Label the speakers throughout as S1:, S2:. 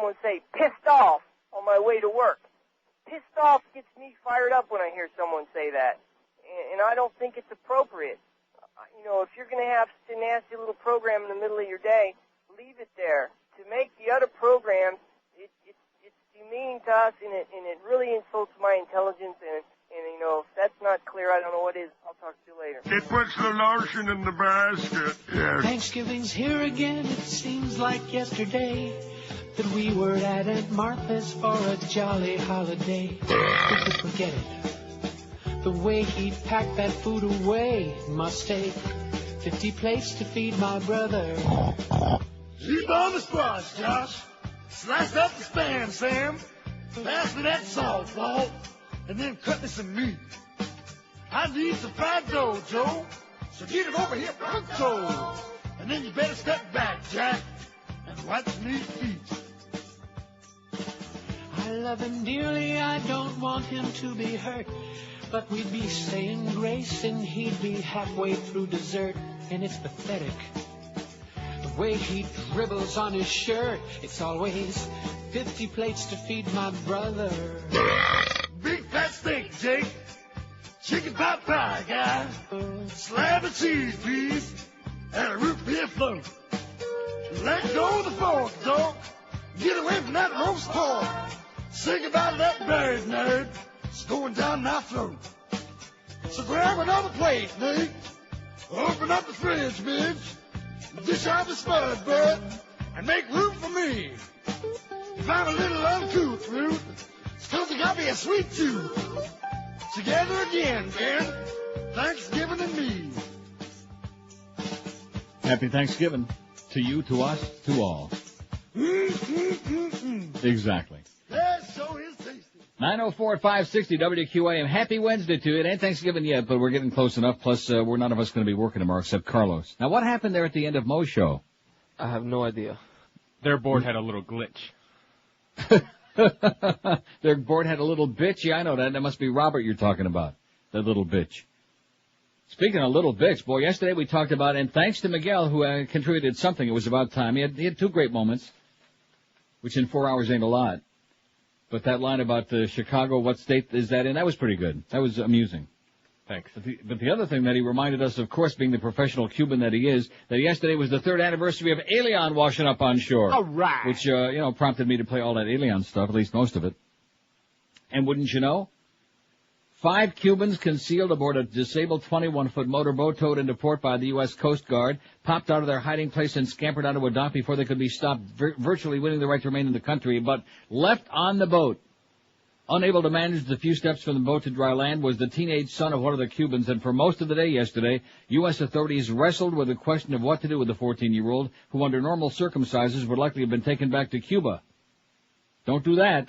S1: someone say pissed off on my way to work. Pissed off gets me fired up when I hear someone say that, and I don't think it's appropriate. You know, if you're going to have such a nasty little program in the middle of your day, leave it there. To make the other programs, it's demeaning to us, and it really insults my intelligence, and you know, if that's not clear, I don't know what is. I'll talk to you later.
S2: It puts the lotion in the basket. Yes.
S3: Thanksgiving's here again. It seems like yesterday that we were at Aunt Martha's for a jolly holiday. Who could forget it? The way he packed that food away must take 50 plates to feed my brother.
S4: Keep on the squash, Josh. Slice up the spam, Sam. Pass me that salt, Paul. And then cut me some meat. I need some fried dough, Joe. So get it over here pronto. And then you better step back, Jack, and watch me eat.
S3: I love him dearly, I don't want him to be hurt. But we'd be saying grace and he'd be halfway through dessert. And it's pathetic. The way he dribbles on his shirt, it's always 50 plates to feed my brother.
S4: Big fat steak, Jake. Chicken pot pie, guy. Slab of cheese, please. And a root beer float. Let go of the fork, dog. Get away from that roast pork. Say goodbye to that bird, nerd. It's going down my throat. So grab another plate, Nate. Open up the fridge, bitch. Dish out the spud, bud. And make room for me. If I'm a little uncouth, Root, it's 'cause you got me a sweet tooth. Together again, Ben. Thanksgiving and me.
S5: Happy Thanksgiving. To you, to us, to all. Exactly.
S4: That show is tasty.
S5: 904 at 560 WQAM. Happy Wednesday to you. It ain't Thanksgiving yet, but we're getting close enough. Plus, we're none of us going to be working tomorrow except Carlos. Now, what happened there at the end of Mo's show?
S6: I have no idea.
S7: Their board had a little glitch.
S5: Their board had a little bitch. Yeah, I know that. That must be Robert you're talking about. That little bitch. Speaking of little bitch, boy, yesterday we talked about, and thanks to Miguel, who contributed something, it was about time. He had two great moments, which in 4 hours ain't a lot. But that line about Chicago, what state is that in? That was pretty good. That was amusing.
S7: Thanks.
S5: But the other thing that he reminded us, of course, being the professional Cuban that he is, that yesterday was the 3rd anniversary of Elián washing up on shore.
S6: All right.
S5: Which, prompted me to play all that Elián stuff, at least most of it. And wouldn't you know, 5 Cubans concealed aboard a disabled 21-foot motorboat towed into port by the U.S. Coast Guard, popped out of their hiding place and scampered onto a dock before they could be stopped, virtually winning the right to remain in the country, but left on the boat. Unable to manage the few steps from the boat to dry land was the teenage son of one of the Cubans, and for most of the day yesterday, U.S. authorities wrestled with the question of what to do with the 14-year-old, who under normal circumstances would likely have been taken back to Cuba. Don't do that.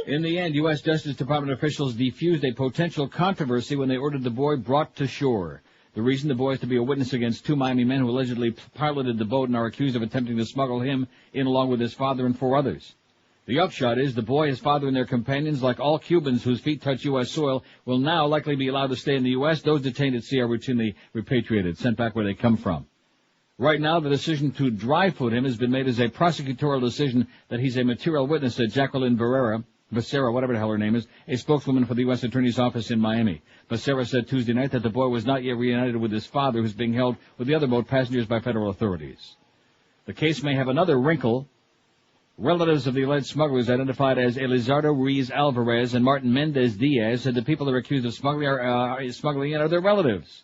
S5: In the end, U.S. Justice Department officials defused a potential controversy when they ordered the boy brought to shore. The reason the boy is to be a witness against 2 Miami men who allegedly piloted the boat and are accused of attempting to smuggle him in along with his father and 4 others. The upshot is the boy, his father, and their companions, like all Cubans whose feet touch U.S. soil, will now likely be allowed to stay in the U.S. Those detained at sea are routinely repatriated, sent back where they come from. Right now, the decision to dry-foot him has been made as a prosecutorial decision that he's a material witness, said Jacqueline Becerra, whatever the hell her name is, a spokeswoman for the U.S. Attorney's Office in Miami. Becerra said Tuesday night that the boy was not yet reunited with his father, who's being held with the other boat passengers by federal authorities. The case may have another wrinkle. Relatives of the alleged smugglers, identified as Elizardo Ruiz Alvarez and Martin Mendez Diaz, said the people they're accused of smuggling in are their relatives.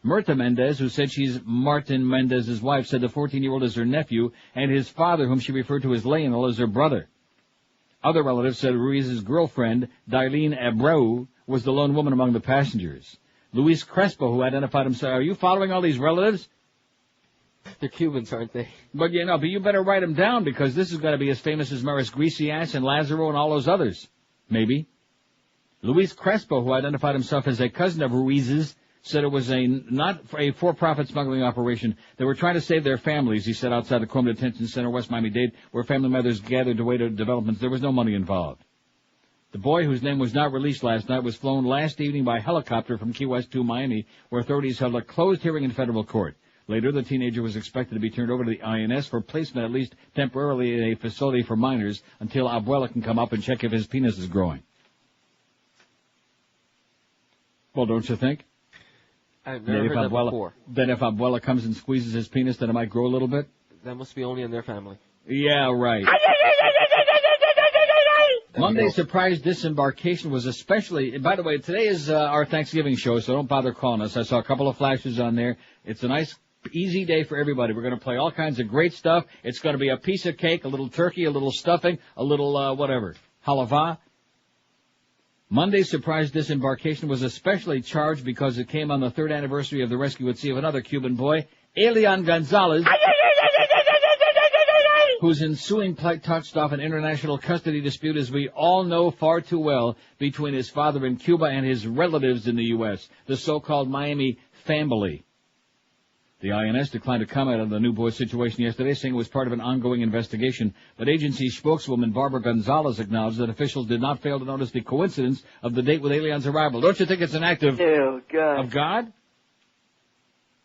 S5: Myrta Mendez, who said she's Martin Mendez's wife, said the 14-year-old is her nephew, and his father, whom she referred to as Lionel, is her brother. Other relatives said Ruiz's girlfriend, Dailene Abreu, was the lone woman among the passengers. Luis Crespo, who identified himself, are you following all these relatives?
S6: They're Cubans, aren't they?
S5: But you better write them down, because this is going to be as famous as Maris Greasy Ass and Lazaro and all those others. Maybe. Luis Crespo, who identified himself as a cousin of Ruiz's, said it was not a for-profit smuggling operation. They were trying to save their families, he said, outside the Chrome Detention Center, West Miami-Dade, where family mothers gathered to wait on developments. There was no money involved. The boy, whose name was not released last night, was flown last evening by helicopter from Key West to Miami, where authorities held a closed hearing in federal court. Later, the teenager was expected to be turned over to the INS for placement, at least temporarily, in a facility for minors until Abuela can come up and check if his penis is growing. Well, don't you think?
S6: I've never heard that before.
S5: Then if Abuela comes and squeezes his penis, then it might grow a little bit?
S6: That must be only in their family.
S5: Yeah, right. Monday's surprise disembarkation was especially... By the way, today is our Thanksgiving show, so don't bother calling us. I saw a couple of flashes on there. It's a nice, easy day for everybody. We're going to play all kinds of great stuff. It's going to be a piece of cake, a little turkey, a little stuffing, a little, whatever, halava. Monday's surprise disembarkation was especially charged because it came on the 3rd anniversary of the rescue at sea of another Cuban boy, Elián González, whose ensuing plight touched off an international custody dispute, as we all know far too well, between his father in Cuba and his relatives in the U.S., the so-called Miami family. The INS declined to comment on the new boy's situation yesterday, saying it was part of an ongoing investigation, but agency spokeswoman Barbara Gonzalez acknowledged that officials did not fail to notice the coincidence of the date with Elián's arrival. Don't you think it's an act of God?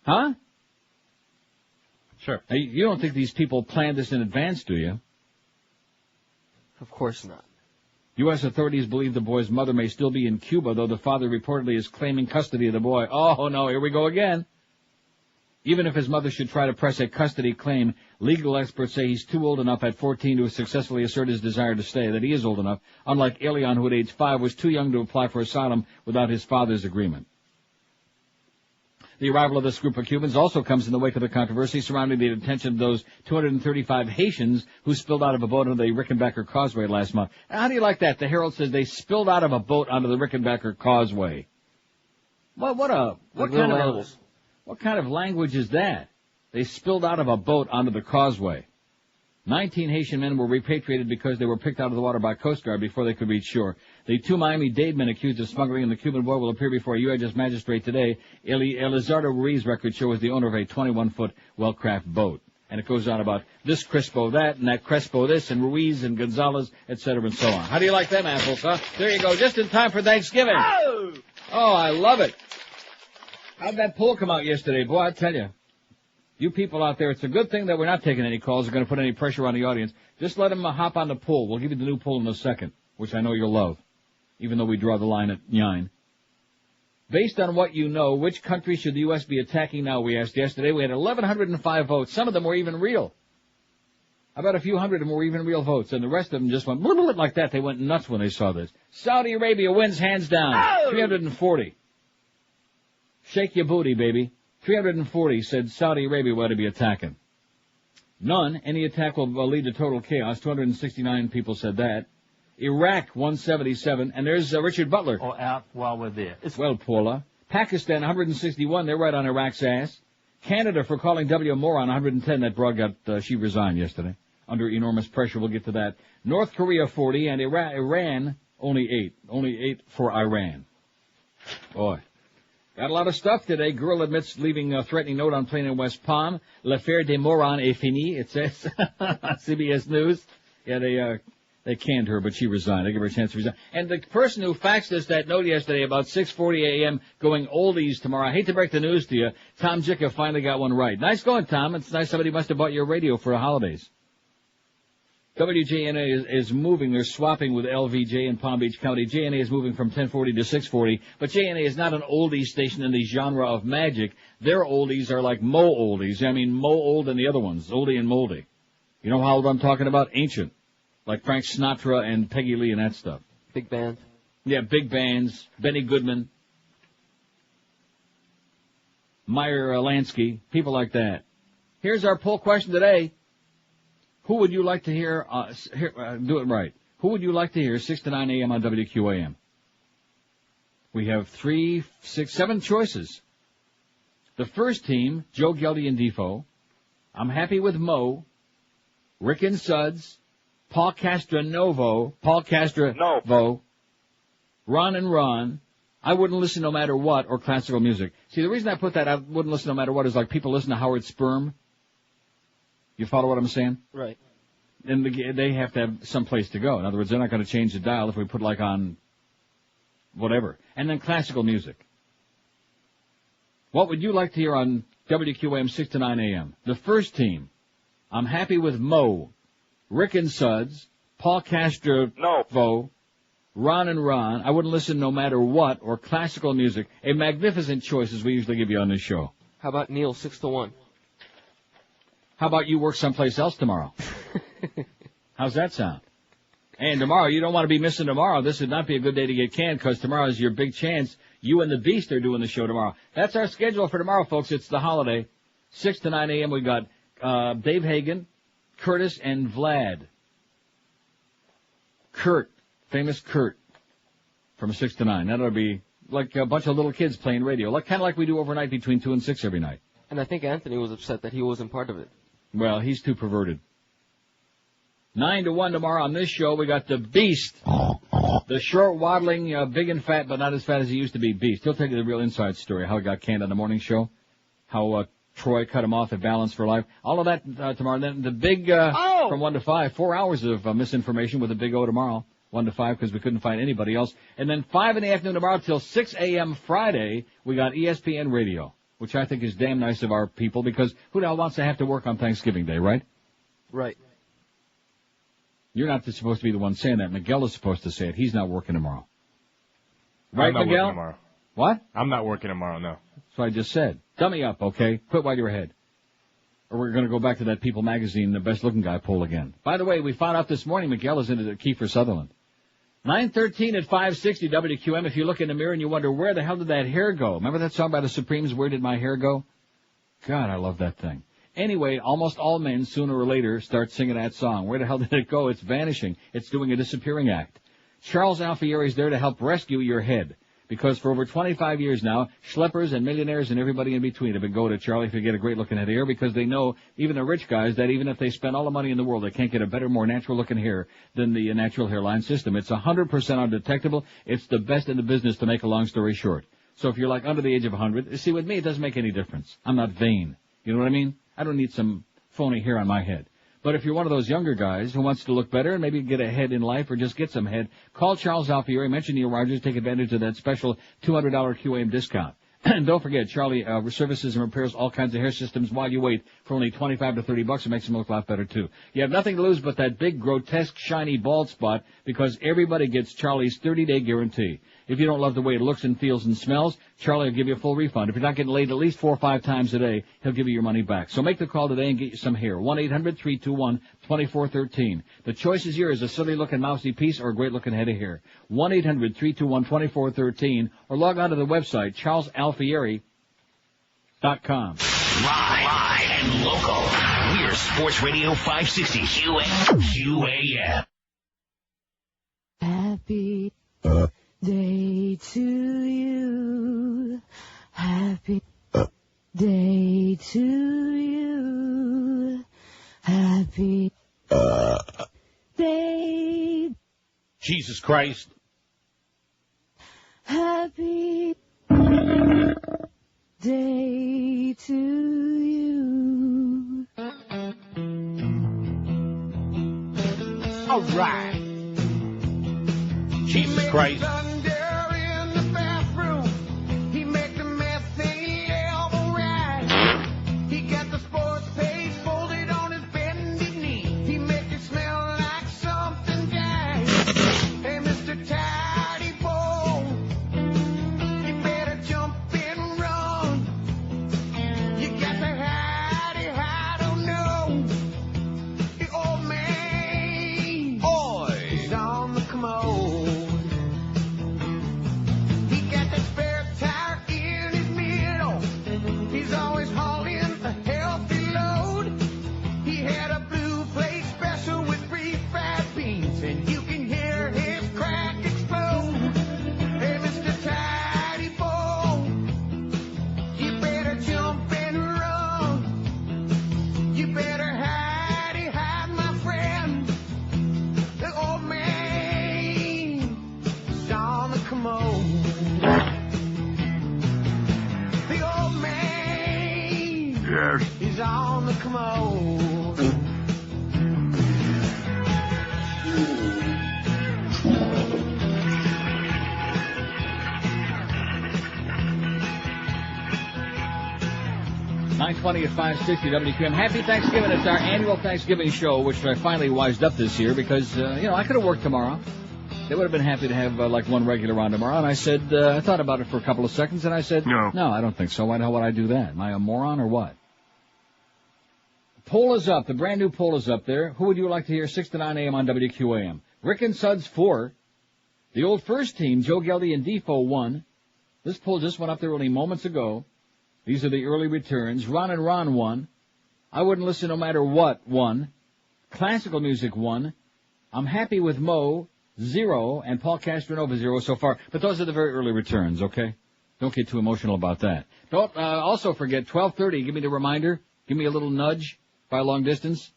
S5: Huh?
S7: Sure.
S5: Hey, you don't think these people planned this in advance, do you?
S6: Of course not.
S5: U.S. authorities believe the boy's mother may still be in Cuba, though the father reportedly is claiming custody of the boy. Oh, no, here we go again. Even if his mother should try to press a custody claim, legal experts say he's too old enough at 14 to successfully assert his desire to stay, that he is old enough, unlike Elián, who at age 5 was too young to apply for asylum without his father's agreement. The arrival of this group of Cubans also comes in the wake of the controversy surrounding the detention of those 235 Haitians who spilled out of a boat on the Rickenbacker Causeway last month. How do you like that? The Herald says they spilled out of a boat onto the Rickenbacker Causeway. What kind of language is that? They spilled out of a boat onto the causeway. 19 Haitian men were repatriated because they were picked out of the water by Coast Guard before they could reach shore. The 2 Miami-Dade men accused of smuggling in the Cuban boy will appear before a U.S. magistrate today. Elizardo Ruiz records show is the owner of a 21-foot well-crafted boat. And it goes on about this Crespo that, and that Crespo this, and Ruiz and Gonzalez, etc., and so on. How do you like them apples, huh? There you go, just in time for Thanksgiving. Oh, I love it. How'd that poll come out yesterday? Boy, I tell you. You people out there, it's a good thing that we're not taking any calls or going to put any pressure on the audience. Just let them hop on the poll. We'll give you the new poll in a second, which I know you'll love, even though we draw the line at 9. Based on what you know, which country should the U.S. be attacking now, we asked yesterday. We had 1,105 votes. Some of them were even real. About a few hundred of them were even real votes, and the rest of them just went like that. They went nuts when they saw this. Saudi Arabia wins hands down, 340. Shake your booty, baby. 340 said Saudi Arabia ought to be attacking. None. Any attack will lead to total chaos. 269 people said that. Iraq, 177. And there's Richard Butler.
S8: Or out while we're there.
S5: Well, Paula. Pakistan, 161. They're right on Iraq's ass. Canada for calling W a moron, 110. That broad she resigned yesterday. Under enormous pressure. We'll get to that. North Korea, 40. And Iran, only 8. Only 8 for Iran. Boy. Got a lot of stuff today. Girl admits leaving a threatening note on plane in West Palm. L'affaire des morons est finie, it says. CBS News. Yeah, they canned her, but she resigned. They gave her a chance to resign. And the person who faxed us that note yesterday about 6:40 a.m. going oldies tomorrow. I hate to break the news to you. Tom Jicka finally got one right. Nice going, Tom. It's nice somebody must have bought your radio for the holidays. WJNA is moving. They're swapping with LVJ in Palm Beach County. JNA is moving from 1040 to 640. But JNA is not an oldies station in the genre of magic. Their oldies are like Mo oldies. I mean, Mo old and the other ones, oldie and moldy. You know how old I'm talking about? Ancient. Like Frank Sinatra and Peggy Lee and that stuff.
S6: Big band.
S5: Yeah, big bands. Benny Goodman. Meyer Lansky. People like that. Here's our poll question today. Who would you like to hear, do it right. Who would you like to hear 6 to 9 a.m. on WQAM? We have 3, 6, 7 choices. The first team, Joe, Gellie and D-Fo. I'm happy with Mo. Rick and Suds. Paul Castronovo. Ron and Ron. I wouldn't listen no matter what, or classical music. See, the reason I put that I wouldn't listen no matter what is like people listen to Howard Sperm. You follow what I'm saying?
S6: Right.
S5: And they have to have some place to go. In other words, they're not going to change the dial if we put like on whatever. And then classical music. What would you like to hear on WQAM 6 to 9 a.m. The first team, I'm happy with Mo, Rick and Suds, Paul Castronovo, Ron and Ron. I wouldn't listen no matter what, or classical music. A magnificent choice as we usually give you on this show.
S6: How about Neil, 6 to 1?
S5: How about you work someplace else tomorrow? How's that sound? And tomorrow, you don't want to be missing tomorrow. This would not be a good day to get canned because tomorrow is your big chance. You and the Beast are doing the show tomorrow. That's our schedule for tomorrow, folks. It's the holiday. 6 to 9 a.m. We've got Dave Hagen, Curtis, and Vlad. Kurt, famous Kurt, from 6 to 9. That'll be like a bunch of little kids playing radio, kind of like we do overnight between 2 and 6 every night.
S6: And I think Anthony was upset that he wasn't part of it.
S5: Well, he's too perverted. 9 to 1 tomorrow on this show. We got the Beast, the short, waddling, big and fat, but not as fat as he used to be Beast. He'll tell you the real inside story, how he got canned on the morning show, how Troy cut him off at Balance for Life. All of that tomorrow. Then the big from 1 to 5, 4 hours of misinformation with a big O tomorrow, 1 to 5, because we couldn't find anybody else. And then 5 in the afternoon tomorrow till 6 a.m. Friday, we got ESPN Radio, which I think is damn nice of our people, because who the hell wants to have to work on Thanksgiving Day, right?
S6: Right.
S5: You're not supposed to be the one saying that. Miguel is supposed to say it. He's not working tomorrow. Right,
S7: I'm not
S5: Miguel?
S7: working tomorrow.
S5: What?
S7: I'm not working tomorrow, no.
S5: That's what I just said. Dummy up, okay? Quit while you're ahead. Or we're going to go back to that People magazine, the best-looking guy poll again. By the way, we found out this morning Miguel is into Kiefer Sutherland. 9:13 at 560 WQM. If you look in the mirror and you wonder, where the hell did that hair go? Remember that song by the Supremes, Where Did My Hair Go? God, I love that thing. Anyway, almost all men, sooner or later, start singing that song. Where the hell did it go? It's vanishing. It's doing a disappearing act. Charles Alfieri is there to help rescue your head. Because for over 25 years now, schleppers and millionaires and everybody in between have been going to Charlie to get a great-looking head of hair, because they know, even the rich guys, that even if they spend all the money in the world, they can't get a better, more natural-looking hair than the natural hairline system. It's 100% undetectable. It's the best in the business, to make a long story short. So if you're like under the age of 100, see, with me, it doesn't make any difference. I'm not vain. You know what I mean? I don't need some phony hair on my head. But if you're one of those younger guys who wants to look better and maybe get ahead in life or just get some head, call Charles Alfieri, mention Neil Rogers, take advantage of that special $200 QAM discount. And don't forget, Charlie services and repairs all kinds of hair systems while you wait for only $25 to $30. It makes them look a lot better, too. You have nothing to lose but that big, grotesque, shiny bald spot, because everybody gets Charlie's 30-day guarantee. If you don't love the way it looks and feels and smells, Charlie will give you a full refund. If you're not getting laid at least 4 or 5 times a day, he'll give you your money back. So make the call today and get you some hair. 1-800-321-2413. The choice is yours, a silly-looking mousy piece or a great-looking head of hair. 1-800-321-2413, or log on to the website, charlesalfieri.com.
S8: Live and local. We're Sports Radio 560 QAM.
S9: Happy day to you. Happy day to you. Happy day.
S10: Jesus Christ.
S9: Happy day to you.
S10: All right. Jesus Christ.
S9: He's on the commode.
S5: 9:20 at 560 WQAM. Happy Thanksgiving. It's our annual Thanksgiving show, which I finally wised up this year because, I could have worked tomorrow. They would have been happy to have, one regular on tomorrow. And I said, I thought about it for a couple of seconds, and I said, no, I don't think so. Why the hell would I do that? Am I a moron or what? Poll is up. The brand new poll is up there. Who would you like to hear 6 to 9 a.m. on WQAM? Rick and Suds 4. The old first team, Joe Gellie and D-Fo 1. This poll just went up there only moments ago. These are the early returns. Ron and Ron 1. I wouldn't listen no matter what 1. Classical music 1. I'm happy with Mo 0 and Paul Castronovo 0 so far. But those are the very early returns, okay? Don't get too emotional about that. Don't also forget 12:30. Give me the reminder. Give me a little nudge by a long distance.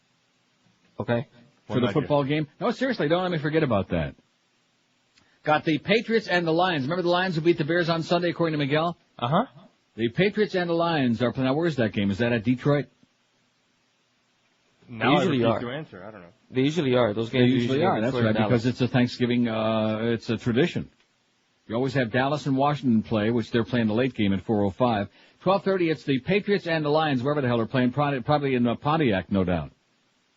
S5: Okay. For the football game. No, seriously, don't let me forget about that. Got the Patriots and the Lions. Remember the Lions who beat the Bears on Sunday, according to Miguel?
S7: Uh-huh.
S5: The Patriots and the Lions are playing. Now, where's that game? Is that at Detroit?
S6: Now they usually are.
S7: To answer. I don't know.
S6: They usually are. Those games
S5: usually are. That's right, because it's a Thanksgiving, it's a tradition. You always have Dallas and Washington play, which they're playing the late game at 4:05. 12:30, it's the Patriots and the Lions, wherever the hell they're playing, probably in Pontiac, no doubt.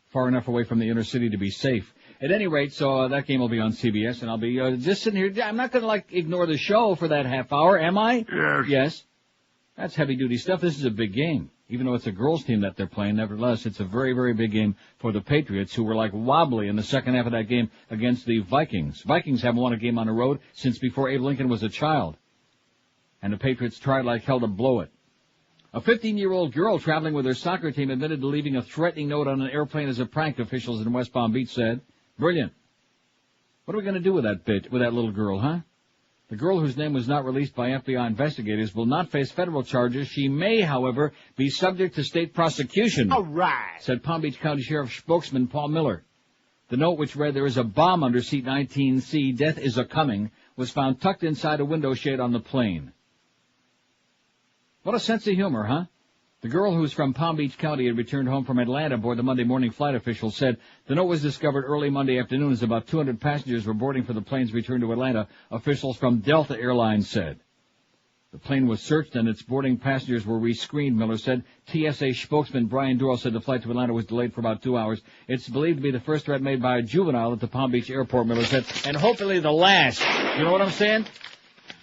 S5: Far enough away from the inner city to be safe. At any rate, so that game will be on CBS, and I'll be just sitting here. I'm not going to, ignore the show for that half hour, am I?
S2: Yes.
S5: Yes. That's heavy-duty stuff. This is a big game. Even though it's a girls' team that they're playing, nevertheless, it's a very, very big game for the Patriots, who were, wobbly in the second half of that game against the Vikings. Vikings haven't won a game on the road since before Abe Lincoln was a child. And the Patriots tried like hell to blow it. A 15-year-old girl traveling with her soccer team admitted to leaving a threatening note on an airplane as a prank, officials in West Palm Beach said. Brilliant. What are we going to do with that little girl, huh? The girl, whose name was not released by FBI investigators, will not face federal charges. She may, however, be subject to state prosecution.
S10: All right,
S5: said Palm Beach County Sheriff spokesman Paul Miller. The note, which read, "There is a bomb under seat 19C. Death is a-coming," was found tucked inside a window shade on the plane. What a sense of humor, huh? The girl, who's from Palm Beach County, had returned home from Atlanta aboard the Monday morning flight, officials said. The note was discovered early Monday afternoon as about 200 passengers were boarding for the plane's return to Atlanta, officials from Delta Airlines said. The plane was searched and its boarding passengers were rescreened, Miller said. TSA spokesman Brian Durrell said the flight to Atlanta was delayed for about 2 hours. It's believed to be the first threat made by a juvenile at the Palm Beach airport, Miller said, and hopefully the last. You know what I'm saying?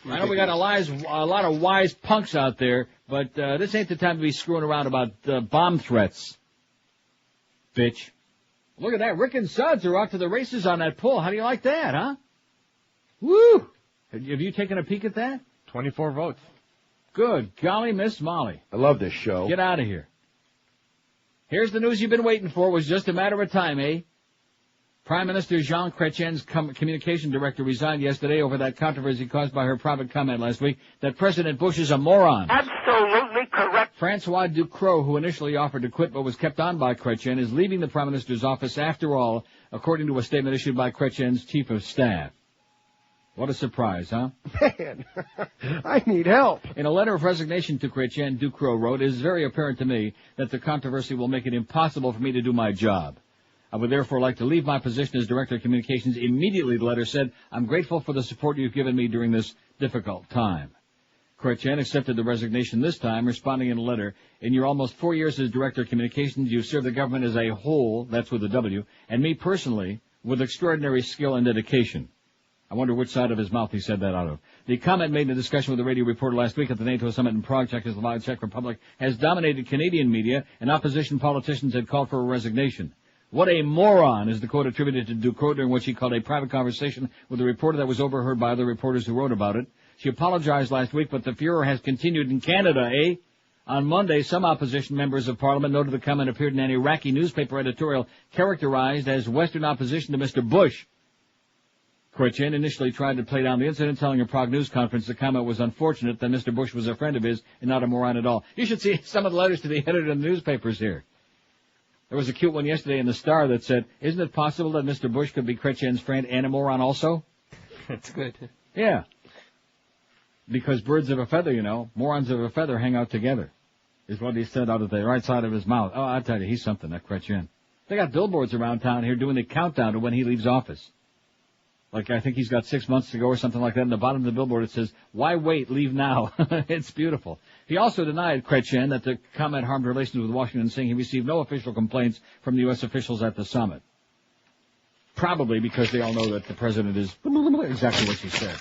S5: I know we got a lot of wise punks out there, but this ain't the time to be screwing around about bomb threats. Bitch. Look at that. Rick and Suds are out to the races on that poll. How do you like that, huh? Woo! Have you taken a peek at that?
S7: 24 votes.
S5: Good golly, Miss Molly.
S10: I love this show.
S5: Get out of here. Here's the news you've been waiting for. It was just a matter of time, eh? Prime Minister Jean Chrétien's communication director resigned yesterday over that controversy caused by her private comment last week that President Bush is a moron.
S1: Absolutely correct.
S5: Françoise Ducros, who initially offered to quit but was kept on by Chrétien, is leaving the Prime Minister's office after all, according to a statement issued by Chrétien's chief of staff. What a surprise, huh?
S10: Man, I need help.
S5: In a letter of resignation to Chrétien, Ducros wrote, "It is very apparent to me that the controversy will make it impossible for me to do my job. I would therefore like to leave my position as Director of Communications immediately," the letter said. "I'm grateful for the support you've given me during this difficult time." Chrétien accepted the resignation this time, responding in a letter, "In your almost 4 years as Director of Communications, you've served the government as a whole," that's with a W, "and me personally, with extraordinary skill and dedication." I wonder which side of his mouth he said that out of. The comment made in a discussion with a radio reporter last week at the NATO summit in Prague, Czech Republic, has dominated Canadian media, and opposition politicians had called for a resignation. "What a moron," is the quote attributed to Ducros during what she called a private conversation with a reporter that was overheard by other reporters who wrote about it. She apologized last week, but the furor has continued in Canada, eh? On Monday, some opposition members of Parliament noted the comment appeared in an Iraqi newspaper editorial characterized as Western opposition to Mr. Bush. Chrétien initially tried to play down the incident, telling a Prague news conference the comment was unfortunate, that Mr. Bush was a friend of his and not a moron at all. You should see some of the letters to the editor of the newspapers here. There was a cute one yesterday in the Star that said, "Isn't it possible that Mr. Bush could be Chrétien's friend and a moron also?"
S6: That's good.
S5: Yeah. Because birds of a feather, morons of a feather hang out together, is what he said out of the right side of his mouth. Oh, I tell you, he's something, that Chrétien. They got billboards around town here doing the countdown to when he leaves office. Like, I think he's got 6 months to go or something like that. In the bottom of the billboard, it says, "Why wait? Leave now." It's beautiful. He also denied, Chrétien, that the comment harmed relations with Washington, saying he received no official complaints from the U.S. officials at the summit. Probably because they all know that the president is exactly what she said.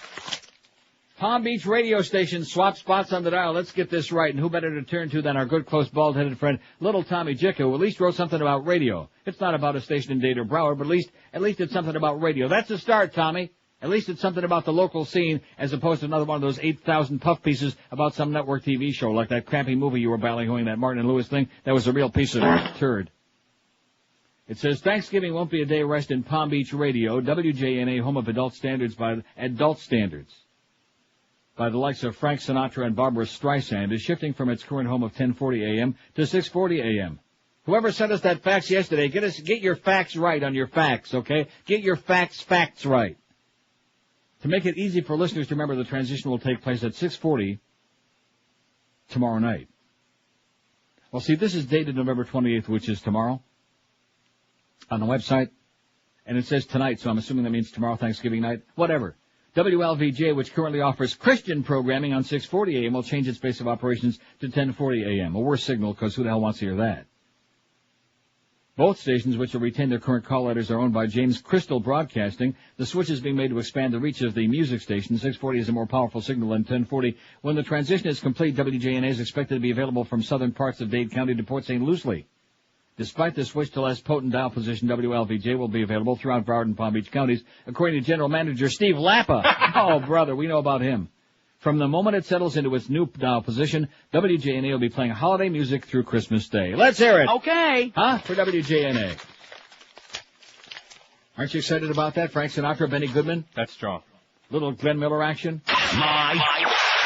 S5: Palm Beach radio station swap spots on the dial. Let's get this right. And who better to turn to than our good, close, bald-headed friend, Little Tommy Jicka, who at least wrote something about radio. It's not about a station in Dade or Broward, but at least it's something about radio. That's a start, Tommy. At least it's something about the local scene, as opposed to another one of those 8,000 puff pieces about some network TV show, like that crappy movie you were ballyhooing, that Martin and Lewis thing. That was a real piece of turd. It says, Thanksgiving won't be a day of rest in Palm Beach radio. WJNA, home of adult standards by the likes of Frank Sinatra and Barbara Streisand, is shifting from its current home of 1040 a.m. to 640 a.m. Whoever sent us that fax yesterday, get your facts right on your facts, okay? Get your facts right. To make it easy for listeners to remember, the transition will take place at 640 tomorrow night. Well, see, this is dated November 28th, which is tomorrow, on the website, and it says tonight, so I'm assuming that means tomorrow, Thanksgiving night, whatever. WLVJ, which currently offers Christian programming on 640 a.m., will change its base of operations to 1040 a.m. A worse signal, because who the hell wants to hear that? Both stations, which will retain their current call letters, are owned by James Crystal Broadcasting. The switch is being made to expand the reach of the music station. 640 is a more powerful signal than 1040. When the transition is complete, WJNA is expected to be available from southern parts of Dade County to Port St. Lucie. Despite the switch to less potent dial position, WLVJ will be available throughout Broward and Palm Beach counties, according to General Manager Steve Lappa. Oh, brother, we know about him. From the moment it settles into its new dial position, WJNA will be playing holiday music through Christmas Day. Let's hear it.
S6: Okay.
S5: Huh? For WJNA. Aren't you excited about that? Frank Sinatra, Benny Goodman?
S7: That's strong.
S5: Little Glenn Miller action?
S8: Live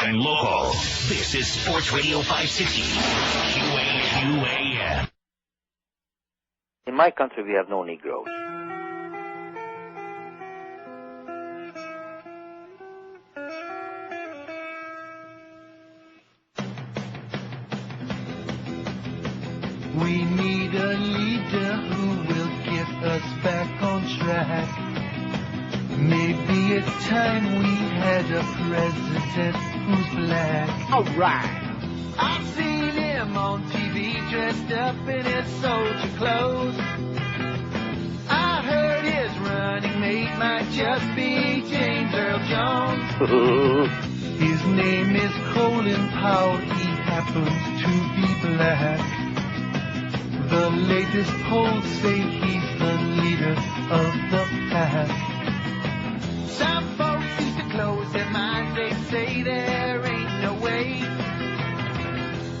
S8: and local. This is Sports Radio 560. QAM.
S11: In my country, we have no Negroes.
S9: We need a leader who will get us back on track. Maybe it's time we had a president who's black.
S10: All right.
S9: I've seen him on TV dressed up in his soldier clothes. I heard his running mate might just be James Earl Jones. His name is Colin Powell. He happens to be black. The latest polls say he's the leader of the pack. Some folks used to close their minds. They say there ain't no way.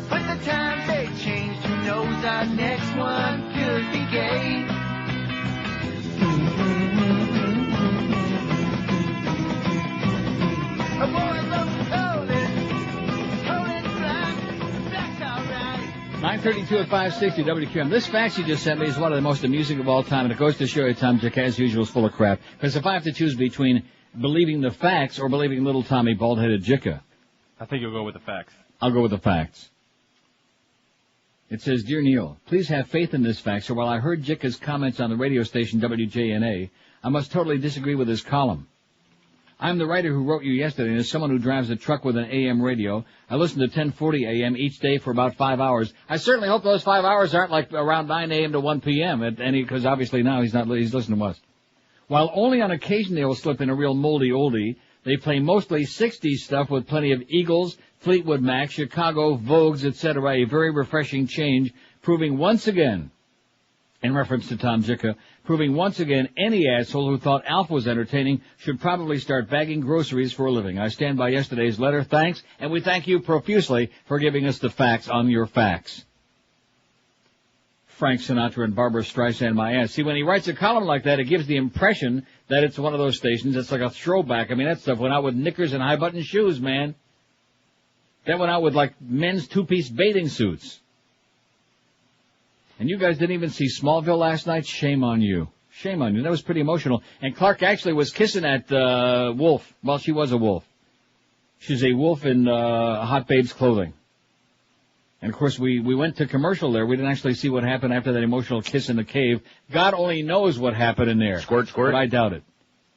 S9: But the times they changed, who knows, our next one could be gay. A boy loves Colin's black, black's alright.
S5: 932 at 560 WQAM. This fax you just sent me is one of the most amusing of all time, and it goes to show you Tom Jick, as usual, is full of crap. Because if I have to choose between believing the facts or believing little Tommy bald-headed Jicka,
S7: I think you'll go with the facts.
S5: I'll go with the facts. It says, Dear Neil, please have faith in this fax, or while I heard Jicka's comments on the radio station WJNA, I must totally disagree with his column. I'm the writer who wrote you yesterday, and as someone who drives a truck with an AM radio, I listen to 1040 AM each day for about 5 hours. I certainly hope those 5 hours aren't like around 9 AM to 1 PM, because obviously now he's listening to us. While only on occasion they will slip in a real moldy oldie, they play mostly 60s stuff with plenty of Eagles, Fleetwood Mac, Chicago, Vogues, etc. A very refreshing change, proving once again, in reference to Tom Jicka, proving once again any asshole who thought Alf was entertaining should probably start bagging groceries for a living. I stand by yesterday's letter. Thanks, and we thank you profusely for giving us the facts on your facts. Frank Sinatra and Barbara Streisand, my ass. See, when he writes a column like that, it gives the impression that it's one of those stations. It's like a throwback. I mean, that stuff went out with knickers and high-button shoes, man. That went out with, like, men's two-piece bathing suits. And you guys didn't even see Smallville last night? Shame on you. Shame on you. That was pretty emotional. And Clark actually was kissing at Wolf. Well, she was a wolf. She's a wolf in Hot Babe's clothing. And, of course, we went to commercial there. We didn't actually see what happened after that emotional kiss in the cave. God only knows what happened in there.
S10: Squirt, squirt.
S5: But I doubt it.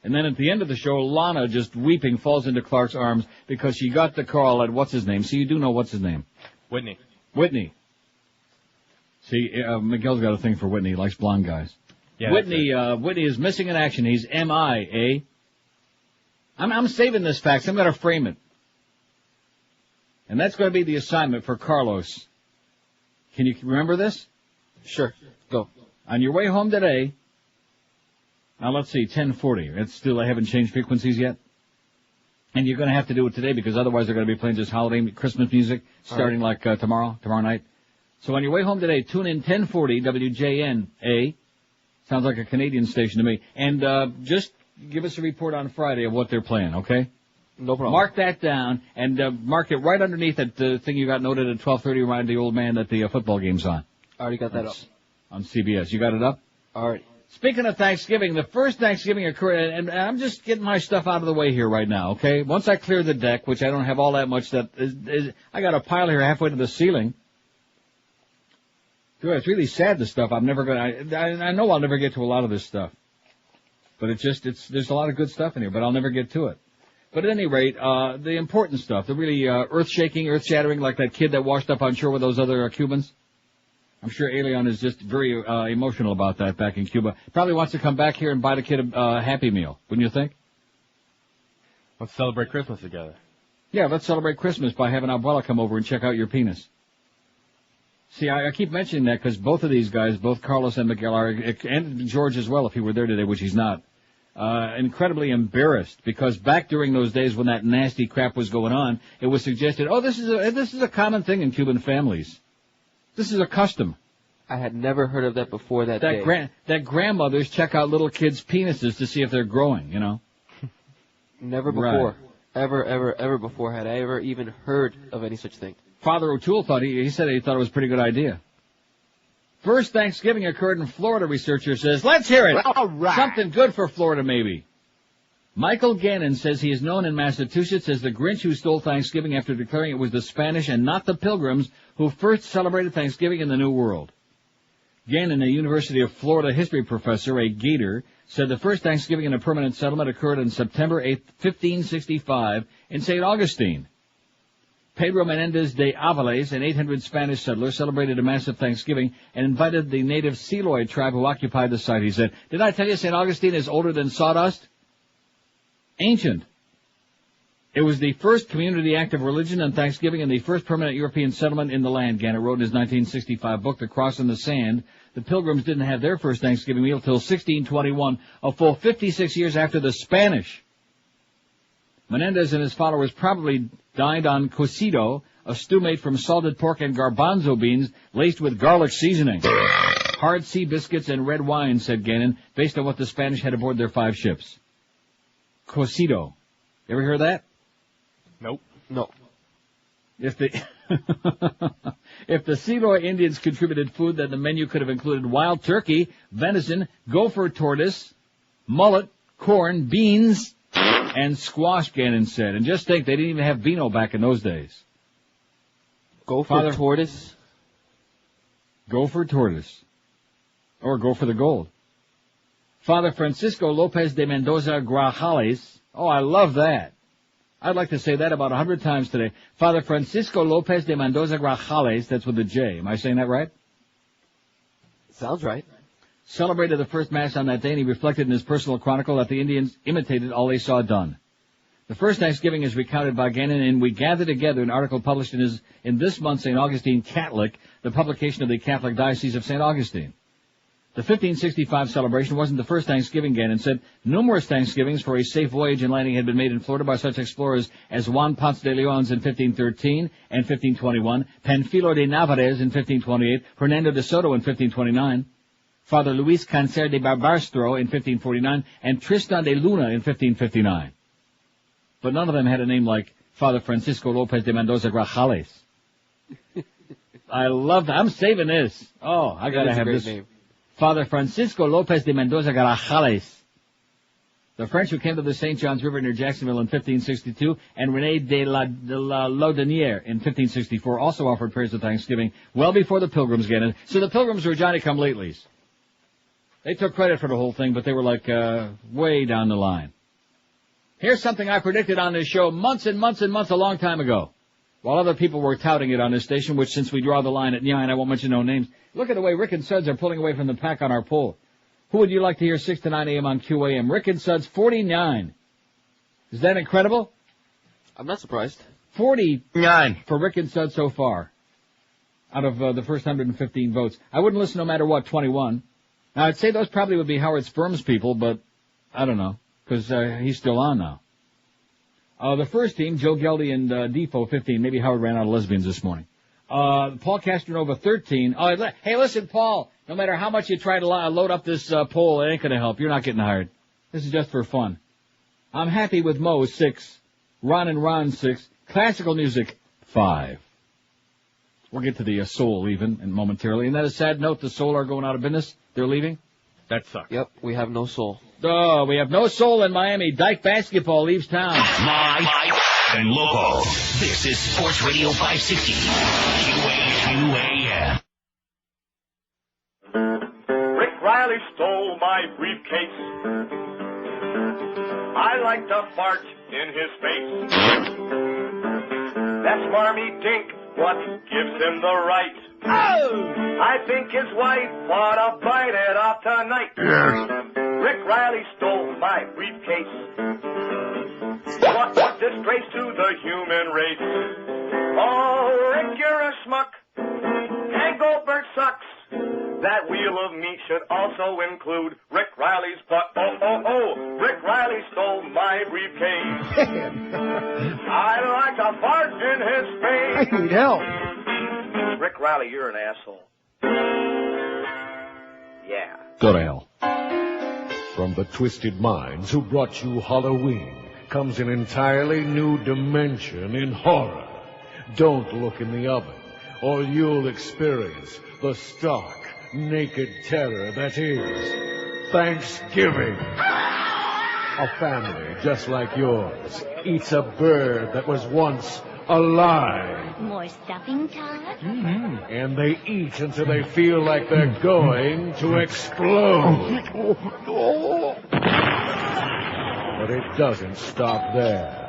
S5: And then at the end of the show, Lana, just weeping, falls into Clark's arms because she got the call at what's his name. See, you do know what's his name.
S7: Whitney.
S5: See, Miguel's got a thing for Whitney. He likes blonde guys.
S7: Yeah,
S5: Whitney is missing in action. He's M.I.A. I'm saving this fax. I'm going to frame it. And that's going to be the assignment for Carlos. Can you remember this?
S6: Sure. Go.
S5: On your way home today, now let's see, 10:40. It's still, I haven't changed frequencies yet. And you're going to have to do it today because otherwise they're going to be playing just holiday Christmas music starting tomorrow night. So on your way home today, tune in 1040 WJNA. Sounds like a Canadian station to me. And just give us a report on Friday of what they're playing, okay?
S6: No problem.
S5: Mark that down and mark it right underneath that thing you got noted at 12:30 around the old man that the football game's on.
S6: I already got that up.
S5: On CBS. You got it up?
S6: All right.
S5: Speaking of Thanksgiving, the first Thanksgiving occurred, and I'm just getting my stuff out of the way here right now, okay? Once I clear the deck, which I don't have all that much, I got a pile here halfway to the ceiling. Dude, it's really sad, this stuff. I'm never going to, I know I'll never get to a lot of this stuff. But there's a lot of good stuff in here, but I'll never get to it. But at any rate, the important stuff, the really earth-shaking, earth-shattering, like that kid that washed up on shore with those other Cubans. I'm sure Elián is just very emotional about that back in Cuba. Probably wants to come back here and buy the kid a Happy Meal, wouldn't you think?
S7: Let's celebrate Christmas together.
S5: Yeah, let's celebrate Christmas by having Abuela come over and check out your penis. See, I keep mentioning that because both of these guys, both Carlos and Miguel, and George as well, if he were there today, which he's not, incredibly embarrassed because back during those days when that nasty crap was going on, it was suggested, this is a common thing in Cuban families. This is a custom.
S6: I had never heard of that before that day.
S5: That grandmothers check out little kids' penises to see if they're growing, you know?
S6: Never before.
S5: Right.
S6: Ever before had I ever even heard of any such thing.
S5: Father O'Toole he said he thought it was a pretty good idea. First Thanksgiving occurred in Florida, researcher says. Let's hear it.
S10: All right.
S5: Something good for Florida, maybe. Michael Gannon says he is known in Massachusetts as the Grinch who stole Thanksgiving after declaring it was the Spanish and not the Pilgrims who first celebrated Thanksgiving in the New World. Gannon, a University of Florida history professor, a Gator, said the first Thanksgiving in a permanent settlement occurred on September 8, 1565, in St. Augustine. Pedro Menendez de Avalos, an 800 Spanish settler, celebrated a massive Thanksgiving and invited the native Seloy tribe who occupied the site. He said, "Did I tell you St. Augustine is older than sawdust? Ancient. It was the first community act of religion on Thanksgiving and the first permanent European settlement in the land," Gannett wrote in his 1965 book, The Cross in the Sand. The Pilgrims didn't have their first Thanksgiving meal till 1621, a full 56 years after the Spanish. Menendez and his followers probably dined on cocido, a stew made from salted pork and garbanzo beans laced with garlic seasoning. Hard sea biscuits and red wine, said Gannon, based on what the Spanish had aboard their 5 ships. Cocido. Ever hear that?
S7: Nope.
S6: No.
S5: If the Seloy Indians contributed food, then the menu could have included wild turkey, venison, gopher tortoise, mullet, corn, beans, and squash, Gannon said. And just think, they didn't even have vino back in those days.
S6: Gopher tortoise?
S5: Gopher tortoise. Or go for the gold. Father Francisco Lopez de Mendoza Grajales. Oh, I love that. I'd like to say that about 100 times today. Father Francisco Lopez de Mendoza Grajales, that's with a J. Am I saying that right?
S6: Sounds right.
S5: Celebrated the first Mass on that day, and he reflected in his personal chronicle that the Indians imitated all they saw done. The first Thanksgiving is recounted by Gannon in We Gather Together, an article published in this month's St. Augustine Catholic, the publication of the Catholic Diocese of St. Augustine. The 1565 celebration wasn't the first Thanksgiving, Gannon said. Numerous Thanksgivings for a safe voyage and landing had been made in Florida by such explorers as Juan Ponce de Leon in 1513 and 1521, Panfilo de Narvaez in 1528, Hernando de Soto in 1529, Father Luis Cancer de Barbastro in 1549, and Tristan de Luna in 1559. But none of them had a name like Father Francisco Lopez de Mendoza Grajales. I love that. I'm saving this. Oh, I gotta have this
S6: name.
S5: Father Francisco Lopez de Mendoza Grajales. The French who came to the St. John's River near Jacksonville in 1562, and René de la Laudonnière in 1564 also offered prayers of Thanksgiving well before the Pilgrims get in. So the Pilgrims were Johnny-come-latelys. They took credit for the whole thing, but they were like way down the line. Here's something I predicted on this show months and months and months, a long time ago. While other people were touting it on this station, which since we draw the line at 9, I won't mention no names. Look at the way Rick and Suds are pulling away from the pack on our poll. Who would you like to hear 6 to 9 a.m. on QAM? Rick and Suds, 49. Is that incredible?
S6: I'm not surprised.
S5: 49 for Rick and Suds so far. Out of the first 115 votes. I wouldn't listen no matter what, 21. Now, I'd say those probably would be Howard Sperm's people, but I don't know, because he's still on now. The first team, Joe Gellie and D-Fo, 15. Maybe Howard ran out of lesbians this morning. Paul Castronovo, 13. Hey, listen, Paul, no matter how much you try to load up this poll, it ain't going to help. You're not getting hired. This is just for fun. I'm happy with Mo, 6. Ron and Ron, 6. Classical music, 5. We'll get to the soul even and momentarily. Isn't that a sad note? The soul are going out of business? They're leaving?
S7: That sucks.
S6: Yep, we have no soul.
S5: Oh, we have no soul in Miami. Dyke basketball leaves town.
S8: Live and local. This is Sports Radio 560. QAM.
S12: Rick Riley stole my briefcase. I like to fart in his face. That's Marmy Dink, what gives him the right. Oh! I think his wife ought to bite it off tonight.
S2: Yes.
S12: Rick Riley stole my briefcase. What a disgrace to the human race. Oh, Rick, you're a schmuck. And Goldberg sucks. That wheel of meat should also include Rick Riley's butt. Oh, Rick Riley stole my briefcase. I like to fart in his face.
S10: I need help.
S12: Rick Riley, you're an asshole. Yeah.
S5: Go to hell.
S13: From the twisted minds who brought you Halloween comes an entirely new dimension in horror. Don't look in the oven, or you'll experience the stark, naked terror that is Thanksgiving. A family just like yours eats a bird that was once alive.
S14: More stuffing, Todd?
S13: Mm-hmm. And they eat until they feel like they're going to explode. But it doesn't stop there.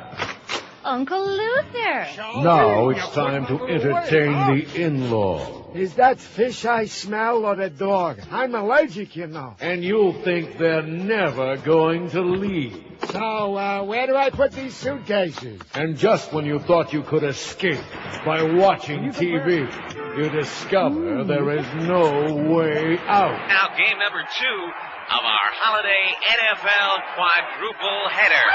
S14: Uncle Luther.
S13: Now it's time to entertain the in-law.
S10: Is that fish I smell or the dog? I'm allergic, you know.
S13: And you'll think they're never going to leave.
S10: So, where do I put these suitcases?
S13: And just when you thought you could escape by watching TV, you discover there is no way out.
S15: Now game number 2 of our holiday NFL quadruple header.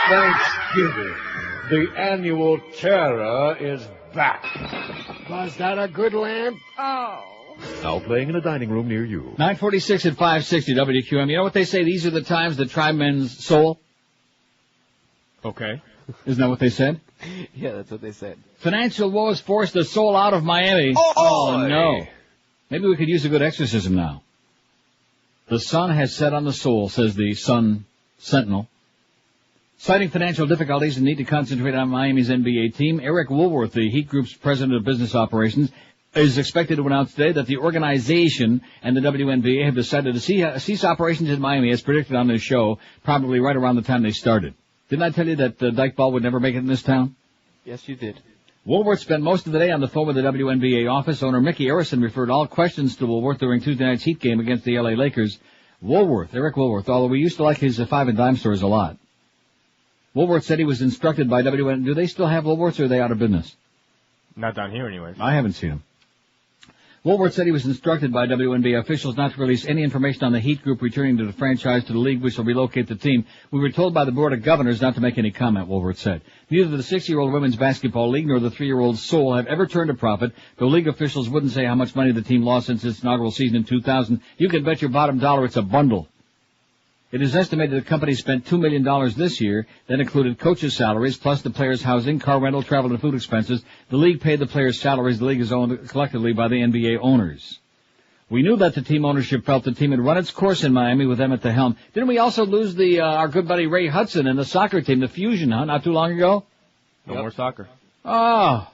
S13: Thanksgiving. The annual terror is back.
S10: Was that a good lamp?
S14: Oh.
S13: Now playing in a dining room near you.
S5: 946 at 560 WQAM. You know what they say? These are the times that try men's soul.
S7: Okay.
S5: Isn't that what they said?
S6: Yeah, that's what they said.
S5: Financial woes forced the soul out of Miami. Oh, no. Maybe we could use a good exorcism now. The sun has set on the soul, says the Sun Sentinel. Citing financial difficulties and need to concentrate on Miami's NBA team, Eric Woolworth, the Heat Group's president of business operations, is expected to announce today that the organization and the WNBA have decided to cease operations in Miami as predicted on this show, probably right around the time they started. Didn't I tell you that Dyke Ball would never make it in this town?
S6: Yes, you did.
S5: Woolworth spent most of the day on the phone with the WNBA office. Owner Mickey Arison referred all questions to Woolworth during Tuesday night's Heat game against the LA Lakers. Eric Woolworth, although we used to like his five and dime stores a lot. Woolworth said he was instructed by WNBA. Do they still have Woolworths or are they out of business?
S7: Not down here anyways.
S5: I haven't seen them. Woolworth said he was instructed by WNBA officials not to release any information on the Heat Group returning to the franchise to the league, which will relocate the team. We were told by the Board of Governors not to make any comment, Woolworth said. Neither the 6-year-old Women's Basketball League nor the 3-year-old Soul have ever turned a profit, though league officials wouldn't say how much money the team lost since its inaugural season in 2000. You can bet your bottom dollar it's a bundle. It is estimated the company spent $2 million this year. That included coaches' salaries, plus the players' housing, car rental, travel, and food expenses. The league paid the players' salaries. The league is owned collectively by the NBA owners. We knew that the team ownership felt the team had run its course in Miami with them at the helm. Didn't we also lose our good buddy Ray Hudson and the soccer team, the Fusion, not too long ago?
S7: No more soccer.
S5: Oh.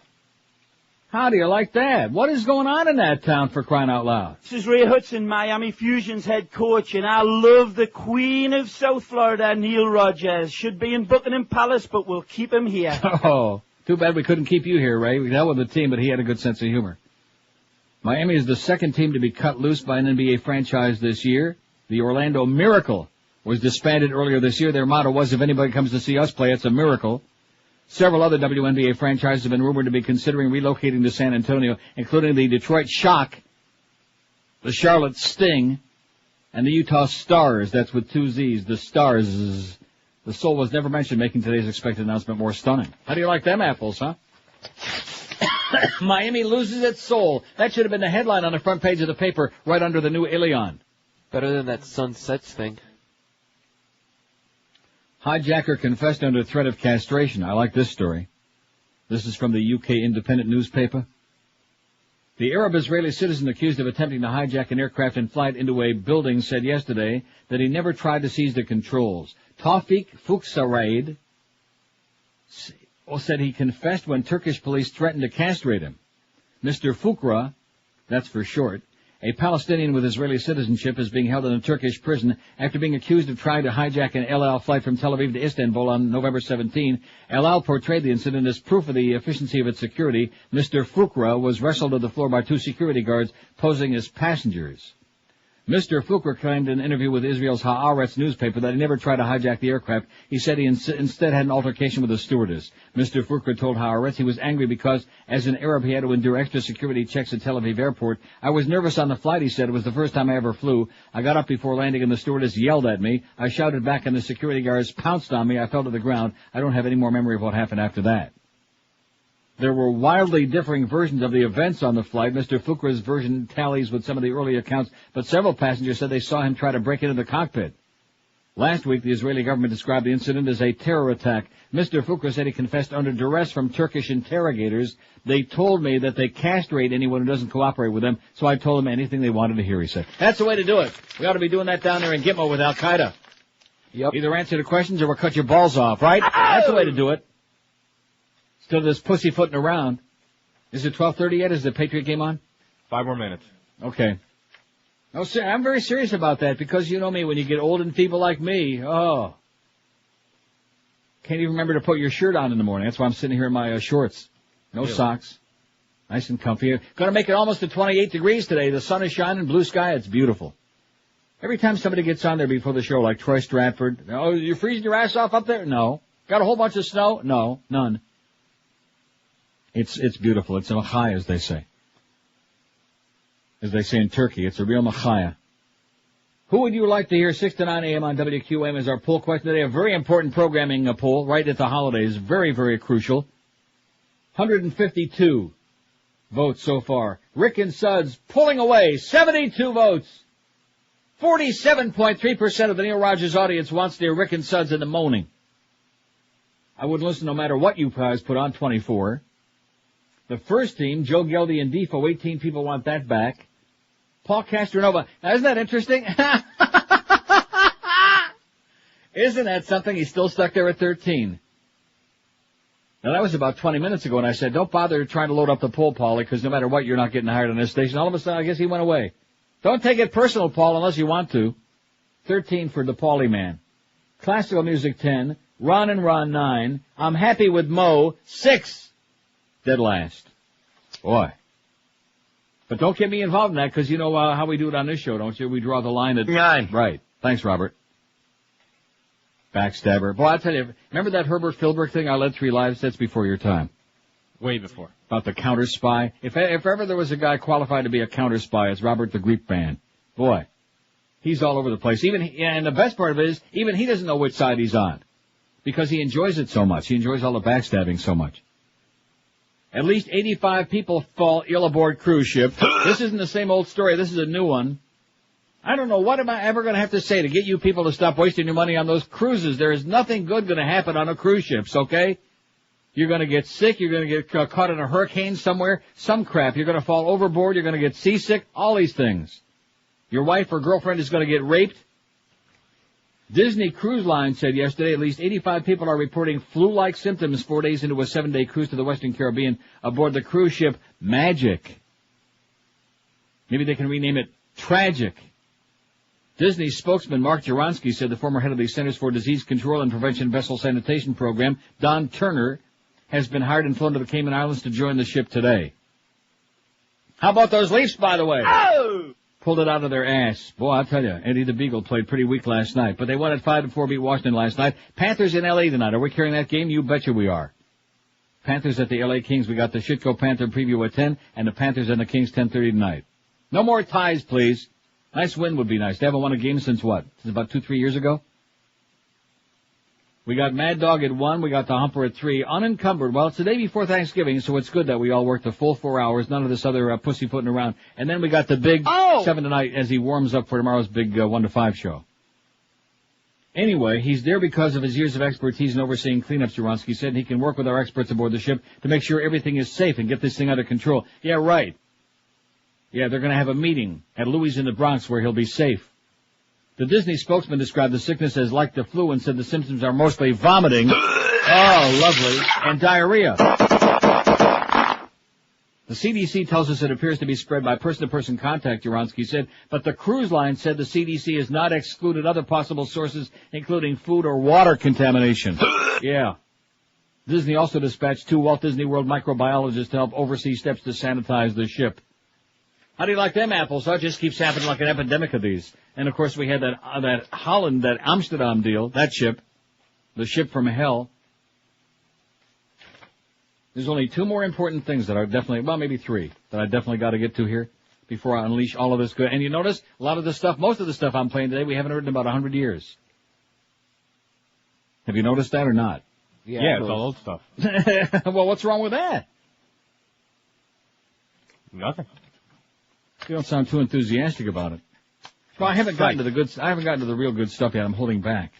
S5: How do you like that? What is going on in that town, for crying out loud?
S16: This is Ray Hudson, Miami Fusion's head coach, and I love the Queen of South Florida, Neil Rogers. Should be in Buckingham Palace, but we'll keep him here.
S5: Oh, too bad we couldn't keep you here, Ray. We dealt with the team, but he had a good sense of humor. Miami is the second team to be cut loose by an NBA franchise this year. The Orlando Miracle was disbanded earlier this year. Their motto was, if anybody comes to see us play, it's a miracle. Several other WNBA franchises have been rumored to be considering relocating to San Antonio, including the Detroit Shock, the Charlotte Sting, and the Utah Stars. That's with two Z's, the Stars. The Soul was never mentioned, making today's expected announcement more stunning. How do you like them apples, huh? Miami loses its soul. That should have been the headline on the front page of the paper, right under the new Elián.
S6: Better than that Sunsets thing.
S5: Hijacker confessed under threat of castration. I like this story. This is from the UK Independent newspaper. The Arab-Israeli citizen accused of attempting to hijack an aircraft in flight into a building said yesterday that he never tried to seize the controls. Tawfiq Fuksaraid said he confessed when Turkish police threatened to castrate him. Mr. Fukra, that's for short, a Palestinian with Israeli citizenship, is being held in a Turkish prison after being accused of trying to hijack an El Al flight from Tel Aviv to Istanbul on November 17. El Al portrayed the incident as proof of the efficiency of its security. Mr. Fukra was wrestled to the floor by two security guards posing as passengers. Mr. Fukra claimed in an interview with Israel's Haaretz newspaper that he never tried to hijack the aircraft. He said he instead had an altercation with a stewardess. Mr. Fukra told Haaretz he was angry because, as an Arab, he had to endure extra security checks at Tel Aviv airport. I was nervous on the flight, he said. It was the first time I ever flew. I got up before landing and the stewardess yelled at me. I shouted back and the security guards pounced on me. I fell to the ground. I don't have any more memory of what happened after that. There were wildly differing versions of the events on the flight. Mr. Fukra's version tallies with some of the early accounts, but several passengers said they saw him try to break into the cockpit. Last week, the Israeli government described the incident as a terror attack. Mr. Fukra said he confessed under duress from Turkish interrogators. They told me that they castrate anyone who doesn't cooperate with them, so I told them anything they wanted to hear, he said. That's the way to do it. We ought to be doing that down there in Gitmo with Al-Qaeda.
S6: Yep.
S5: Either answer the questions or we'll cut your balls off, right? Oh! That's the way to do it. Still this pussyfooting around. Is it 12:30 yet? Is the Patriot game on?
S7: 5 more minutes.
S5: Okay. No, sir, I'm very serious about that because you know me, when you get old and feeble like me, can't even remember to put your shirt on in the morning. That's why I'm sitting here in my shorts. No really? Socks. Nice and comfy. Gonna make it almost to 28 degrees today. The sun is shining, blue sky. It's beautiful. Every time somebody gets on there before the show, like Troy Stratford, oh, you're freezing your ass off up there? No. Got a whole bunch of snow? No, none. It's beautiful. It's a machaya, as they say. As they say in Turkey, it's a real machaya. Who would you like to hear 6 to 9 a.m. on WQAM is our poll question today. A very important programming poll right at the holidays. Very, very crucial. 152 votes so far. Rick and Suds pulling away. 72 votes. 47.3% of the Neil Rogers audience wants to hear Rick and Suds in the morning. I would listen no matter what you guys put on, 24. The first team, Gellie and D-Fo, 18 people want that back. Paul Castronovo. Now, isn't that interesting? Isn't that something? He's still stuck there at 13. Now, that was about 20 minutes ago, and I said, don't bother trying to load up the poll, Paulie, because no matter what, you're not getting hired on this station. All of a sudden, I guess he went away. Don't take it personal, Paul, unless you want to. 13 for the Paulie man. Classical music, 10. Ron and Ron, 9. I'm happy with Mo, 6. Dead last. Boy. But don't get me involved in that, because you know how we do it on this show, don't you? We draw the line at 9. Right. Thanks, Robert. Backstabber. Boy, I'll tell you, remember that Herbert Philbrick thing, I Led 3 Lives? That's before your time.
S7: Way before.
S5: About the counter spy. If ever there was a guy qualified to be a counter spy, it's Robert the Greek Man. Boy. He's all over the place. And the best part of it is, even he doesn't know which side he's on. Because he enjoys it so much. He enjoys all the backstabbing so much. At least 85 people fall ill aboard cruise ship. This isn't the same old story. This is a new one. I don't know, what am I ever going to have to say to get you people to stop wasting your money on those cruises? There is nothing good going to happen on a cruise ships, okay? You're going to get sick. You're going to get caught in a hurricane somewhere. Some crap. You're going to fall overboard. You're going to get seasick. All these things. Your wife or girlfriend is going to get raped. Disney Cruise Line said yesterday at least 85 people are reporting flu-like symptoms 4 days into a 7-day cruise to the Western Caribbean aboard the cruise ship Magic. Maybe they can rename it Tragic. Disney spokesman Mark Juronsky said the former head of the Centers for Disease Control and Prevention Vessel Sanitation Program, Don Turner, has been hired and flown to the Cayman Islands to join the ship today. How about those Leafs, by the way?
S16: Oh!
S5: Pulled it out of their ass. Boy, I'll tell you, Eddie the Beagle played pretty weak last night, but they won at 5-4, beat Washington last night. Panthers in L.A. tonight. Are we carrying that game? You betcha we are. Panthers at the L.A. Kings. We got the Shitco Panther preview at 10, and the Panthers and the Kings 10:30 tonight. No more ties, please. Nice win would be nice. They haven't won a game since what? Since about 2-3 years ago? We got Mad Dog at 1. We got the Humper at 3. Unencumbered. Well, it's the day before Thanksgiving, so it's good that we all work the full 4 hours. None of this other pussyfooting around. And then we got the big 7 tonight as he warms up for tomorrow's big 1 to 5 show. Anyway, he's there because of his years of expertise in overseeing cleanups, Juronsky said. He can work with our experts aboard the ship to make sure everything is safe and get this thing under control. Yeah, right. Yeah, they're going to have a meeting at Louis in the Bronx where he'll be safe. The Disney spokesman described the sickness as like the flu and said the symptoms are mostly vomiting. Oh, lovely. And diarrhea. The CDC tells us it appears to be spread by person-to-person contact, Juronsky said, but the cruise line said the CDC has not excluded other possible sources, including food or water contamination. Yeah. Disney also dispatched 2 Walt Disney World microbiologists to help oversee steps to sanitize the ship. How do you like them apples? It just keeps happening like an epidemic of these. And of course we had that Holland, that Amsterdam deal, that ship, the ship from hell. There's only 2 more important things that are definitely, well, maybe 3, that I definitely got to get to here before I unleash all of this good. And you notice, a lot of the stuff, most of the stuff I'm playing today, we haven't heard in about 100 years. Have you noticed that or not?
S7: Yeah, it's all old stuff.
S5: Well, what's wrong with that?
S7: Nothing.
S5: You don't sound too enthusiastic about it. Well, I haven't gotten to the real good stuff yet. I'm holding back.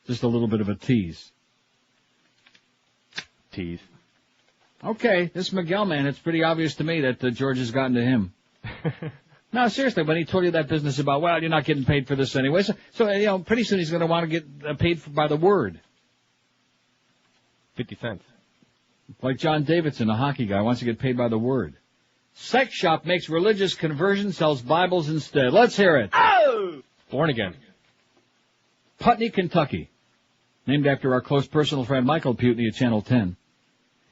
S5: Just a little bit of a tease.
S7: Tease.
S5: Okay, this Miguel man, it's pretty obvious to me that George has gotten to him. No, seriously, when he told you that business about, well, you're not getting paid for this anyway, so pretty soon he's going to want to get paid by the word.
S7: 50 cents.
S5: Like John Davidson, a hockey guy, wants to get paid by the word. Sex shop makes religious conversion, sells Bibles instead. Let's hear it.
S16: Oh!
S7: Born again.
S5: Putney, Kentucky. Named after our close personal friend Michael Putney at Channel 10.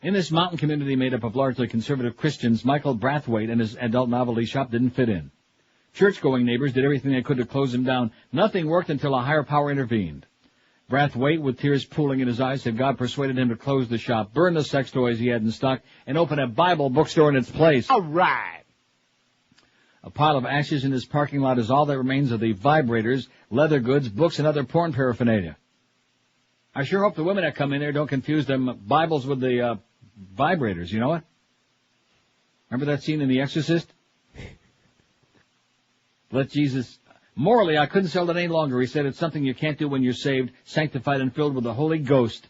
S5: In this mountain community made up of largely conservative Christians, Michael Brathwaite and his adult novelty shop didn't fit in. Church-going neighbors did everything they could to close him down. Nothing worked until a higher power intervened. Brathwaite, with tears pooling in his eyes, said God persuaded him to close the shop, burn the sex toys he had in stock, and open a Bible bookstore in its place.
S16: All right.
S5: A pile of ashes in his parking lot is all that remains of the vibrators, leather goods, books, and other porn paraphernalia. I sure hope the women that come in there don't confuse them Bibles with the vibrators, you know what? Remember that scene in The Exorcist? Let Jesus... Morally, I couldn't sell it any longer. He said it's something you can't do when you're saved, sanctified, and filled with the Holy Ghost.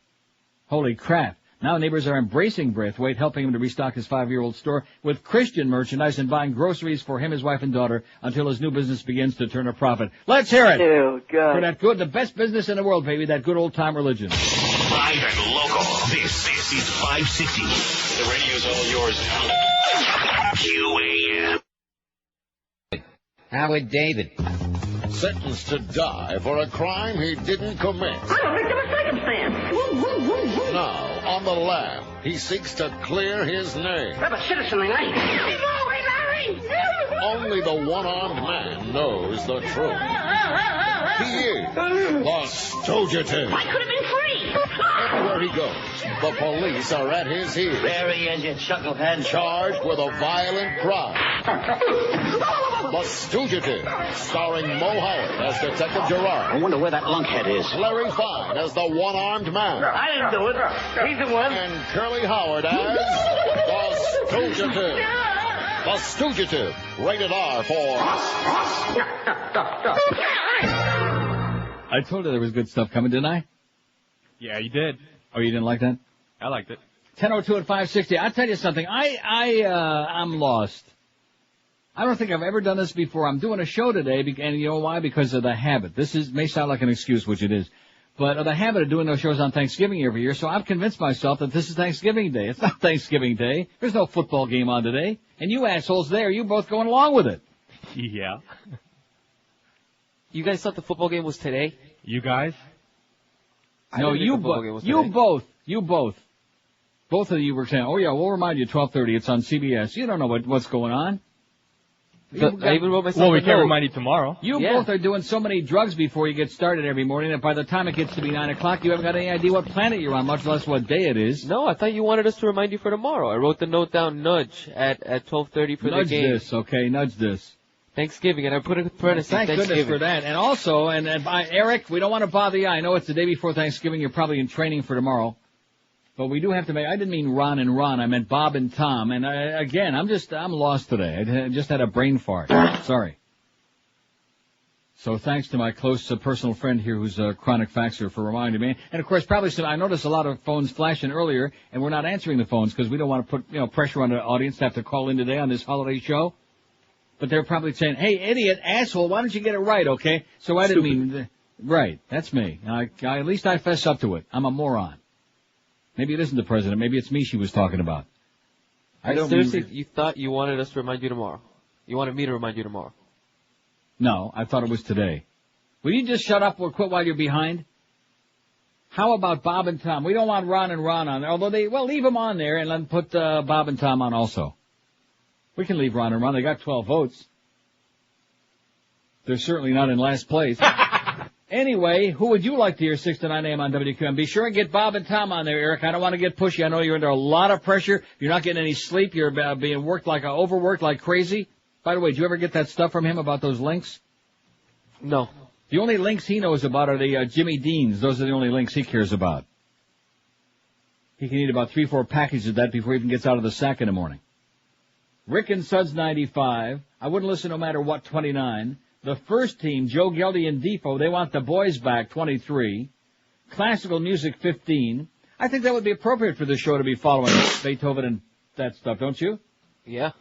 S5: Holy crap. Now neighbors are embracing Brathwaite, helping him to restock his 5-year-old store with Christian merchandise and buying groceries for him, his wife, and daughter until his new business begins to turn a profit. Let's hear it!
S11: Oh, God.
S5: For that good, the best business in the world, baby, that good old-time religion.
S8: Live and local. This is 560. The radio's all yours now. QAM.
S17: Howard David.
S13: Sentenced to die for a crime he didn't commit.
S18: I'm a victim of circumstance.
S13: Now, on the lam, he seeks to clear his name.
S18: I'm a citizen, ain't I?
S13: Only the one-armed man knows the truth. He is the Stogitive.
S18: I could have been free.
S13: Everywhere he goes, the police are at his heels.
S17: There he is, you chucklehead.
S13: Charged with a violent crime. The Stogitive, starring Mo Howard as Detective Gerard.
S17: I wonder where that lunkhead is.
S13: Larry Fine as the one-armed man.
S17: I didn't do it. He's the one.
S13: And Curly Howard as the Stogitive. The Stogitive, rated R for...
S5: I told you there was good stuff coming, didn't I?
S7: Yeah, you did.
S5: Oh, you didn't like that?
S7: I liked it.
S5: 10:02 at 560. I'll tell you something. I'm lost. I don't think I've ever done this before. I'm doing a show today, and you know why? Because of the habit. May sound like an excuse, which it is, but of the habit of doing those shows on Thanksgiving every year, so I've convinced myself that this is Thanksgiving Day. It's not Thanksgiving Day. There's no football game on today. And you assholes there, you both going along with it.
S7: Yeah.
S6: You guys thought the football game was today?
S7: You guys?
S5: No, you both. Both of you were saying, oh yeah, we'll remind you 12:30, it's on CBS. You don't know what's going on.
S6: I even wrote myself
S7: Well, we can't remind you tomorrow.
S5: You both are doing so many drugs before you get started every morning that by the time it gets to be 9 o'clock, you haven't got any idea what planet you're on, much less what day it is.
S6: No, I thought you wanted us to remind you for tomorrow. I wrote the note down, nudge, at 12:30 for the game.
S5: Nudge this, okay, nudge this.
S6: Thanksgiving, and I put a parenthesis,
S5: Thank goodness for that. And also, Eric, we don't want to bother you. I know it's the day before Thanksgiving. You're probably in training for tomorrow. But we do have to I didn't mean Ron and Ron. I meant Bob and Tom. And I'm lost today. I just had a brain fart. Sorry. So thanks to my close personal friend here who's a chronic faxer for reminding me. And of course, I noticed a lot of phones flashing earlier, and we're not answering the phones because we don't want to put, pressure on the audience to have to call in today on this holiday show. But they're probably saying, hey, idiot, asshole, why don't you get it right, okay? So I didn't mean, right, that's me. At least I fess up to it. I'm a moron. Maybe it isn't the president. Maybe it's me she was talking about.
S6: Seriously, you thought you wanted us to remind you tomorrow? You wanted me to remind you tomorrow?
S5: No, I thought it was today. Will you just shut up or quit while you're behind? How about Bob and Tom? We don't want Ron and Ron on there, although leave them on there and let them put Bob and Tom on also. We can leave Ron and Ron. They got 12 votes. They're certainly not in last place. Anyway, who would you like to hear 6 to 9 a.m. on WQAM? Be sure and get Bob and Tom on there, Eric. I don't want to get pushy. I know you're under a lot of pressure. You're not getting any sleep. You're being overworked like crazy. By the way, did you ever get that stuff from him about those links?
S6: No.
S5: The only links he knows about are the Jimmy Deans. Those are the only links he cares about. He can eat about 3-4 packages of that before he even gets out of the sack in the morning. Rick and Suds 95. I wouldn't listen no matter what 29. The first team, Joe Gellie and D-Fo, they want the boys back 23. Classical music 15. I think that would be appropriate for the show to be following Beethoven and that stuff, don't you?
S6: Yeah.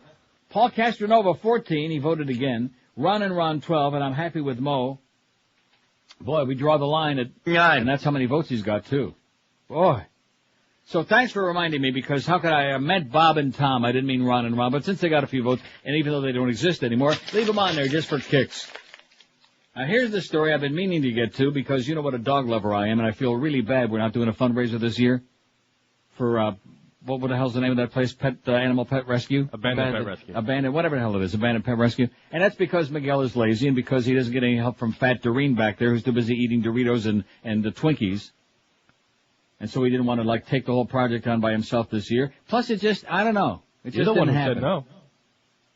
S5: Paul Castronovo 14. He voted again. Ron and Ron 12, and I'm happy with Mo. Boy, we draw the line at 9, and that's how many votes he's got, too. Boy. So thanks for reminding me, because how could I meant Bob and Tom. I didn't mean Ron and Ron, but since they got a few votes, and even though they don't exist anymore, leave them on there just for kicks. Now, here's the story I've been meaning to get to, because you know what a dog lover I am, and I feel really bad we're not doing a fundraiser this year for, what the hell's the name of that place? Animal Pet Rescue?
S7: Abandoned Pet Rescue.
S5: Abandoned, whatever the hell it is, Abandoned Pet Rescue. And that's because Miguel is lazy and because he doesn't get any help from Fat Doreen back there who's too busy eating Doritos and the Twinkies. And so he didn't want to, take the whole project on by himself this year. Plus it just, I don't know. It just
S7: You're the one who
S5: happen.
S7: said no.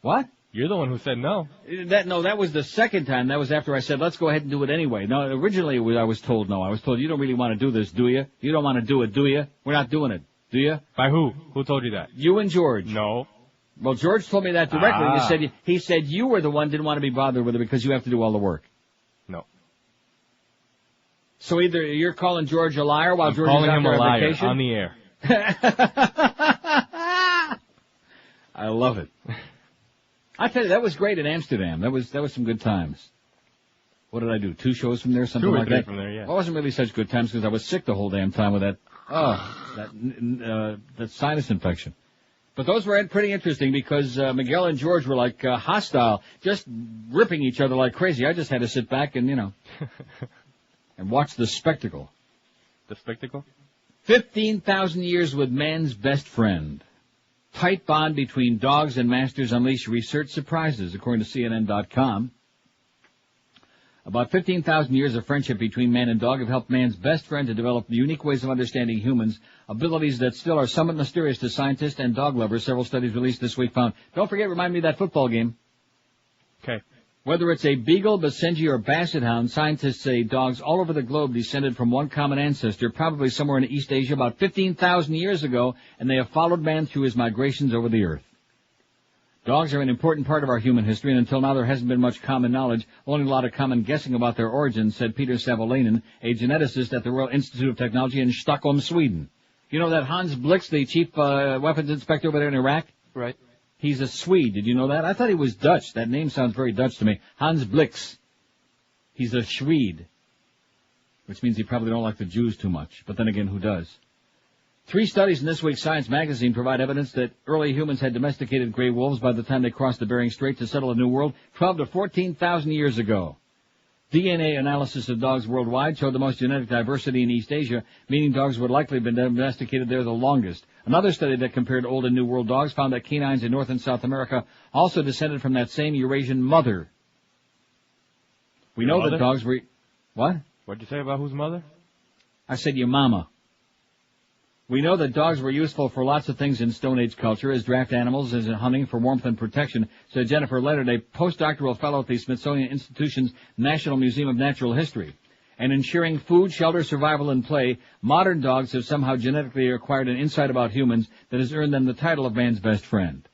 S5: What?
S7: You're the one who said no.
S5: That was the second time. That was after I said, let's go ahead and do it anyway. No, originally I was told no. I was told, you don't really want to do this, do you? You don't want to do it, do you? We're not doing it. Do you?
S7: By who? Who told you that?
S5: You and George.
S7: No.
S5: Well, George told me that directly. He said you were the one didn't want to be bothered with it because you have to do all the work.
S7: No.
S5: So either you're calling George a liar while George
S7: calling
S5: is out
S7: him
S5: there
S7: a
S5: on
S7: liar
S5: vacation?
S7: on the air.
S5: I love it. I tell you, that was great in Amsterdam. That was some good times. What did I do? 2 shows from there, something
S7: 2 or
S5: like
S7: 3
S5: that.
S7: from there, yeah.
S5: Well, it wasn't really such good times because I was sick the whole damn time with that sinus infection. But those were pretty interesting because Miguel and George were hostile, just ripping each other like crazy. I just had to sit back and, and watch the spectacle.
S7: The spectacle?
S5: 15,000 years with man's best friend. Tight bond between dogs and masters unleash research surprises, according to CNN.com. About 15,000 years of friendship between man and dog have helped man's best friend to develop unique ways of understanding humans, abilities that still are somewhat mysterious to scientists and dog lovers. Several studies released this week found. Don't forget, remind me of that football game.
S7: Okay.
S5: Whether it's a Beagle, Basenji, or Basset Hound, scientists say dogs all over the globe descended from one common ancestor, probably somewhere in East Asia about 15,000 years ago, and they have followed man through his migrations over the earth. Dogs are an important part of our human history, and until now there hasn't been much common knowledge, only a lot of common guessing about their origins, said Peter Savolainen, a geneticist at the Royal Institute of Technology in Stockholm, Sweden. You know that Hans Blix, the chief weapons inspector over there in Iraq?
S6: Right.
S5: He's a Swede. Did you know that? I thought he was Dutch. That name sounds very Dutch to me. Hans Blix. He's a Swede. Which means he probably don't like the Jews too much. But then again, who does? 3 studies in this week's Science magazine provide evidence that early humans had domesticated gray wolves by the time they crossed the Bering Strait to settle a new world 12 to 14,000 years ago. DNA analysis of dogs worldwide showed the most genetic diversity in East Asia, meaning dogs would likely have been domesticated there the longest. Another study that compared Old and New World dogs found that canines in North and South America also descended from that same Eurasian mother. We know that dogs were... What?
S7: What'd you say about whose mother?
S5: I said your mama. We know that dogs were useful for lots of things in Stone Age culture, as draft animals, as in hunting, for warmth and protection, said Jennifer Leonard, a postdoctoral fellow at the Smithsonian Institution's National Museum of Natural History. And ensuring food, shelter, survival, and play, modern dogs have somehow genetically acquired an insight about humans that has earned them the title of man's best friend.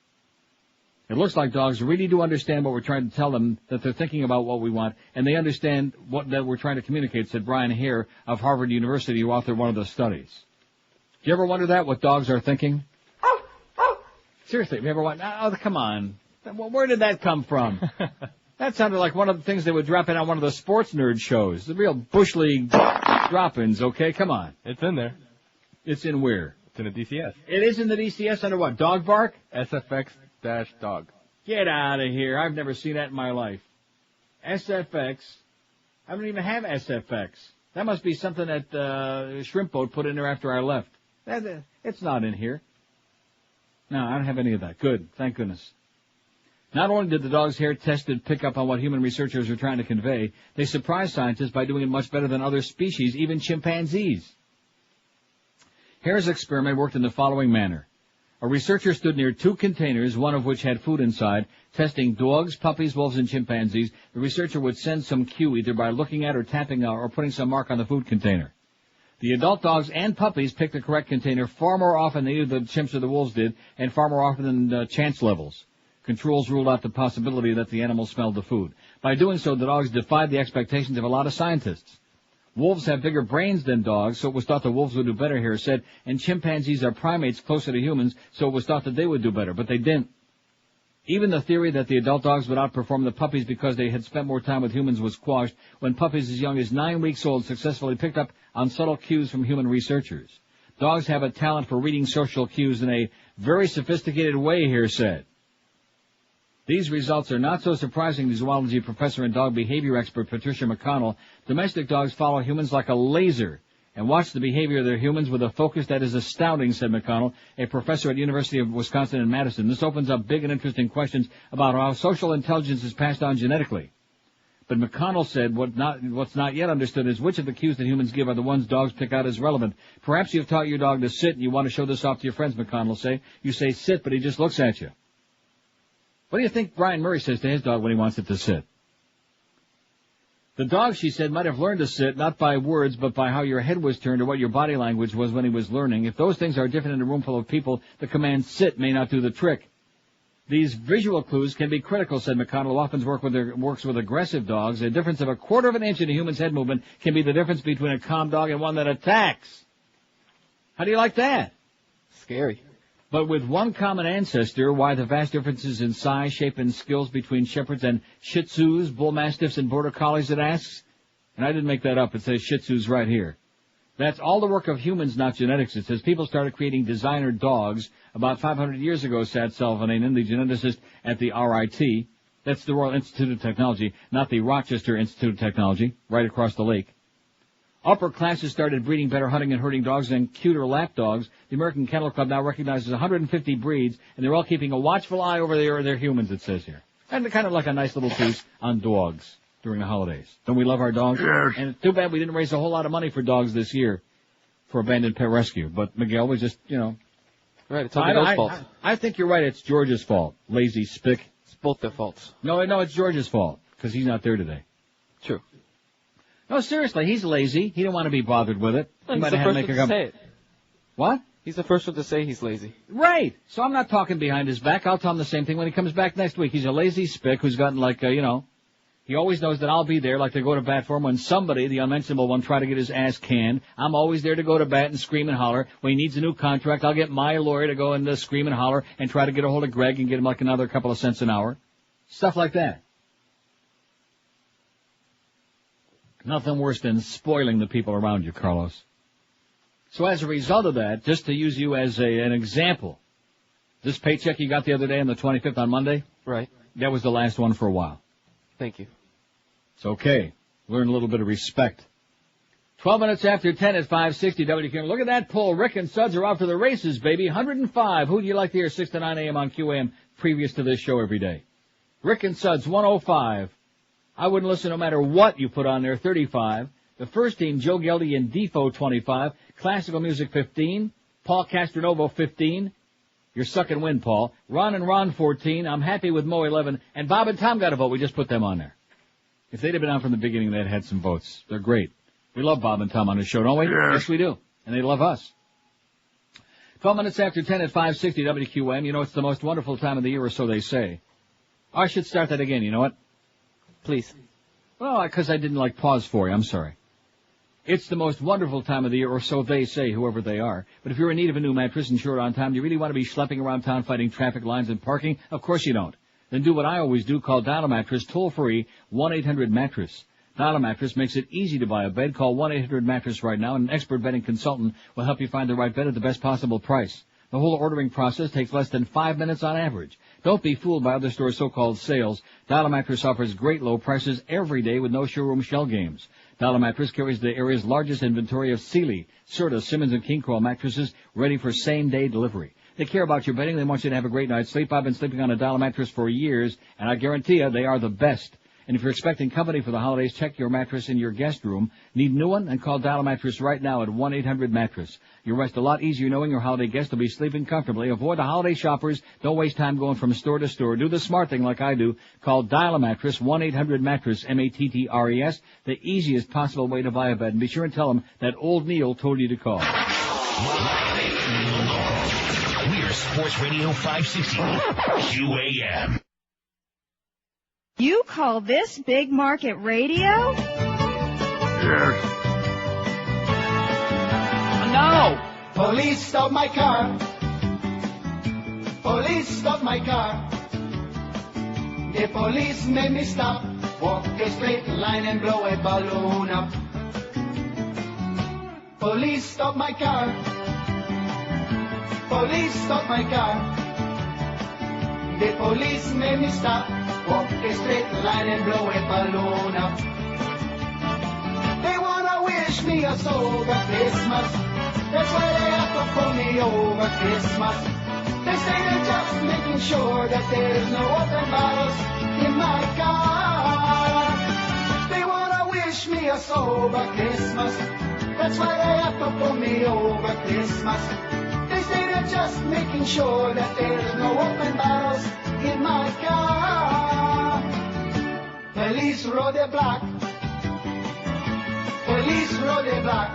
S5: It looks like dogs really do understand what we're trying to tell them, that they're thinking about what we want, and they understand that we're trying to communicate, said Brian Hare of Harvard University, who authored one of the studies. Do you ever wonder that, what dogs are thinking? Seriously, have you ever wondered? Oh, come on. Where did that come from? That sounded like one of the things they would drop in on one of the sports nerd shows. The real Bush League drop-ins, okay? Come on.
S7: It's in there.
S5: It's in where?
S7: It's in the DCS.
S5: It is in the DCS under what? Dog bark?
S7: SFX-dog.
S5: Get out of here. I've never seen that in my life. SFX. I don't even have SFX. That must be something that Shrimp Boat put in there after I left. It's not in here. No, I don't have any of that. Good. Thank goodness. Not only did the dog's hair tested pick up on what human researchers are trying to convey, they surprised scientists by doing it much better than other species, even chimpanzees. Hare's experiment worked in the following manner. A researcher stood near 2 containers, one of which had food inside, testing dogs, puppies, wolves, and chimpanzees. The researcher would send some cue either by looking at or tapping or putting some mark on the food container. The adult dogs and puppies picked the correct container far more often than either the chimps or the wolves did, and far more often than chance levels. Controls ruled out the possibility that the animals smelled the food. By doing so, the dogs defied the expectations of a lot of scientists. Wolves have bigger brains than dogs, so it was thought the wolves would do better, Hare said, and chimpanzees are primates closer to humans, so it was thought that they would do better, but they didn't. Even the theory that the adult dogs would outperform the puppies because they had spent more time with humans was quashed when puppies as young as 9 weeks old successfully picked up on subtle cues from human researchers. Dogs have a talent for reading social cues in a very sophisticated way, Hare said. These results are not so surprising to zoology professor and dog behavior expert Patricia McConnell. Domestic dogs follow humans like a laser and watch the behavior of their humans with a focus that is astounding, said McConnell, a professor at the University of Wisconsin in Madison. This opens up big and interesting questions about how social intelligence is passed on genetically. But McConnell said what's not yet understood is which of the cues that humans give are the ones dogs pick out as relevant. Perhaps you've taught your dog to sit and you want to show this off to your friends, McConnell say. You say sit, but he just looks at you. What do you think Brian Murray says to his dog when he wants it to sit? The dog, she said, might have learned to sit, not by words, but by how your head was turned or what your body language was when he was learning. If those things are different in a room full of people, the command sit may not do the trick. These visual clues can be critical, said McConnell, who often works with aggressive dogs. A difference of 1/4 of an inch in a human's head movement can be the difference between a calm dog and one that attacks. How do you like that?
S6: Scary.
S5: But with one common ancestor, why the vast differences in size, shape, and skills between shepherds and shih tzus, bull mastiffs, and border collies, it asks? And I didn't make that up. It says shih tzus right here. That's all the work of humans, not genetics. It says people started creating designer dogs about 500 years ago, said Salvananen, the geneticist at the RIT. That's the Royal Institute of Technology, not the Rochester Institute of Technology, right across the lake. Upper classes started breeding better hunting and herding dogs and cuter lap dogs. The American Kennel Club now recognizes 150 breeds, and they're all keeping a watchful eye over their humans, it says here. And kind of like a nice little piece on dogs during the holidays. Don't we love our dogs?
S2: Yes.
S5: And it's too bad we didn't raise a whole lot of money for dogs this year for abandoned pet rescue. But Miguel was just,
S6: Right, it's all Miguel's fault.
S5: I think you're right. It's George's fault. Lazy spick.
S6: It's both their faults.
S5: No, it's George's fault because he's not there today.
S6: True.
S5: No, seriously, he's lazy. He didn't want to be bothered with it.
S6: He's the first one to say it.
S5: What?
S6: He's the first one to say he's lazy.
S5: Right. So I'm not talking behind his back. I'll tell him the same thing when he comes back next week. He's a lazy spick who's gotten He always knows that I'll be there, like to go to bat for him when somebody, the unmentionable one, try to get his ass canned. I'm always there to go to bat and scream and holler. When he needs a new contract, I'll get my lawyer to go and scream and holler and try to get a hold of Greg and get him like another couple of cents an hour. Stuff like that. Nothing worse than spoiling the people around you, Carlos. So as a result of that, just to use you as an example, this paycheck you got the other day on the 25th on Monday?
S6: Right.
S5: That was the last one for a while.
S6: Thank you.
S5: It's okay. Learn a little bit of respect. 12 minutes after 10 at 560 WQAM. Look at that poll. Rick and Suds are out for the races, baby. 105. Who do you like to hear 6 to 9 a.m. on QAM previous to this show every day? Rick and Suds, 105. I wouldn't listen no matter what you put on there, 35. The first team, Joe Gellie and D-Fo, 25. Classical music, 15. Paul Castronovo, 15. You're suck and win, Paul. Ron and Ron, 14. I'm happy with Mo, 11. And Bob and Tom got a vote. We just put them on there. If they'd have been on from the beginning, they'd had some votes. They're great. We love Bob and Tom on the show, don't we?
S2: Yeah.
S5: Yes, we do. And they love us. 12 minutes after 10 at 560 WQAM. You know, it's the most wonderful time of the year, or so they say. I should start that again. You know what?
S6: Please.
S5: Well, because I didn't pause for you. I'm sorry. It's the most wonderful time of the year, or so they say, whoever they are. But if you're in need of a new mattress and short on time, do you really want to be schlepping around town fighting traffic lines and parking? Of course you don't. Then do what I always do, call Dial Mattress, toll-free, 1-800-MATTRESS. Dial Mattress makes it easy to buy a bed. Call 1-800-MATTRESS right now, and an expert bedding consultant will help you find the right bed at the best possible price. The whole ordering process takes less than 5 minutes on average. Don't be fooled by other stores' so-called sales. Dial Mattress offers great low prices every day with no showroom shell games. Dial Mattress carries the area's largest inventory of Sealy, Serta, Simmons, and King Crawl mattresses ready for same-day delivery. They care about your bedding. They want you to have a great night's sleep. I've been sleeping on a Dial Mattress for years, and I guarantee you they are the best. And if you're expecting company for the holidays, check your mattress in your guest room. Need a new one? And call Dial Mattress right now at 1-800-MATTRESS. You'll rest a lot easier knowing your holiday guests will be sleeping comfortably. Avoid the holiday shoppers. Don't waste time going from store to store. Do the smart thing like I do. Call Dial Mattress, 1-800-MATTRESS, M-A-T-T-R-E-S, the easiest possible way to buy a bed. And be sure and tell them that old Neil told you to call.
S8: We're Sports Radio 560, QAM.
S14: You call this big market radio?
S2: Yes.
S9: No! Police stop my car. Police stop my car. The police made me stop. Walk a straight line and blow a balloon up. Police stop my car. Police stop my car. The police made me stop. Walk a straight line and blow a balloon up. They wanna wish me a sober Christmas. That's why they have to pull me over Christmas. They say they're just making sure that there's no open bottles in my car. They wanna wish me a sober Christmas. That's why they have to pull me over Christmas. They say they're just making sure that there's no open bottles in my car. Police road a block. Police road a block.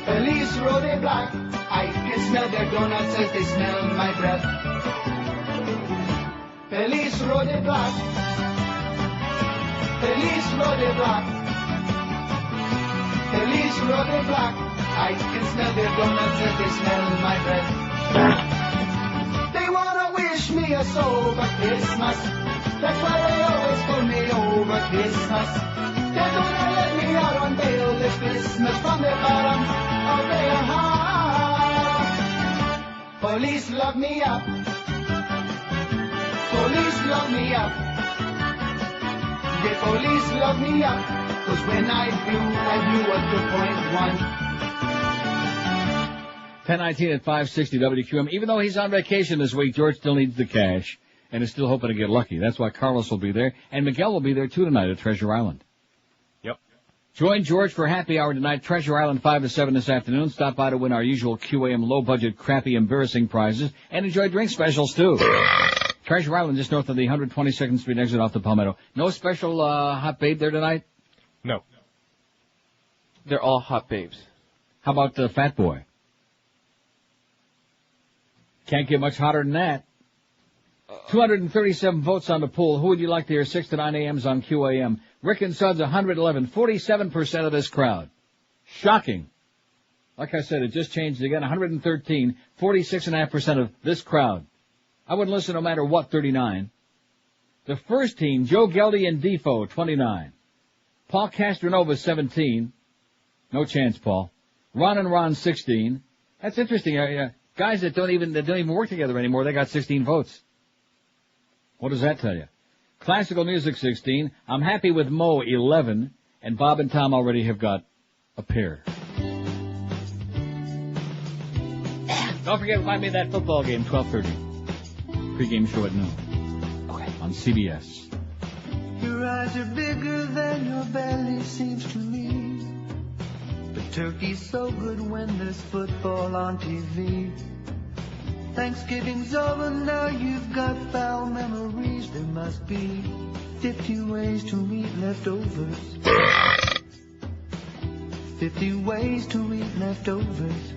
S9: Police road a block. I can smell their donuts as they smell my breath. Police road a block. Police road a block. Police road a block. I can smell their donuts as they smell my breath. They wanna wish me a sober Christmas. That's why they always pull me over Christmas. They're gonna let me out on bail this Christmas from the bottom of their heart. Police lock me up. Police lock me up. The police lock me up. 'Cause when I blew at 2.1.
S5: 10:19 at 560 WQAM. Even though he's on vacation this week, George still needs the cash and is still hoping to get lucky. That's why Carlos will be there, and Miguel will be there too tonight at Treasure Island.
S7: Yep.
S5: Join George for happy hour tonight, Treasure Island 5 to 7 this afternoon. Stop by to win our usual QAM low-budget, crappy, embarrassing prizes, and enjoy drink specials too. Treasure Island just north of the 122nd Street exit off the Palmetto. No special hot babe there tonight?
S7: No.
S6: They're all hot babes.
S5: How about the Fat Boy? Can't get much hotter than that. 237 votes on the poll. Who would you like to hear 6 to 9 a.m.s on QAM? Rick and Suds, 111, 47% of this crowd. Shocking. Like I said, it just changed again, 113, 46.5% of this crowd. I wouldn't listen no matter what, 39. The first team, Joe Gellie and D-Fo, 29. Paul Castronovo, 17. No chance, Paul. Ron and Ron, 16. That's interesting. Guys that don't even work together anymore, they got 16 votes. What does that tell you? Classical music, 16. I'm happy with Mo, 11. And Bob and Tom already have got a pair. Don't forget, remind me of that football game, 12:30. Pre-game show at noon. Okay. On CBS.
S9: Your eyes are bigger than your belly seems to me. But turkey's so good when there's football on TV. Thanksgiving's over, now you've got foul memories. There must be 50 ways to eat leftovers. 50 ways to eat leftovers.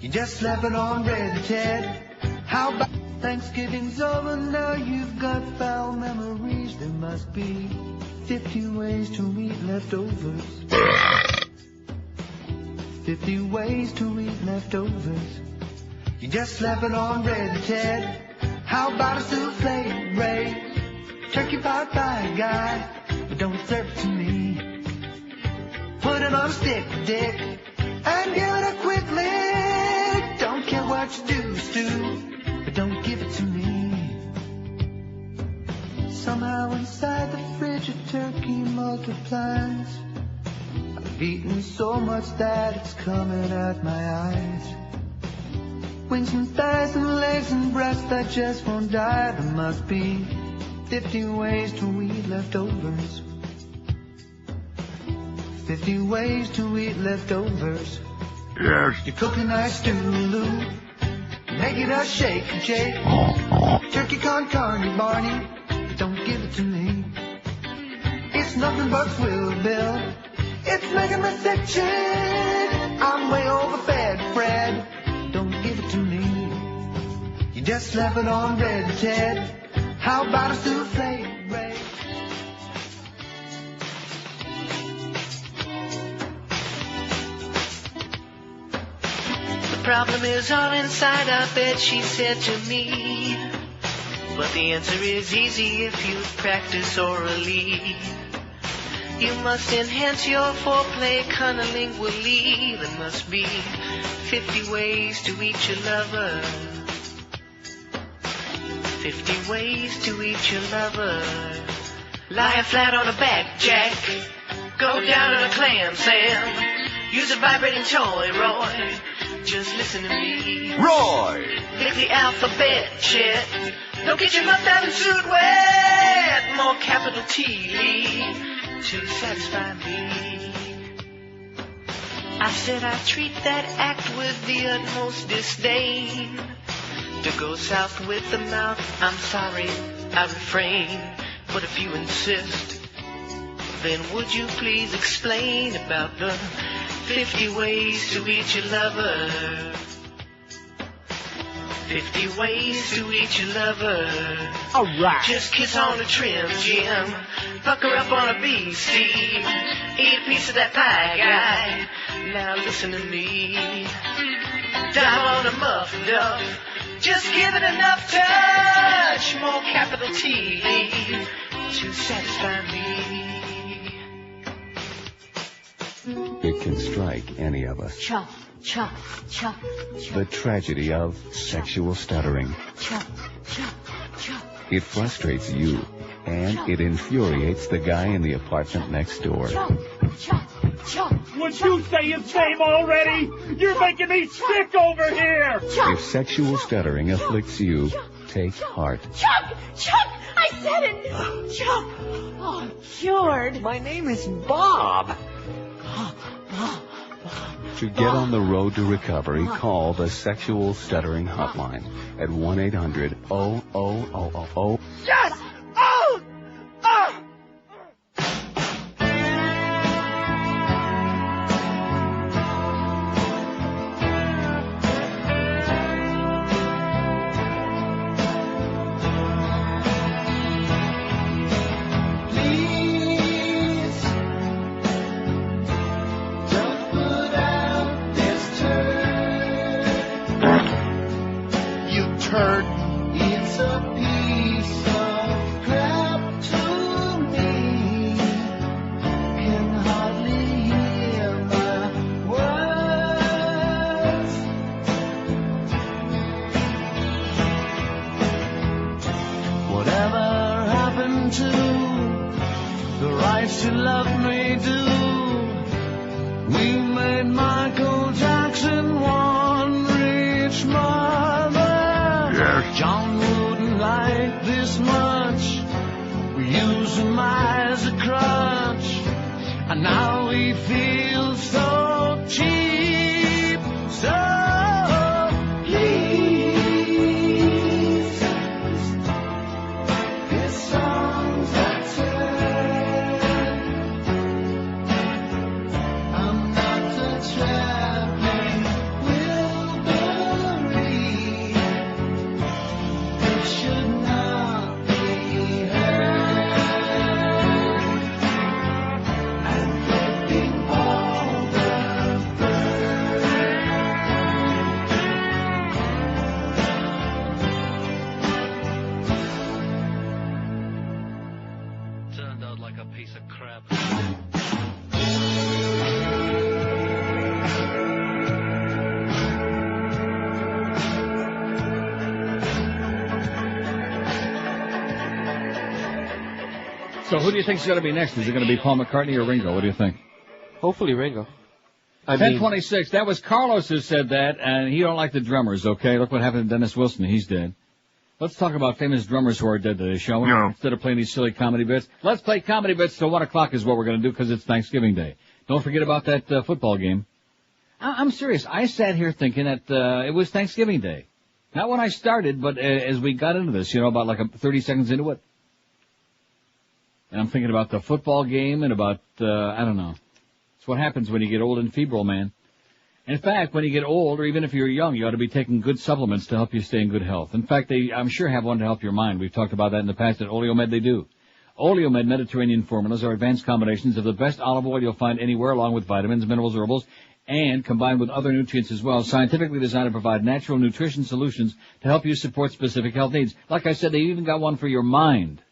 S9: You just slap it on Red Ted. How about Thanksgiving's over, now you've got foul memories. There must be 50 ways to eat leftovers. 50 ways to eat leftovers. You just slap it on Red Ted. How about a souffle, Ray? Turkey pot pie guy, but don't serve it to me. Put it on a stick, Dick, and give it a quick lick. Don't care what you do, Stu, but don't give it to me. Somehow inside the fridge a turkey multiplies. I've eaten so much that it's coming at my eyes. Wings and thighs and legs and breasts that just won't die. There must be 50 ways to eat leftovers. 50 ways to eat leftovers.
S2: Yes.
S9: You cook a nice stew, Lou. Make it a shake, Jake. Turkey con carne, Barney. But don't give it to me. It's nothing but swill, Bill. It's making me sick, chick. I'm way overfed, Fred. Don't give it to me. You just slap it on Red Ted. How about a souffle, Ray?
S3: The problem is all inside, I bet she said to me. But the answer is easy if you practice orally. You must enhance your foreplay cunnilingually. There must be 50 ways to eat your lover. 50 ways to eat your lover. Lie flat on a back, Jack. Go down on a clam, Sam. Use a vibrating toy, Roy. Just listen to me.
S2: Roy!
S3: Click the alphabet, Chet. Don't get your mouth out and suit wet. More capital T to satisfy me. I said I treat that act with the utmost disdain. To go south with the mouth, I'm sorry, I refrain. But if you insist, then would you please explain about the 50 ways to eat your lover? 50 ways to eat your lover.
S16: All right.
S3: Just kiss on the trim, Jim. Fuck her up on a beef steak. Eat a piece of that pie, guy. Now listen to me. Dive on a muff duff. Just give it enough touch. More capital T to satisfy me.
S19: It can strike any of us.
S18: Chop, chop, chop, chop.
S19: The tragedy of sexual stuttering.
S18: Chop, chop, chop.
S19: It frustrates you, and it infuriates the guy in the apartment next door.
S18: Chop, chop, chop.
S16: Would you say his name already? You're making me sick over here.
S19: If sexual stuttering afflicts you, take heart.
S18: Chuck! Chuck! I said it! Chuck! Oh, I'm cured.
S17: My name is Bob.
S19: To get on the road to recovery, call the Sexual Stuttering Hotline at 1-800-OOOOO.
S18: Yes! Oh! Oh!
S9: to the rights to love me do. We made Michael Jackson one rich mother.
S2: Yes.
S9: John wouldn't like this much. We use him as a crutch. And now he feels so cheap. So please, this song's a turn. I'm not a traveling Wilbury. It should not be heard. And flipping all the
S3: Turned out like a piece of crap.
S5: So who do you think is going to be next? Is it going to be Paul McCartney or Ringo? What do you think?
S6: Hopefully Ringo.
S5: 10:26. That was Carlos who said that, and he don't like the drummers, okay? Look what happened to Dennis Wilson. He's dead. Let's talk about famous drummers who are dead today, shall we?
S2: No.
S5: Instead of playing these silly comedy bits. Let's play comedy bits till 1 o'clock is what we're going to do because it's Thanksgiving Day. Don't forget about that football game. I'm serious. I sat here thinking that it was Thanksgiving Day. Not when I started, but as we got into this, about like 30 seconds into it. And I'm thinking about the football game and about, I don't know. It's what happens when you get old and febrile, man. In fact, when you get old, or even if you're young, you ought to be taking good supplements to help you stay in good health. In fact, they, I'm sure, have one to help your mind. We've talked about that in the past. At Oleomed, they do. Oleomed Mediterranean formulas are advanced combinations of the best olive oil you'll find anywhere, along with vitamins, minerals, herbals, and combined with other nutrients as well, scientifically designed to provide natural nutrition solutions to help you support specific health needs. Like I said, they even got one for your mind,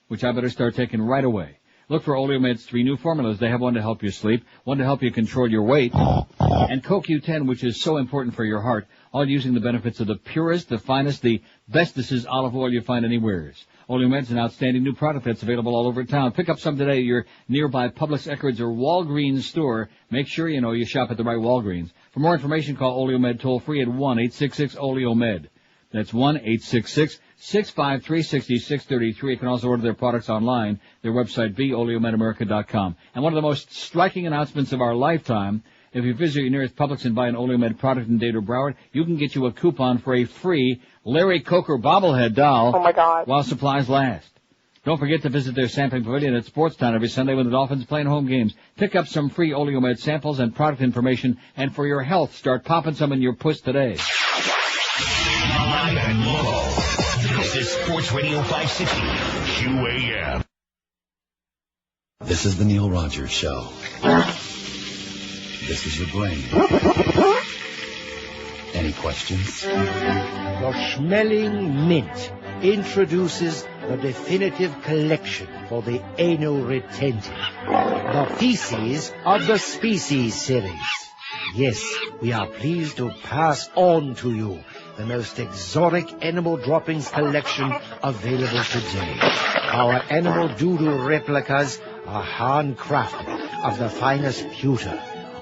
S5: which I better start taking right away. Look for Oleomed's 3 new formulas. They have one to help you sleep, one to help you control your weight, and CoQ10, which is so important for your heart, all using the benefits of the purest, the finest, the bestest olive oil you find anywheres. Oleomed's an outstanding new product that's available all over town. Pick up some today at your nearby Publix, Eckerd's, or Walgreens store. Make sure you shop at the right Walgreens. For more information, call Oleomed toll-free at 1-866-OLEOMED. That's 1-866-653-6633. You can also order their products online. Their website, oleomedamerica.com. And one of the most striking announcements of our lifetime, if you visit your nearest Publix and buy an Oleomed product in Dade or Broward, you can get you a coupon for a free Larry Coker bobblehead doll.
S1: Oh, my God.
S5: While supplies last. Don't forget to visit their sampling pavilion at Sportstown every Sunday when the Dolphins play in home games. Pick up some free Oleomed samples and product information, and for your health, start popping some in your puss today.
S8: Live and local. This is Sports Radio 560 QAM.
S20: This is the Neil Rogers Show. This is your brain. Any questions?
S10: The Schmelling Mint introduces the definitive collection for the anal retentive. The feces of the species series. Yes, we are pleased to pass on to you the most exotic animal droppings collection available today. Our animal doodle replicas are handcrafted of the finest pewter.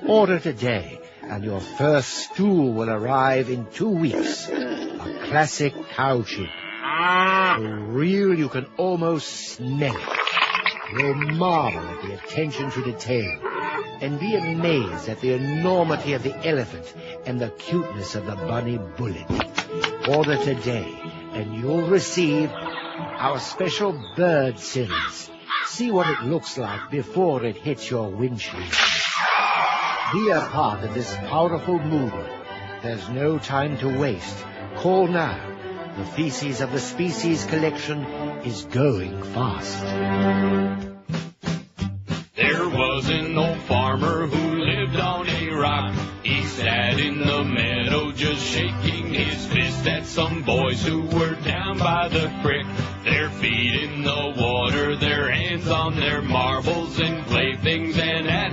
S10: Order today, and your first stool will arrive in 2 weeks. A classic cow chip. So real you can almost smell it. You'll marvel at the attention to detail, and be amazed at the enormity of the elephant and the cuteness of the bunny bullet. Order today, and you'll receive our special bird series. See what it looks like before it hits your windshield. Be a part of this powerful movement. There's no time to waste. Call now. The Feces of the Species collection is going fast.
S9: There was an old farmer who lived on a rock. He sat in the meadow just shaking his fist at some boys who were down by the creek. Their feet in the water, their hands on their marbles and playthings, and at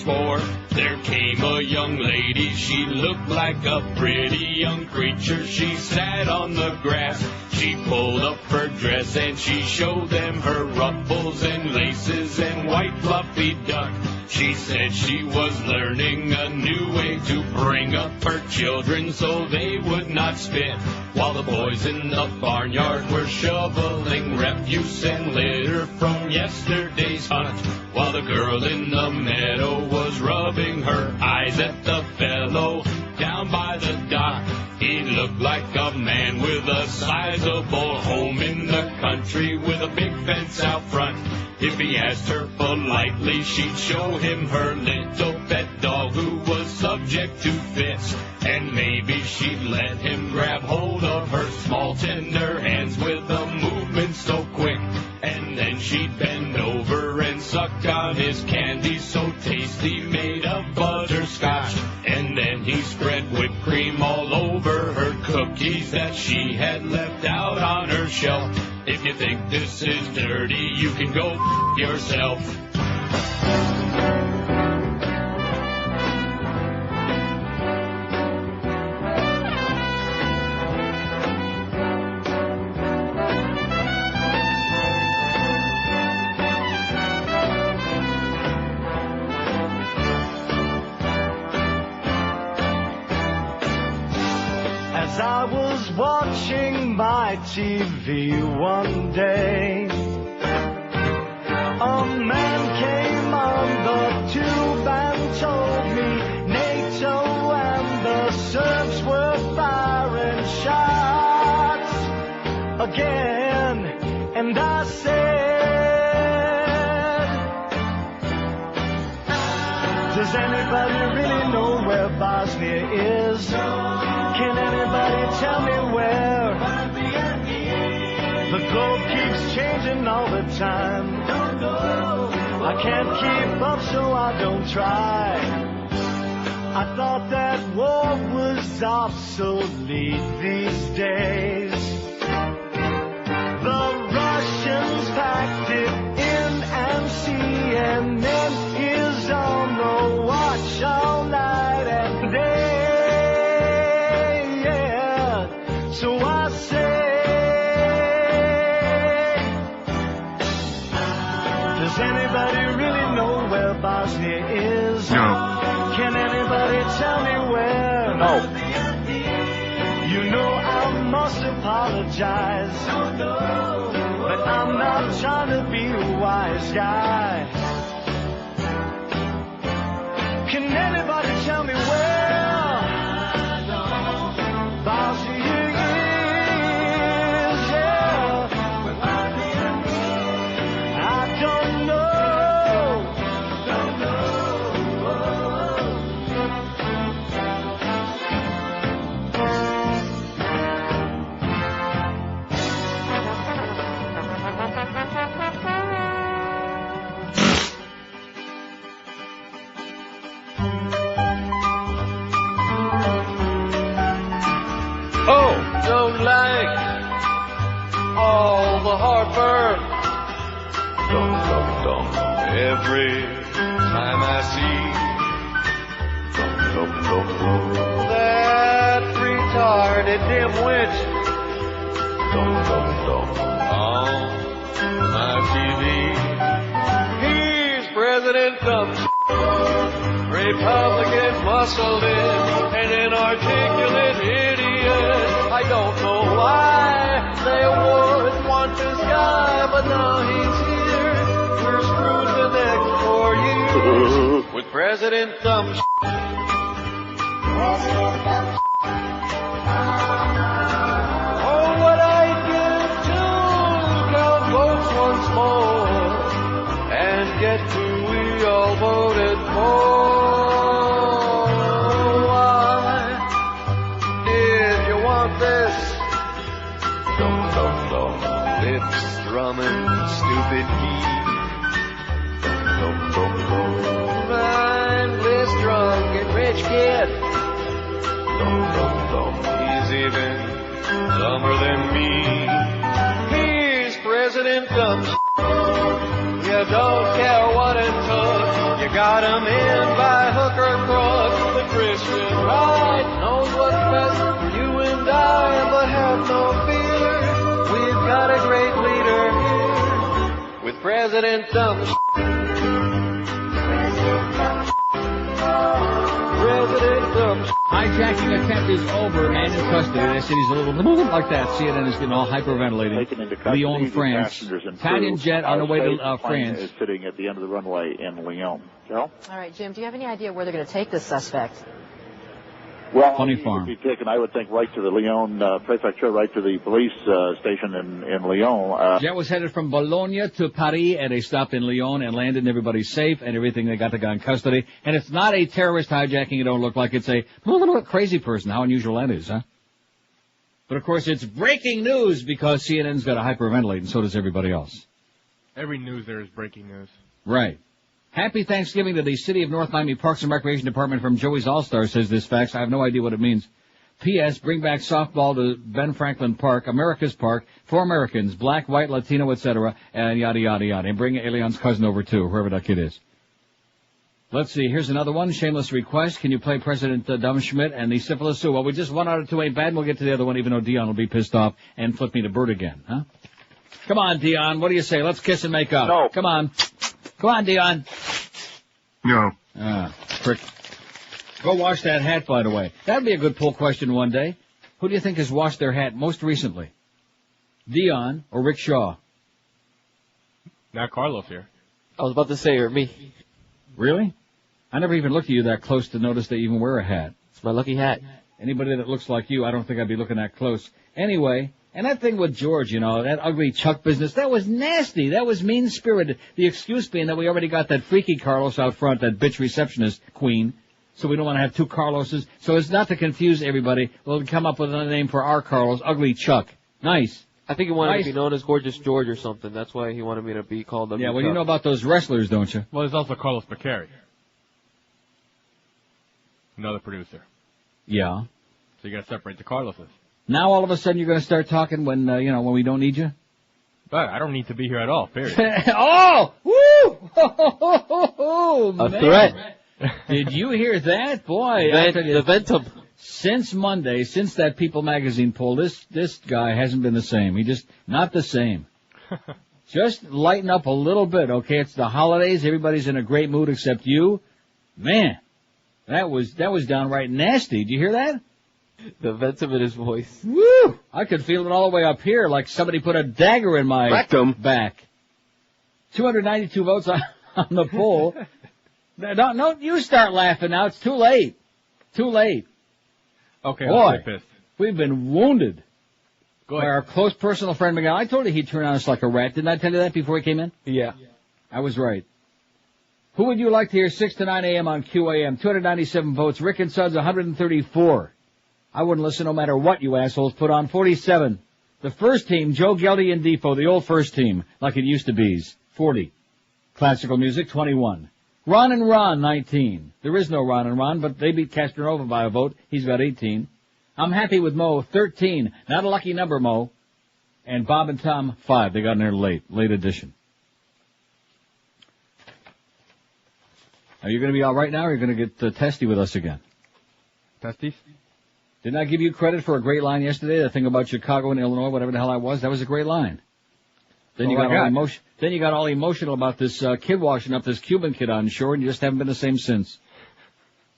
S9: 4:30 there came a young lady. She looked like a pretty young creature. She sat on the grass. She pulled up her dress and she showed
S21: them her ruffles and laces and white fluffy duck. She said she was learning a new way to bring up her children so they would not spit, while the boys in the barnyard were shoveling refuse and litter from yesterday's hunt, while the girl in the meadow was rubbing her eyes at the fellow down by the dock. He looked like a man with a sizable home in the country with a big fence out front. If he asked her politely, she'd show him her little pet dog who was subject to fits. And maybe she'd let him grab hold of her small tender hands with a movement so quick. And then she'd bend over and suck on his candy so tasty made of butterscotch. And then he spread whipped cream all over her cookies that she had left out on her shelf. If you think this is dirty, you can go yourself.
S9: As I was watching my TV one day, a man came on the tube and told me NATO and the Serbs were firing shots again. And I said, does anybody really know where Bosnia is? Can anybody tell me where? The globe keeps changing all the time. I can't keep up, so I don't try. I thought that war was obsolete these days. The Russians packed it in, and CNN is on the watch all night and day. So I say, does anybody really know where Bosnia is?
S2: No.
S9: Can anybody tell me where?
S2: No.
S9: You know I must apologize, but I'm not trying to be a wise guy. Can anybody tell me where Bosnia is?
S21: Don't like all the heartburn. Every time I see that retarded dimwit on my TV. He's President Trump, Republican muscled in, an inarticulate idiot. I don't know why they would want this guy, but now he's here. We're screwed the next 4 years with President Thumb. Oh, what I did to count votes once more and get who we all voted for. This lips drumming stupid key. Mindless drunk and rich kid. He's even dumber than me. He's President Dumb. You don't care what it took. You got him in by hook or crook. The Christian right knows what's best for you and I, but have no fear. We've got a great leader here.
S6: President of the
S5: Hijacking attempt is over. Man in custody. They said he's a little like that. CNN is getting all hyperventilating. Lyon, France. Italian jet on the way to France.
S4: Is sitting at the end of the runway in Lyon. Joe?
S22: All right, Jim, do you have any idea where they're going to take this suspect?
S4: Well,
S5: Funny
S4: he
S5: farm.
S4: would be taken, I would think, right to the Lyon prefecture, right to the police station in Lyon.
S5: Jet was headed from Bologna to Paris, and they stopped in Lyon and landed, and everybody's safe, and everything. They got the guy in custody. And it's not a terrorist hijacking. It don't look like it's a crazy person. How unusual that is, huh? But, of course, it's breaking news because CNN's got to hyperventilate, and so does everybody else.
S7: Every news there is breaking news.
S5: Right. Happy Thanksgiving to the City of North Miami Parks and Recreation Department from Joey's All-Star, says this fax. I have no idea what it means. P.S. Bring back softball to Ben Franklin Park, America's Park, for Americans, black, white, Latino, etc., and yada, yada, yada. And bring Elián's cousin over, too, whoever that kid is. Let's see. Here's another one. Shameless request. Can you play President Dumb Schmidt and the Syphilis Sue? Well, we just 1 out of 2 ain't bad. We'll get to the other one, even though Dion will be pissed off and flip me to Bert again, huh? Come on, Dion. What do you say? Let's kiss and make up.
S4: No.
S5: Come on. Come on, Dion.
S2: No.
S5: Prick. Go wash that hat, by the way. That'd be a good poll question one day. Who do you think has washed their hat most recently? Dion or Rick Shaw?
S7: Not Carlos here.
S6: I was about to say, or me.
S5: Really? I never even looked at you that close to notice they even wear a hat.
S6: It's my lucky hat.
S5: Anybody that looks like you, I don't think I'd be looking that close. Anyway, and that thing with George, you know, that ugly Chuck business, that was nasty. That was mean-spirited. The excuse being that we already got that freaky Carlos out front, that bitch receptionist queen, so we don't want to have 2 Carloses. So it's not to confuse everybody. We'll come up with another name for our Carlos, Ugly Chuck. Nice.
S6: I think he wanted to be known as Gorgeous George or something. That's why he wanted me to be called Ugly
S5: Yeah, well,
S6: Chuck.
S5: you know about those wrestlers, don't you?
S7: Well, there's also Carlos Beccari. Another producer.
S5: Yeah.
S7: So you got to separate the Carloses.
S5: Now all of a sudden you're going to start talking when, when we don't need you?
S7: But I don't need to be here at all, period.
S5: Oh! Woo!
S6: A
S5: man.
S6: threat.
S5: Did you hear that? Boy,
S6: The Ventum.
S5: Since Monday, since that People magazine poll, this guy hasn't been the same. He just, not the same. Just lighten up a little bit, okay? It's the holidays. Everybody's in a great mood except you. Man, that was downright nasty. Did you hear that?
S6: The Ventum in his voice.
S5: Woo! I could feel it all the way up here, like somebody put a dagger in my back. 292 votes on the poll. Don't you start laughing now. It's too late. Too late.
S7: Okay,
S5: boy,
S7: pissed.
S5: We've been wounded
S7: Go
S5: by
S7: ahead.
S5: our close personal friend Miguel. I told you he'd turn on us like a rat. Didn't I tell you that before he came in?
S6: Yeah.
S5: I was right. Who would you like to hear 6 to 9 a.m. on QAM? 297 votes. Rick and Suds, 134. I wouldn't listen no matter what you assholes put on. 47. The first team, Joe Gellie and D-Fo, the old first team, like it used to be, 40. Classical music, 21. Ron and Ron, 19. There is no Ron and Ron, but they beat Castronovo by a vote. He's got 18. I'm happy with Mo, 13. Not a lucky number, Mo. And Bob and Tom, 5. They got in there late edition. Are you going to be all right now, or are you going to get testy with us again?
S7: Testies?
S5: Didn't I give you credit for a great line yesterday? The thing about Chicago and Illinois, whatever the hell I was, that was a great line. Then you got all emotional about this kid washing up this Cuban kid on shore, and you just haven't been the same since.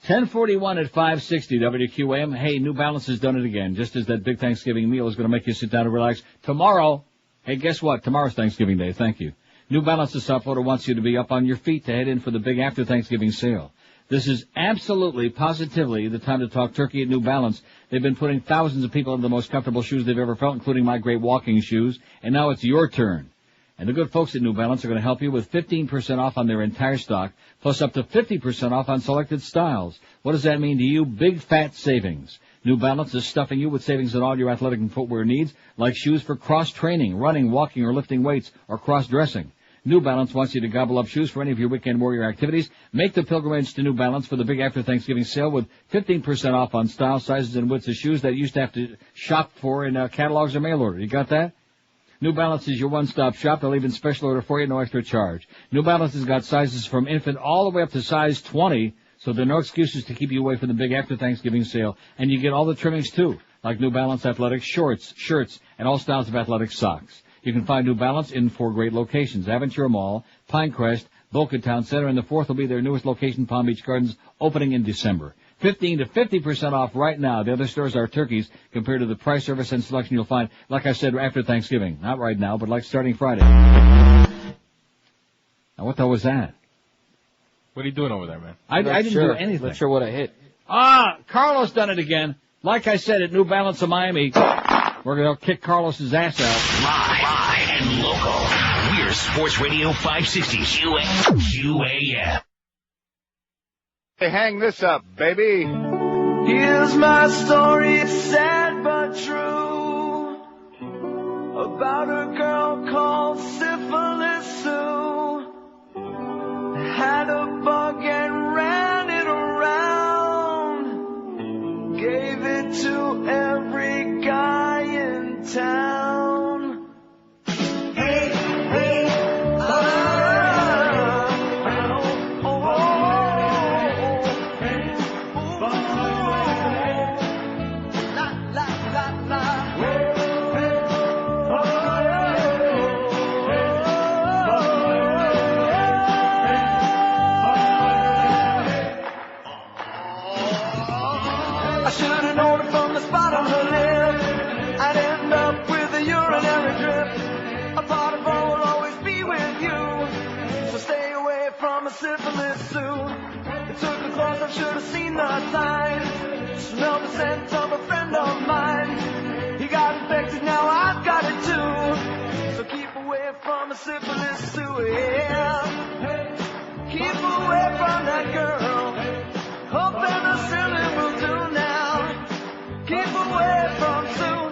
S5: 10:41 at 560 WQAM. Hey, New Balance has done it again. Just as that big Thanksgiving meal is going to make you sit down and relax. Tomorrow, hey, guess what? Tomorrow's Thanksgiving Day. Thank you. New Balance's South Florida wants you to be up on your feet to head in for the big after Thanksgiving sale. This is absolutely, positively the time to talk turkey at New Balance. They've been putting thousands of people in the most comfortable shoes they've ever felt, including my great walking shoes, and now it's your turn. And the good folks at New Balance are going to help you with 15% off on their entire stock, plus up to 50% off on selected styles. What does that mean to you? Big fat savings. New Balance is stuffing you with savings on all your athletic and footwear needs, like shoes for cross-training, running, walking, or lifting weights, or cross-dressing. New Balance wants you to gobble up shoes for any of your weekend warrior activities. Make the pilgrimage to New Balance for the big after Thanksgiving sale with 15% off on style, sizes, and widths of shoes that you used to have to shop for in catalogs or mail order. You got that? New Balance is your one-stop shop. They'll even special order for you, no extra charge. New Balance has got sizes from infant all the way up to size 20, so there are no excuses to keep you away from the big after Thanksgiving sale. And you get all the trimmings, too, like New Balance athletic shorts, shirts, and all styles of athletic socks. You can find New Balance in 4 great locations: Aventura Mall, Pinecrest, Boca Town Center, and the 4th will be their newest location, Palm Beach Gardens, opening in December. 15 to 50% off right now. The other stores are turkeys compared to the price, service, and selection you'll find, like I said, after Thanksgiving. Not right now, but like starting Friday. Now, what the hell was that?
S7: What are you doing over there, man?
S5: I didn't do anything.
S6: Not sure what I hit.
S5: Carlos done it again. Like I said, at New Balance of Miami, we're going to kick Carlos's ass out.
S8: Live and local. We're Sports Radio 560 QAM.
S12: Hey, hang this up, baby.
S9: Here's my story, it's sad but true, about a girl called Syphilis Sue. Had a bug and ran it around, gave it to every guy in town. Hey, hey, I should have known it from the spot on her lip. I'd end up with a urinary drip. A part of her will always be with you, so stay away from a syphilis Sue. It took the close, I should have seen the sign. Smelled the scent of a friend of mine. He got infected, now I've got it too. So keep away from a syphilis Sue, yeah. Keep away from that girl. Hope penicillin will do now. Keep away from Sue.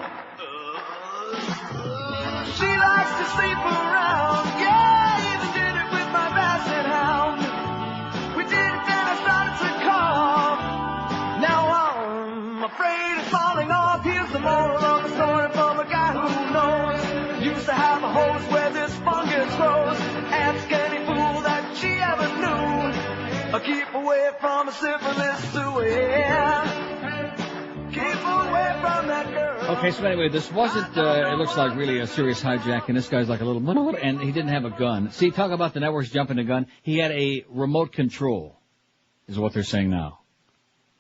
S9: She likes to sleep around. Yeah, even did it with my basset hound. We did it, then I started to cough. Now I'm afraid of falling off. Here's the moral of the story from a guy who knows. Used to have a hose where this fungus grows. Ask any fool that she ever knew. Keep away from a syphilis Sue, yeah. Keep away from that girl.
S5: Okay, so anyway, this wasn't, it looks like really a serious hijack, and this guy's like a little, and he didn't have a gun. See, talk about the networks jumping the gun. He had a remote control, is what they're saying now.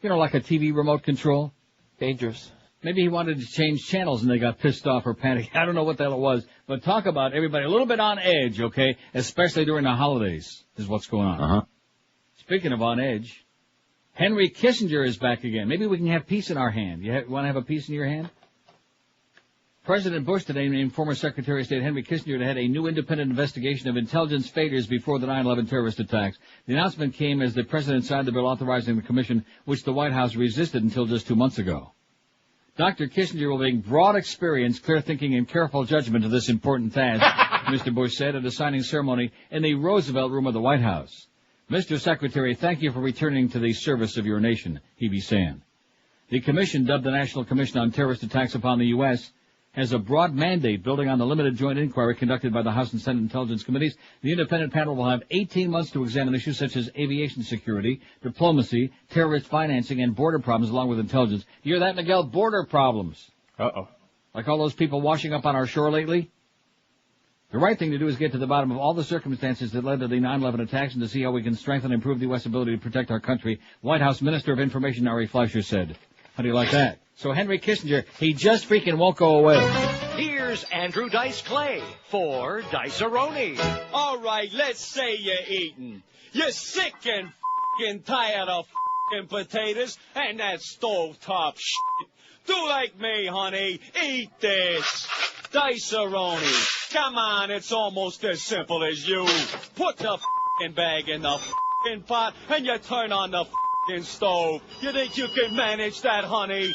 S5: You know, like a TV remote control.
S6: Dangerous.
S5: Maybe he wanted to change channels and they got pissed off or panicked. I don't know what the hell it was. But talk about everybody a little bit on edge, okay? Especially during the holidays, is what's going on.
S4: Uh-huh.
S5: Speaking of on edge, Henry Kissinger is back again. Maybe we can have peace in our hand. You want to have a peace in your hand? President Bush today named former Secretary of State Henry Kissinger to head a new independent investigation of intelligence failures before the 9/11 terrorist attacks. The announcement came as the president signed the bill authorizing the commission, which the White House resisted until just 2 months ago. Dr. Kissinger will bring broad experience, clear thinking, and careful judgment to this important task, Mr. Bush said at a signing ceremony in the Roosevelt Room of the White House. Mr. Secretary, thank you for returning to the service of your nation, he be saying. The commission, dubbed the National Commission on Terrorist Attacks upon the U.S., has a broad mandate building on the limited joint inquiry conducted by the House and Senate Intelligence Committees. The independent panel will have 18 months to examine issues such as aviation security, diplomacy, terrorist financing, and border problems along with intelligence. You hear that, Miguel? Border problems.
S7: Uh-oh.
S5: Like all those people washing up on our shore lately? The right thing to do is get to the bottom of all the circumstances that led to the 9/11 attacks and to see how we can strengthen and improve the U.S. ability to protect our country, White House Minister of Information Ari Fleischer said. How do you like that? So Henry Kissinger, he just freaking won't go away.
S15: Here's Andrew Dice Clay for Dice-A-Roni.
S23: All right, let's say you're eating. You're sick and f***ing tired of f***ing potatoes and that stovetop shit. Do like me, honey. Eat this. Dice-A-Roni. Come on, it's almost as simple as you. Put the f***ing bag in the f***ing pot and you turn on the f***ing stove. You think you can manage that, honey?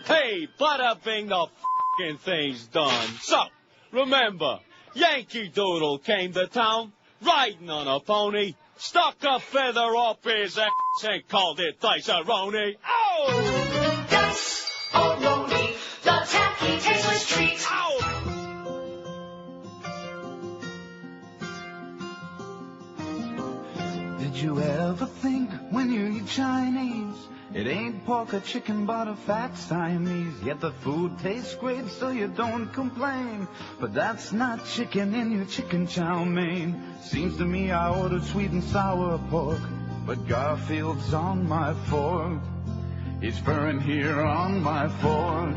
S23: Hey, bada bing, the f***ing thing's done. So, remember, Yankee Doodle came to town, riding on a pony, stuck a feather up his ass and called it Dice-A-Roni. Oh!
S18: Dice-A-Roni, the tacky, tasteless treat.
S15: Ow!
S9: Did you ever think when you eat Chinese, It ain't pork or chicken, but a fat Siamese. Yet the food tastes great, so you don't complain. But that's not chicken in your chicken chow mein. Seems to me I ordered sweet and sour pork, but Garfield's on my fork. He's furring here on my fork.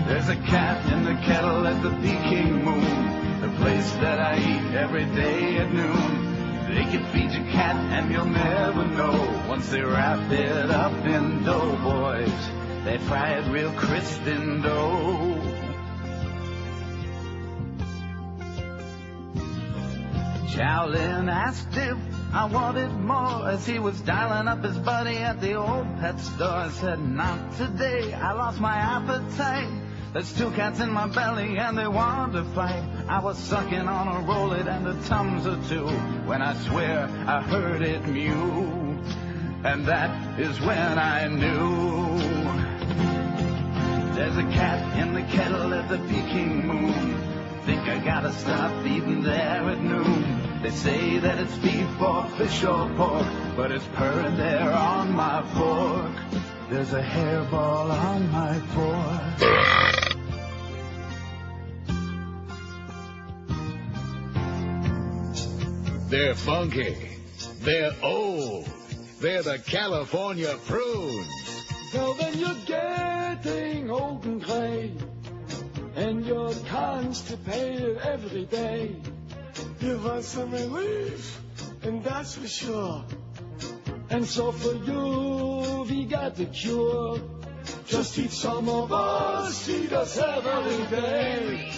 S9: There's a cat in the kettle at the Peking Moon, the place that I eat every day at noon. They can feed your cat and you'll never know. Once they wrap it up in dough, boys, they fry it real crisp in dough. Shaolin asked if I wanted more as he was dialing up his buddy at the old pet store. I said, not today, I lost my appetite. There's 2 cats in my belly and they want to fight. I was sucking on a roll-it and a Tums or 2 when I swear I heard it mew. And that is when I knew. There's a cat in the kettle at the Peking Moon. Think I gotta stop eating there at noon. They say that it's beef or fish or pork, but it's purring there on my fork. There's a hairball on my fork.
S11: They're funky. They're old. They're the California prunes.
S3: Well, then you're getting old and gray, and you're constipated every day. Give us some relief, and that's for sure. And so for you, we got the cure. Just eat some of us, eat us every day.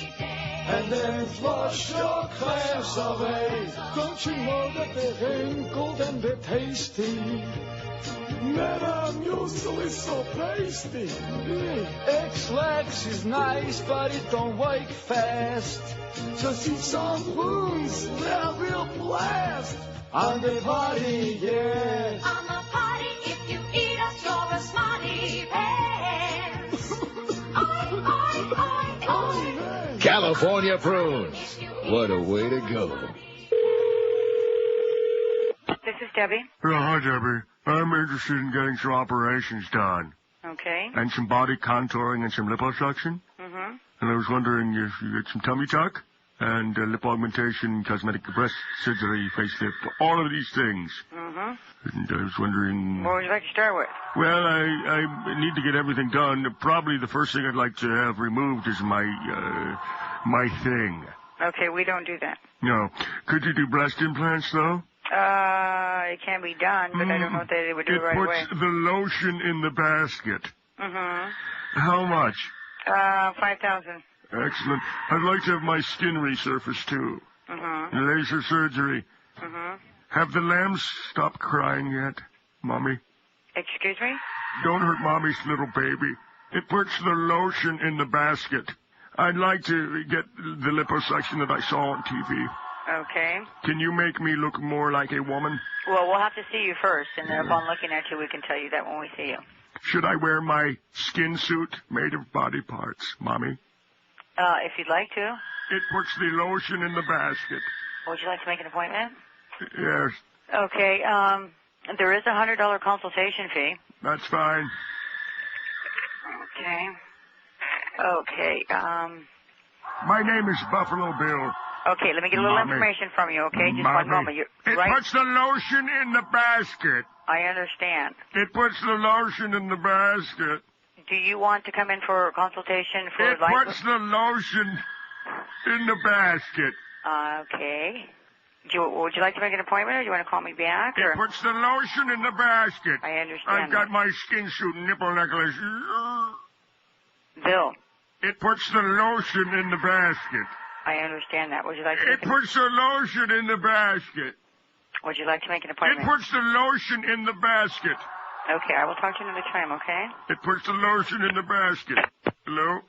S3: And then flush your cramps away. Don't you know that they're wrinkled and they're tasty? Madame usually so pasty. X-Lax is nice, but it don't work fast. Just eat some prunes, they're a real blast. On the party, yeah.
S18: On the party, if you eat us, you're a smarty pants. Oi, oi, oi, oi.
S11: California prunes. What a way to go.
S13: This is Debbie.
S2: Hi, Debbie. I'm interested in getting some operations done.
S13: Okay.
S2: And some body contouring and some liposuction.
S13: Mm-hmm.
S2: And I was wondering if you get some tummy tuck and lip augmentation, cosmetic breast surgery, facelift, all of these things.
S13: Mm-hmm.
S2: And I was wondering...
S13: What would you like to start with?
S2: Well, I need to get everything done. Probably the first thing I'd like to have removed is my thing.
S13: Okay, we don't do that.
S2: No. Could you do breast implants, though?
S13: It can be done, but I don't know if they would do it right away.
S2: It puts the lotion in the basket.
S13: Mm-hmm.
S2: How much?
S13: 5,000.
S2: Excellent. I'd like to have my skin resurfaced, too.
S13: Mm-hmm.
S2: Laser surgery.
S13: Mm-hmm.
S2: Have the lambs stopped crying yet, Mommy?
S13: Excuse me?
S2: Don't hurt Mommy's little baby. It puts the lotion in the basket. I'd like to get the liposuction that I saw on TV.
S13: Okay.
S2: Can you make me look more like a woman?
S13: Well, we'll have to see you first, and then upon looking at you, we can tell you that when we see you.
S2: Should I wear my skin suit made of body parts, Mommy?
S13: If you'd like to.
S2: It puts the lotion in the basket.
S13: Would you like to make an appointment?
S2: Yes.
S13: Okay, there is a $100 consultation fee.
S2: That's fine.
S13: Okay. Okay,
S2: My name is Buffalo Bill.
S13: Okay, let me get a little information from you, okay? Just
S2: Mommy.
S13: one moment.
S2: It puts the lotion in the basket.
S13: I understand.
S2: It puts the lotion in the basket.
S13: Do you want to come in for a consultation for
S2: It puts the lotion in the basket.
S13: Okay. Would you like to make an appointment, or do you want to call me back?
S2: It puts the lotion in the basket.
S13: I understand.
S2: I've got my skin suit and nipple necklace.
S13: Bill.
S2: It puts the lotion in the basket.
S13: I understand that. Would you like to...
S2: It puts the lotion in the basket.
S13: Would you like to make an appointment?
S2: It puts the lotion in the basket.
S13: Okay, I will talk to you another time, okay?
S2: It puts the lotion in the basket. Hello?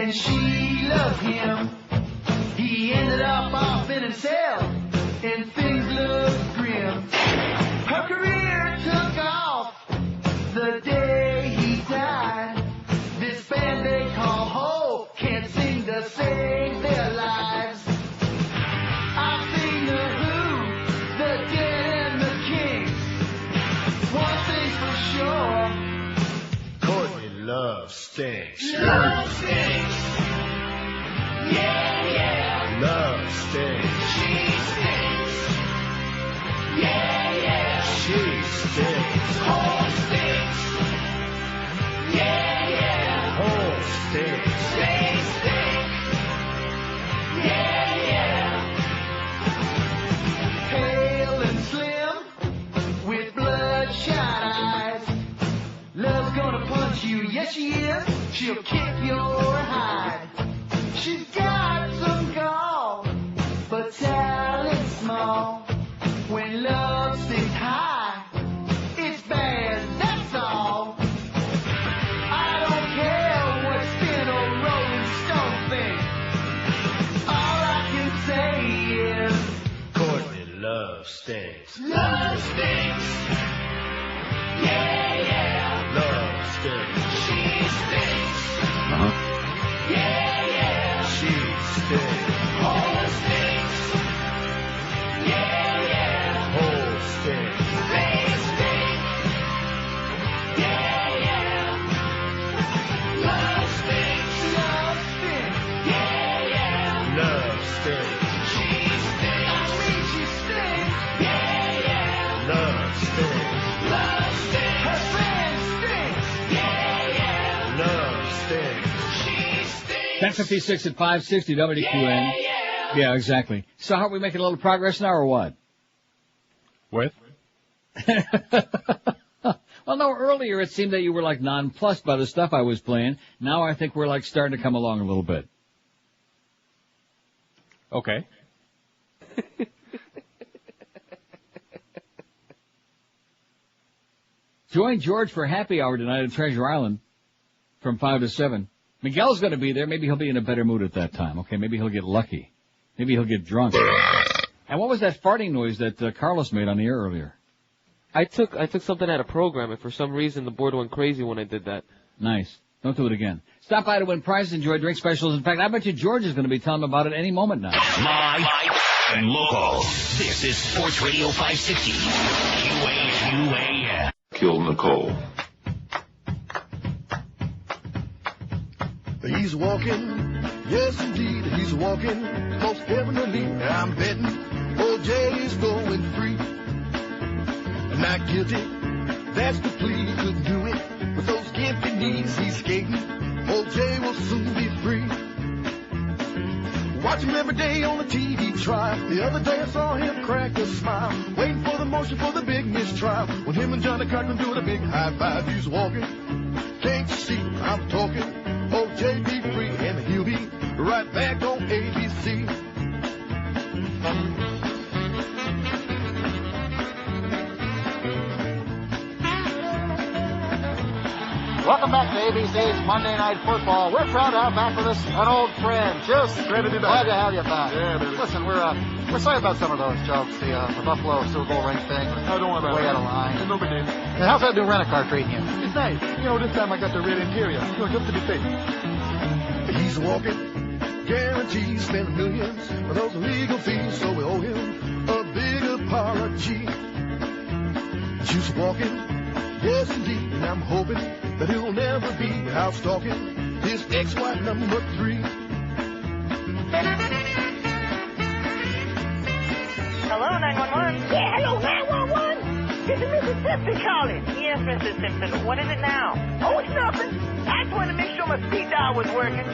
S9: and she loved him. He ended up off in himself, and things looked grim. Her career took off the day he died. This band they call Hope can't seem to save their lives. I've seen the Who, the Dead and the Kings. One thing's for sure,
S11: Courtney Love stinks.
S9: love stinks. Yeah, yeah,
S11: Love stinks.
S9: she stinks. Yeah, yeah,
S11: She stinks.
S9: Hole stinks. Yeah, yeah,
S11: Hole stinks.
S9: they stink. Yeah, yeah. Pale and slim, with bloodshot eyes. Love's gonna punch you, yes she is. She'll kick your hide. She's got some gall, but talent's small. When love sits high, it's bad, that's all. I don't care what spin or Rolling Stone think. All I can say is
S11: Courtney Love stinks.
S9: love stinks. Yeah, yeah,
S11: Love stinks.
S9: she stinks.
S19: Uh-huh.
S9: Yeah, yeah,
S11: She stinks.
S9: all stinks. Yeah, yeah,
S11: Hole stinks.
S9: they stink. Yeah, yeah, love stinks. Love stinks. Yeah, yeah,
S11: Love stinks.
S9: she stinks. I mean she stinks. Yeah, yeah,
S11: Love stinks.
S9: love stinks. Her friends stink. Yeah, yeah,
S11: Love stinks.
S9: she stinks.
S5: 10:56 at 560 WQAM. Yeah, exactly. So how are we making a little progress now or what?
S7: With?
S5: Well, no, earlier it seemed that you were like nonplussed by the stuff I was playing. Now I think we're like starting to come along a little bit.
S7: Okay.
S5: Join George for happy hour tonight at Treasure Island from 5 to 7. Miguel's going to be there. Maybe he'll be in a better mood at that time. Okay, maybe he'll get lucky. Maybe he'll get drunk. And what was that farting noise that Carlos made on the air earlier?
S6: I took something out of program, and for some reason the board went crazy when I did that.
S5: Nice. Don't do it again. Stop by to win prizes, enjoy drink specials. In fact, I bet you George is going to be telling them about it any moment now.
S8: Live and local. This is Sports Radio 560. QAM.
S14: Kill Nicole.
S16: He's walking, yes indeed, he's walking, most definitely, I'm betting, old Jay is going free. Not guilty, that's the plea, he couldn't do it, with those gimpy knees he's skating, old Jay will soon be free. Watch him every day on the TV trial, the other day I saw him crack a smile, waiting for the motion for the big mistrial, when him and Johnny Cochran doing a big high five, he's walking, can't you see I'm talking? Oh, J.B. free, and he'll be right back on ABC.
S4: Welcome back to ABC's Monday Night Football. We're proud to have back with us an old friend. Just glad to have you back.
S16: Yeah, baby.
S4: Listen, we're sorry about some of those jokes. The Buffalo Super Bowl ring thing.
S16: I don't want to
S4: way out of line.
S16: No big deal.
S4: And how's that new rent-a-car treating you?
S16: It's nice. You know, this time I got the red interior. You know, just to be safe. He's walking, guaranteed spend millions for those legal fees, so we owe him a big apology. Just walking, yes indeed, and I'm hoping that he'll never be out stalking his ex-wife number 3.
S13: Hello, 911.
S18: Yeah, hello, 911. This is Mrs. Simpson calling.
S13: Yes, Mrs. Simpson. What is it now?
S18: Oh, it's nothing. I just wanted to make sure my speed dial was working.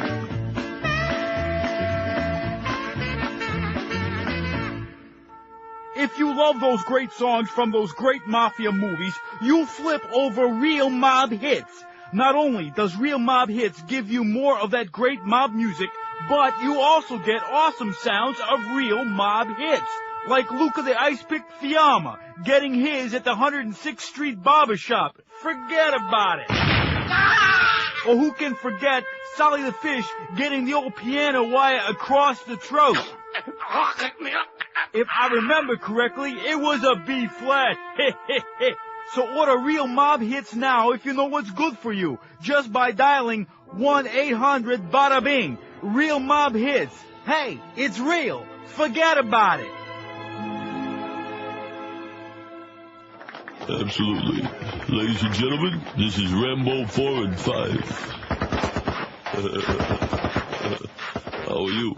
S17: If you love those great songs from those great mafia movies, you flip over Real Mob Hits. Not only does Real Mob Hits give you more of that great mob music, but you also get awesome sounds of Real Mob Hits. Like Luca the Ice Pick Fiamma getting his at the 106th Street Barber Shop. Forget about it. Or who can forget Sally the Fish getting the old piano wire across the throat? If I remember correctly, it was a B flat. So order Real Mob Hits now if you know what's good for you, just by dialing 1-800-BADA-BING. Real Mob Hits. Hey, it's real. Forget about it.
S1: Absolutely. Ladies and gentlemen, this is Rambo 4 and 5. How are you?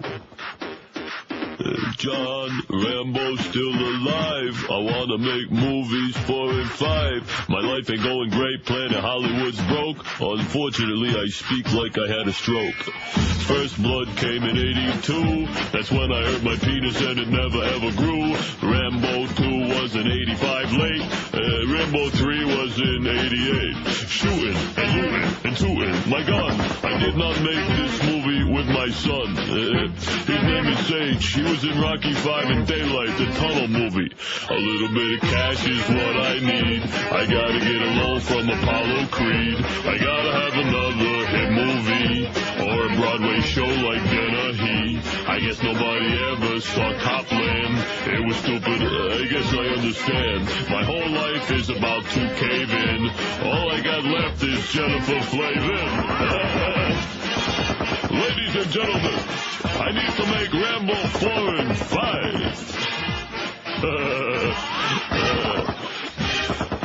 S1: John, Rambo's still alive. I want to make movies 4 and 5. My life ain't going great, Planet Hollywood's broke. Unfortunately, I speak like I had a stroke. First blood came in 82. That's when I hurt my penis and it never ever grew. Rambo 2 was in 85 late. Rambo 3 was in 88. Shooting and looting and tooting my gun. I did not make this movie with my son. His name is Sage. He was in Rocky 5 and Daylight, the tunnel movie. A little bit of cash is what I need. I gotta get a loan from Apollo Creed. I gotta have another hit movie or a Broadway show like Dennehy. I guess nobody ever saw Copland. It was stupid. I guess I understand. My whole life is about to cave in. All I got left is Jennifer Flavin. Ladies and gentlemen, I need to make Rambo 4 and 5.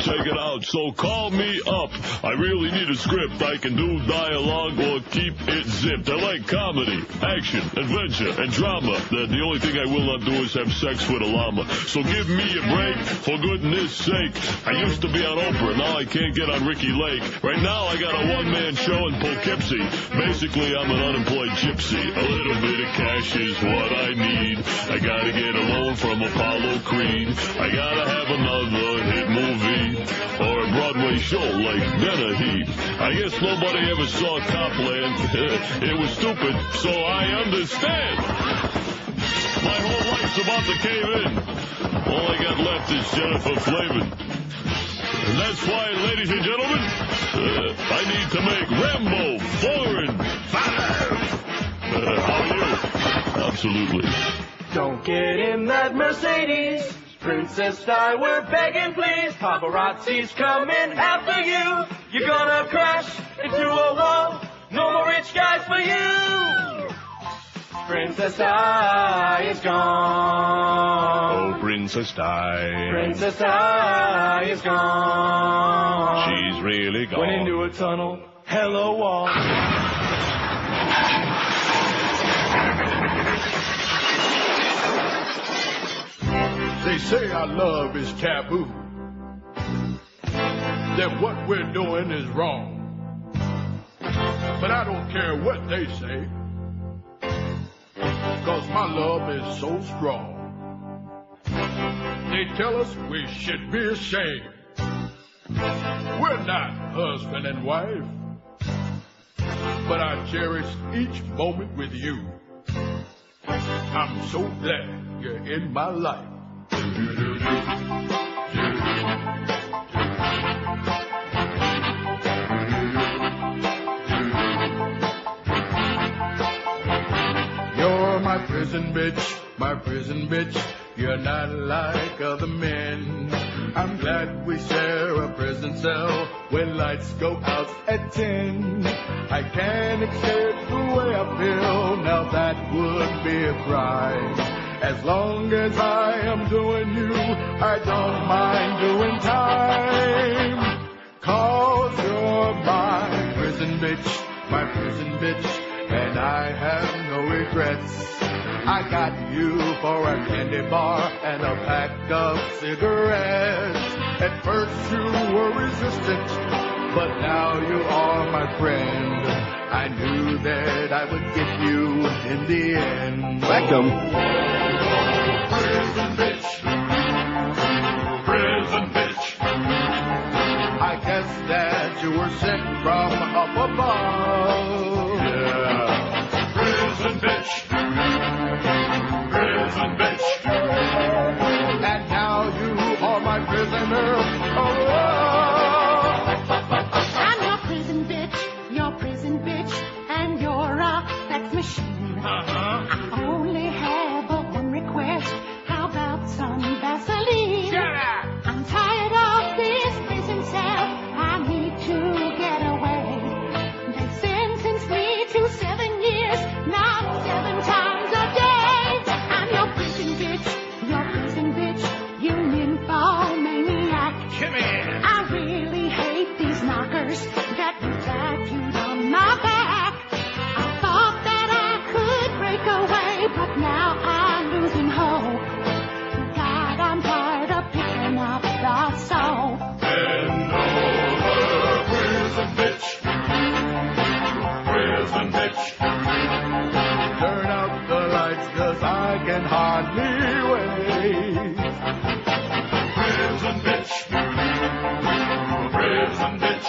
S1: Check it out, so call me up. I really need a script. I can do dialogue or keep it zipped. I like comedy, action, adventure, and drama. The only thing I will not do is have sex with a llama. So give me a break, for goodness sake. I used to be on Oprah, now I can't get on Ricky Lake. Right now I got a one-man show in Poughkeepsie. Basically, I'm an unemployed gypsy. A little bit of cash is what I need. I gotta get a loan from Apollo Creed. I gotta have another hit movie or a Broadway show like Dennehy. I guess nobody ever saw Copland. It was stupid, so I understand. My whole life's about to cave in. All I got left is Jennifer Flavin. And that's why, ladies and gentlemen, I need to make Rambo 4 and 5. How are you? Absolutely.
S9: Don't get in that Mercedes. Princess Di, we're begging, please. Paparazzi's coming after you. You're gonna crash into a wall. No more rich guys for you. Princess Di is gone.
S1: Oh, Princess Di.
S9: Princess Di is gone.
S1: She's really gone.
S9: Went into a tunnel. Hello, wall.
S11: They say our love is taboo, that what we're doing is wrong. But I don't care what they say, 'cause my love is so strong. They tell us we should be ashamed. We're not husband and wife, but I cherish each moment with you. I'm so glad you're in my life. You're my prison bitch, my prison bitch. You're not like other men. I'm glad we share a prison cell when lights go out at 10. I can't escape the way I feel, now that would be a crime. As long as I am doing you, I don't mind doing time. 'Cause you're my prison bitch, and I have no regrets. I got you for a candy bar and a pack of cigarettes. At first you were resistant, but now you are my friend. I knew that I would get you in the end.
S1: Back them.
S11: Prison bitch, prison bitch. I guess that you were sent from up above. Yeah. Prison bitch, prison bitch. And now you are my prisoner of love.
S18: I'm your prison bitch, your prison curse got me tattooed on my back. I thought that I could break away, but now I'm losing hope. God, I'm tired of picking up the soap.
S11: Bend over, prison bitch. Prison bitch. Turn out the lights, 'cause I can hardly wait. Prison bitch. Prison bitch.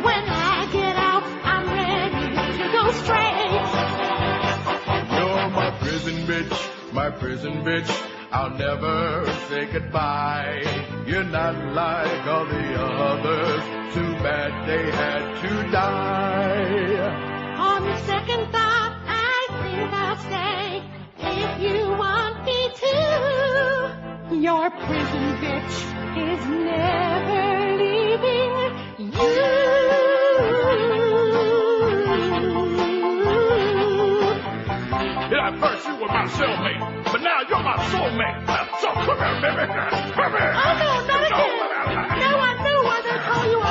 S18: When I get out, I'm ready to go straight.
S11: You're my prison bitch, my prison bitch. I'll never say goodbye. You're not like all the others. Too bad they had to die.
S18: On the second thought, I think I'll stay. If you want me to, your prison bitch is never leaving you.
S11: Yeah, at first you were my cellmate, but now you're my soulmate. So come here, baby. Come here.
S18: Oh, no, not again. Now I know why they call you a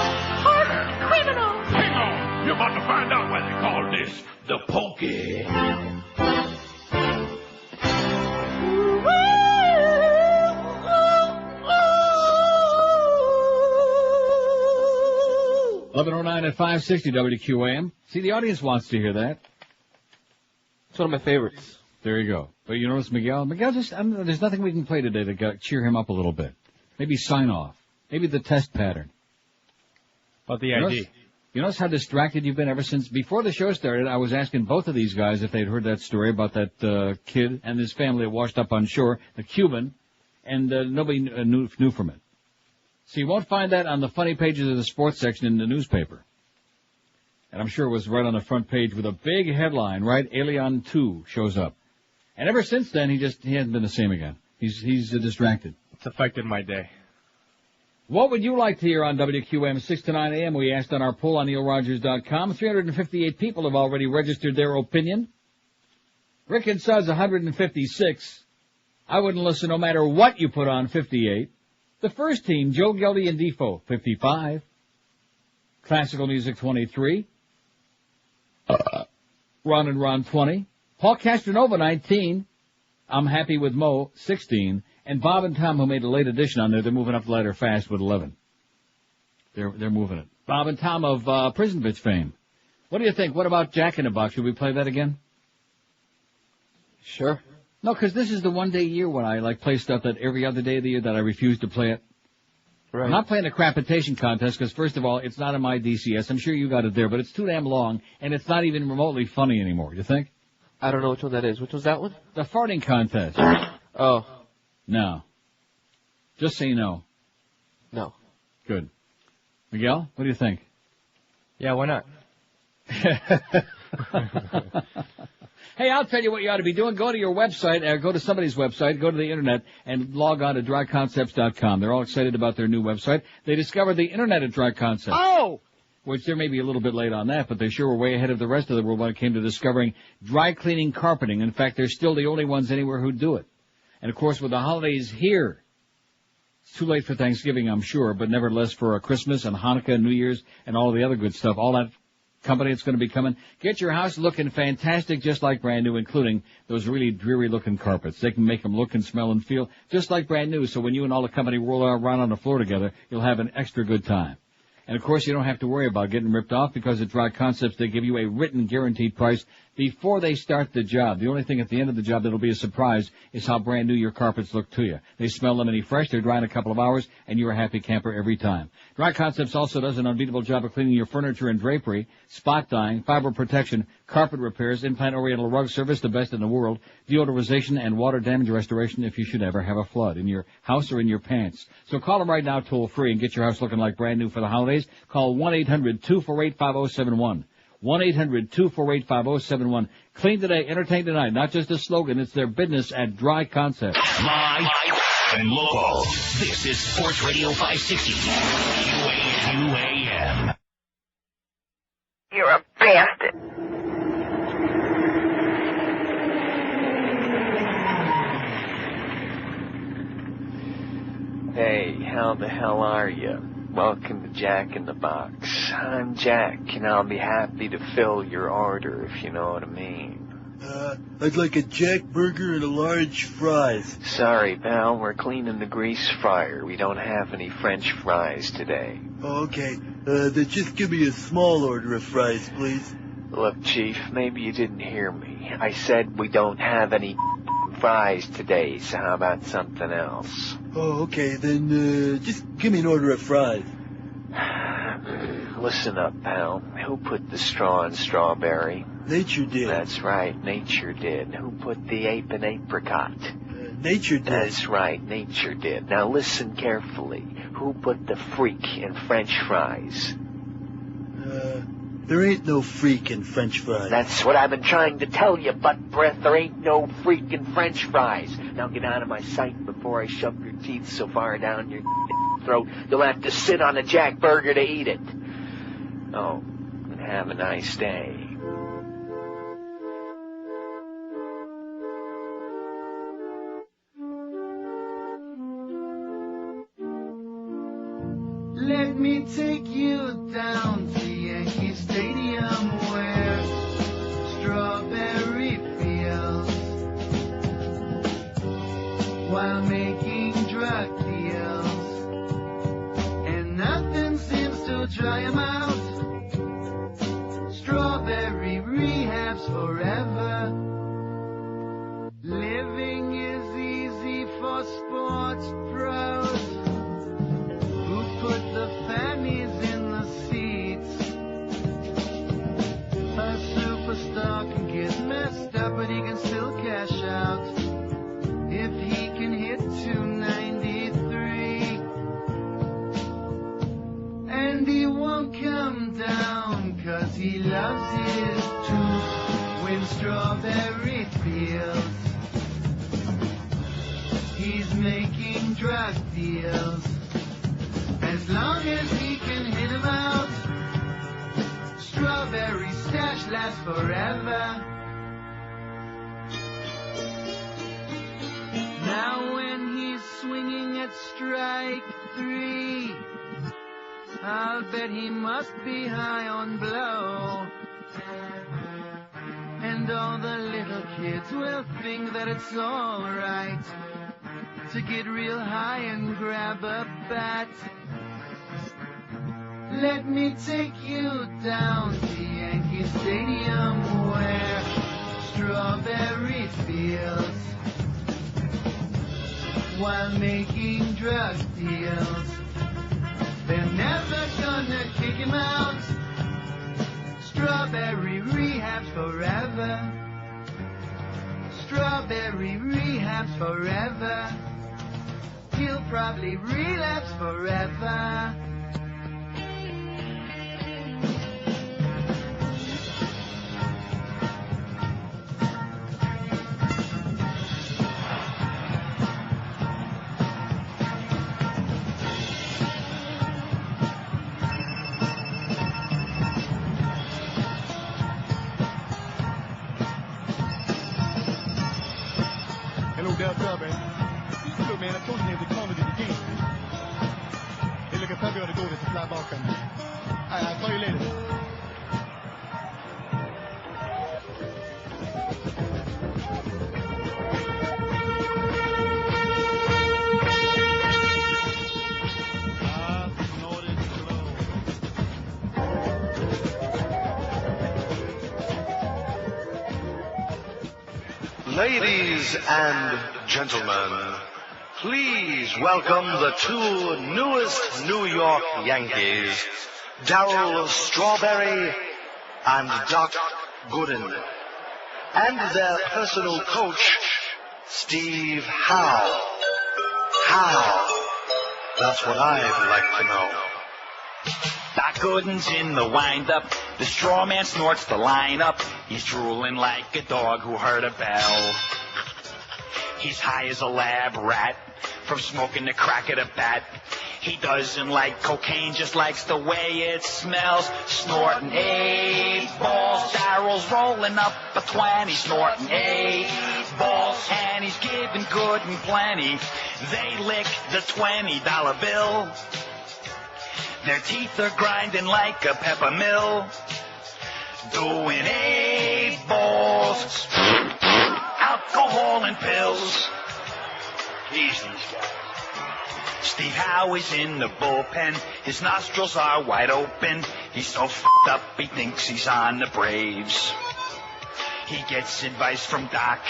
S18: harsh criminal.
S11: Hang on. You're about to find out why they call this the pokey.
S5: 11:09 at 560 WQAM. See, the audience wants to hear that.
S6: It's one of my favorites.
S5: There you go. But you notice Miguel? Miguel just, there's nothing we can play today to cheer him up a little bit. Maybe sign off. Maybe the test pattern.
S7: About the ID.
S5: You notice how distracted you've been ever since? Before the show started, I was asking both of these guys if they'd heard that story about that kid and his family that washed up on shore, the Cuban, and nobody knew from it. So you won't find that on the funny pages of the sports section in the newspaper. And I'm sure it was right on the front page with a big headline, right? Elián 2 shows up. And ever since then, he hasn't been the same again. He's distracted.
S7: It's affected my day.
S5: What would you like to hear on WQAM 6 to 9 a.m.? We asked on our poll on neilrogers.com. 358 people have already registered their opinion. Rick and Suds, 156. I wouldn't listen no matter what you put on, 58. The first team, Joe, Gellie and D-Fo, 55. Classical music, 23. Ron and Ron, 20. Paul Castronovo, 19. I'm Happy with Mo, 16. And Bob and Tom, who made a late addition on there, they're moving up the ladder fast with 11. They're moving it. Bob and Tom of Prison Bitch fame. What do you think? What about Jack in the Box? Should we play that again?
S6: Sure.
S5: No, because this is the one day a year when I play stuff that every other day of the year that I refuse to play it.
S6: Right.
S5: I'm not playing a crapitation contest because, first of all, it's not in my DCS. I'm sure you got it there, but it's too damn long, and it's not even remotely funny anymore. You think?
S6: I don't know which one that is. Which one's that one?
S5: The farting contest.
S6: Oh.
S5: No. Just say no.
S6: No.
S5: Good. Miguel, what do you think?
S7: Yeah, why not?
S5: Hey, I'll tell you what you ought to be doing. Go to your website, or go to somebody's website, go to the internet, and log on to dryconcepts.com. They're all excited about their new website. They discovered the internet at Dry Concepts.
S17: Oh!
S5: Which they may be a little bit late on that, but they sure were way ahead of the rest of the world when it came to discovering dry cleaning carpeting. In fact, they're still the only ones anywhere who do it. And, of course, with the holidays here, it's too late for Thanksgiving, I'm sure, but nevertheless for Christmas and Hanukkah and New Year's and all the other good stuff, all that company that's going to be coming. Get your house looking fantastic, just like brand new, including those really dreary-looking carpets. They can make them look and smell and feel just like brand new, so when you and all the company roll around on the floor together, you'll have an extra good time. And, of course, you don't have to worry about getting ripped off because at Dry Concepts they give you a written guaranteed price before they start the job. The only thing at the end of the job that'll be a surprise is how brand new your carpets look to you. They smell lemony fresh, they're dry in a couple of hours, and you're a happy camper every time. Dry Concepts also does an unbeatable job of cleaning your furniture and drapery, spot dyeing, fiber protection, carpet repairs, implant oriental rug service, the best in the world, deodorization, and water damage restoration if you should ever have a flood in your house or in your pants. So call them right now toll free and get your house looking like brand new for the holidays. Call 1-800-248-5071. 1-800-248-5071. Clean today, entertain tonight. Not just a slogan, it's their business at Dry Concepts.
S8: Live and local. This is Sports Radio 560. QAM.
S13: You're a bastard.
S6: Hey, how the hell are you?
S10: Welcome to Jack in the Box. I'm Jack, and I'll be happy to fill your order, if you know what I mean.
S14: I'd like a Jack burger and a large fries.
S10: Sorry, pal, we're cleaning the grease fryer. We don't have any French fries today.
S14: Oh, okay. Then just give me a small order of fries, please.
S10: Look, Chief, maybe you didn't hear me. I said we don't have any fries today, so how about something else?
S14: Oh, okay. Then just give me an order of fries.
S10: Listen up, pal. Who put the straw in strawberry?
S14: Nature did.
S10: That's right, nature did. Who put the ape in apricot?
S14: Nature did.
S10: That's right, nature did. Now listen carefully. Who put the freak in French fries?
S14: There ain't no freak in French fries.
S10: That's what I've been trying to tell you, butt breath. There ain't no freak in French fries. Now get out of my sight before I shove your teeth so far down your throat you'll have to sit on a Jack burger to eat it. Oh, and have a nice day.
S9: Let me take you down to Yankee Stadium where strawberry fields while making drug deals, and nothing seems to dry 'em out. Strawberry rehabs forever. Living is easy for sports pros who put the fannies in the seats. A superstar can get messed up, but he can still cash out if he can hit 293. And he won't come down 'cause he loves his tooth when strawberry fields. He's making drug deals. As long as he can hit 'em out, strawberry stash lasts forever. Now when he's swinging at strike 3, I'll bet he must be high on blow. And all the little kids will think that it's all right to get real high and grab a bat. Let me take you down to Yankee Stadium where strawberry fields while making drug deals. They're never gonna kick him out. Strawberry rehabs forever. Strawberry rehabs forever. He'll probably relapse forever.
S16: Hello, Delta, man. Look, man, I told you they had to call me to the game. Hey, look, I probably ought to go. There's a fly ball coming. All right, I'll call you later.
S20: Ladies and gentlemen, please welcome the two newest New York Yankees, Darryl Strawberry and Doc Gooden, and their personal coach, Steve Howe. How? That's what I'd like to know.
S24: Doc Gooden's in the wind-up. The straw man snorts the lineup. He's drooling like a dog who heard a bell. He's high as a lab rat from smoking the crack of the bat. He doesn't like cocaine, just likes the way it smells. Snorting 8 balls. Darryl's rolling up a 20, snorting 8 balls. And he's giving Gooden plenty. They lick the $20 bill. Their teeth are grinding like a pepper mill. Doing 8 balls. Alcohol and pills. These guys. Steve Howe is in the bullpen. His nostrils are wide open. He's so f***ed up he thinks he's on the Braves. He gets advice from Doc,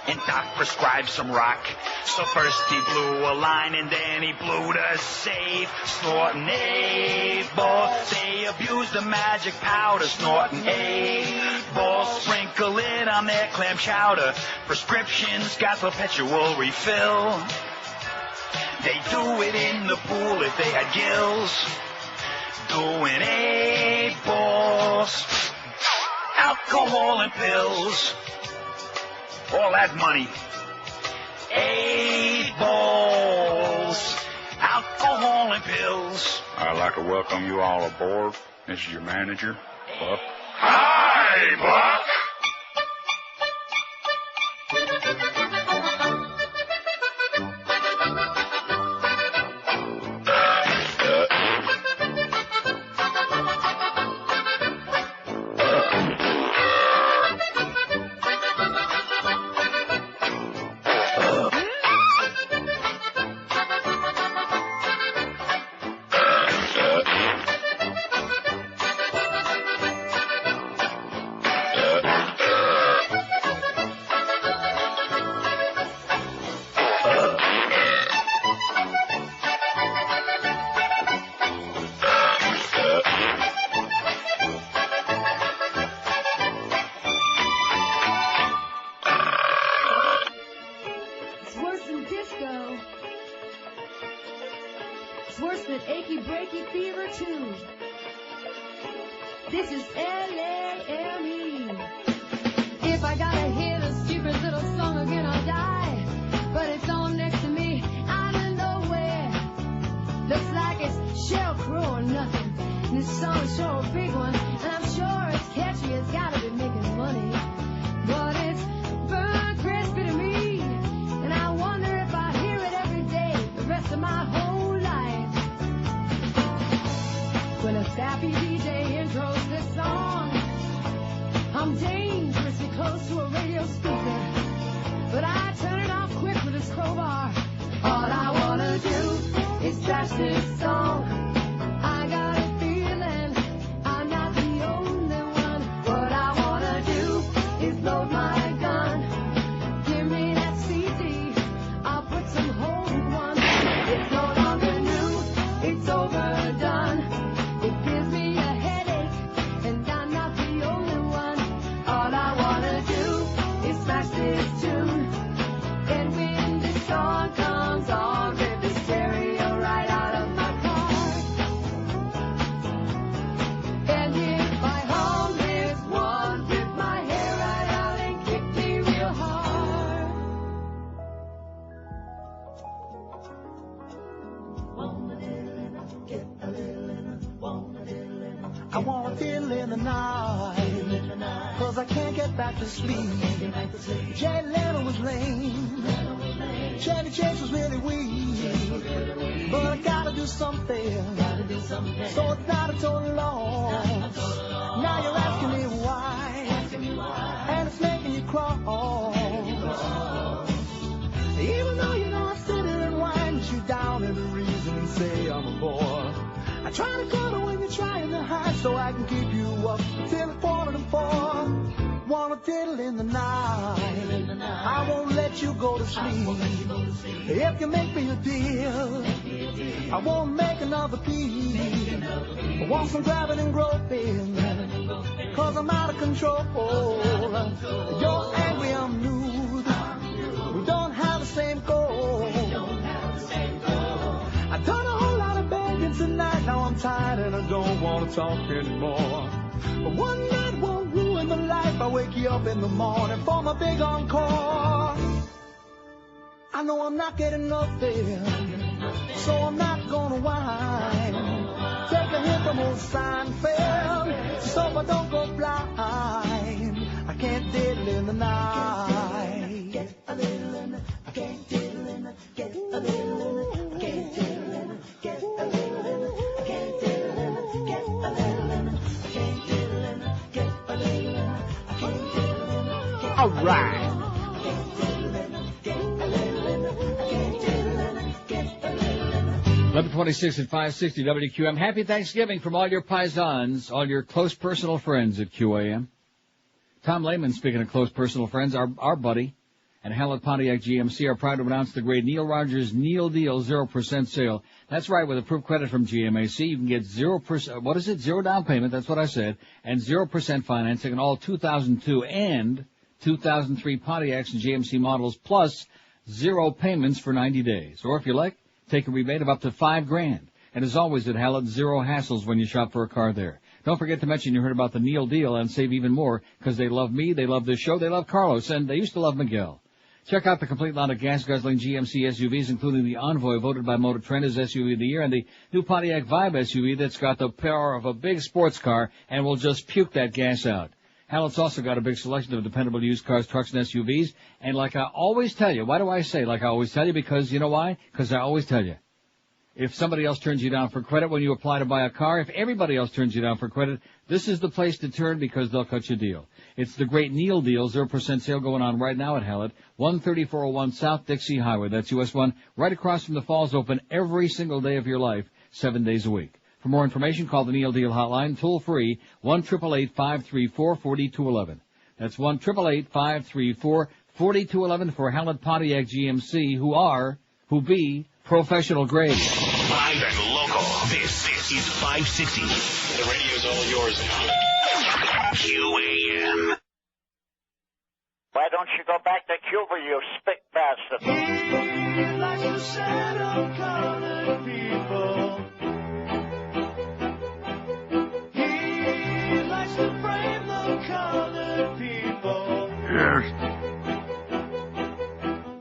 S24: and Doc prescribes some rock. So first he blew a line, and then he blew to save. Snorting 8 balls. They abuse the magic powder. Snorting 8 balls. Sprinkle it on their clam chowder. Prescriptions got perpetual refill. They do it in the pool if they had gills. Doing 8 balls. Alcohol and pills. All that money. 8 balls. Alcohol and pills.
S12: I'd like to welcome you all aboard. This is your manager, Buck.
S8: Hi, Buck.
S9: To sleep. Jay Leno was lame. Chevy Chase was really weak. But I gotta do something. So it's not a total loss. Now you're asking me why. And it's making you cry. Even though you know I sit here and wind you down every reason and say I'm a bore. I try to cuddle when you're trying to hide so I can keep you up till it's 4:04. Wanna diddle in the night. I won't let you go to sleep. If you make me a deal, I won't make another piece. I want some grabbing and groping, 'cause I'm out of control. You're angry, I'm nude. We don't have the same goal. I've done a whole lot of begging tonight. Now I'm tired and I don't want to talk anymore. But one night won't ruin my life. I wake you up in the morning for my big encore. I know I'm not getting nothing, so I'm not gonna whine. Take a hit from old Seinfeld, so I don't go blind. I can't diddle in the night. Get a little in the, I can't diddle in the, get a little in the, I can't diddle in the, get a little in the, I can't diddle in the.
S17: All right.
S5: 11:26 at 560 WQAM. Happy Thanksgiving from all your paisans, all your close personal friends at QAM. Tom Lehman, speaking of close personal friends, our buddy, and Hallett Pontiac GMC are proud to announce the great Neil Rogers Neil Deal 0% sale. That's right, with approved credit from GMAC, you can get 0%, what is it, 0 down payment, that's what I said, and 0% financing on all 2002 and 2003 Pontiacs and GMC models, plus 0 payments for 90 days. Or if you like, take a rebate of up to $5,000. And as always at Hallett, 0 hassles when you shop for a car there. Don't forget to mention you heard about the Neil Deal and save even more, because they love me, they love this show, they love Carlos, and they used to love Miguel. Check out the complete line of gas-guzzling GMC SUVs, including the Envoy, voted by Motor Trend as SUV of the year, and the new Pontiac Vibe SUV that's got the power of a big sports car and will just puke that gas out. Hallett's also got a big selection of dependable used cars, trucks, and SUVs. And like I always tell you, why do I say like I always tell you? Because you know why? Because I always tell you. If somebody else turns you down for credit when you apply to buy a car, if everybody else turns you down for credit, this is the place to turn because they'll cut you a deal. It's the great Neil Deal, 0% sale going on right now at Hallett, 13401 South Dixie Highway. That's US 1, right across from the Falls, open every single day of your life, 7 days a week. For more information, call the Neil Deal hotline, toll-free, 1-888-534-4211. That's 1-888-534-4211 for Hallett Pontiac GMC, who be professional grade.
S8: Live and local. This is 560. The radio's all yours now. QAM.
S15: Why don't you go back to Cuba, you spick bastard?
S9: He likes to settle colored people. He likes to frame the colored people.
S2: Yes.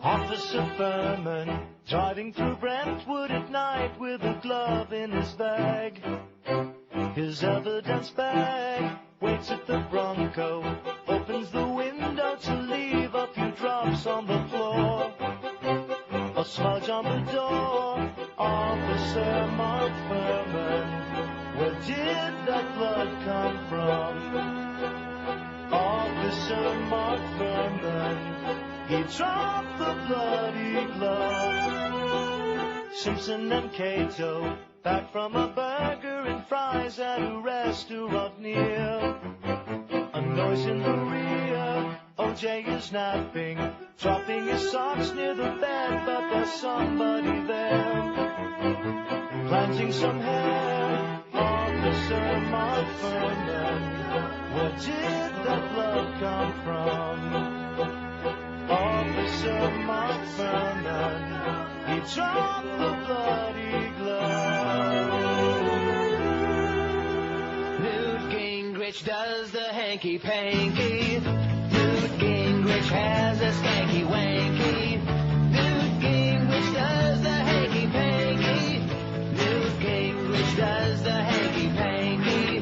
S9: Officer Furman, driving through Brentwood at night with a glove in his bag. His evidence bag waits at the Bronco, opens the window to leave a few drops on the floor. A smudge on the door, Officer Mark Furman. Where did that blood come from? Officer Mark Furman, he dropped the bloody glove. Simpson and Cato, back from a burger and fries at a restaurant near. A noise in the rear, OJ is napping, dropping his socks near the bed, but there's somebody there. Planting some hair, Officer Mark Furman. Where did that blood come from? Officer Mark Furman, he dropped the bloody glove. Newt Gingrich does the hanky-panky. Newt Gingrich has a skanky-wanky. Newt Gingrich does the hanky-panky. Newt Gingrich does the hanky-panky.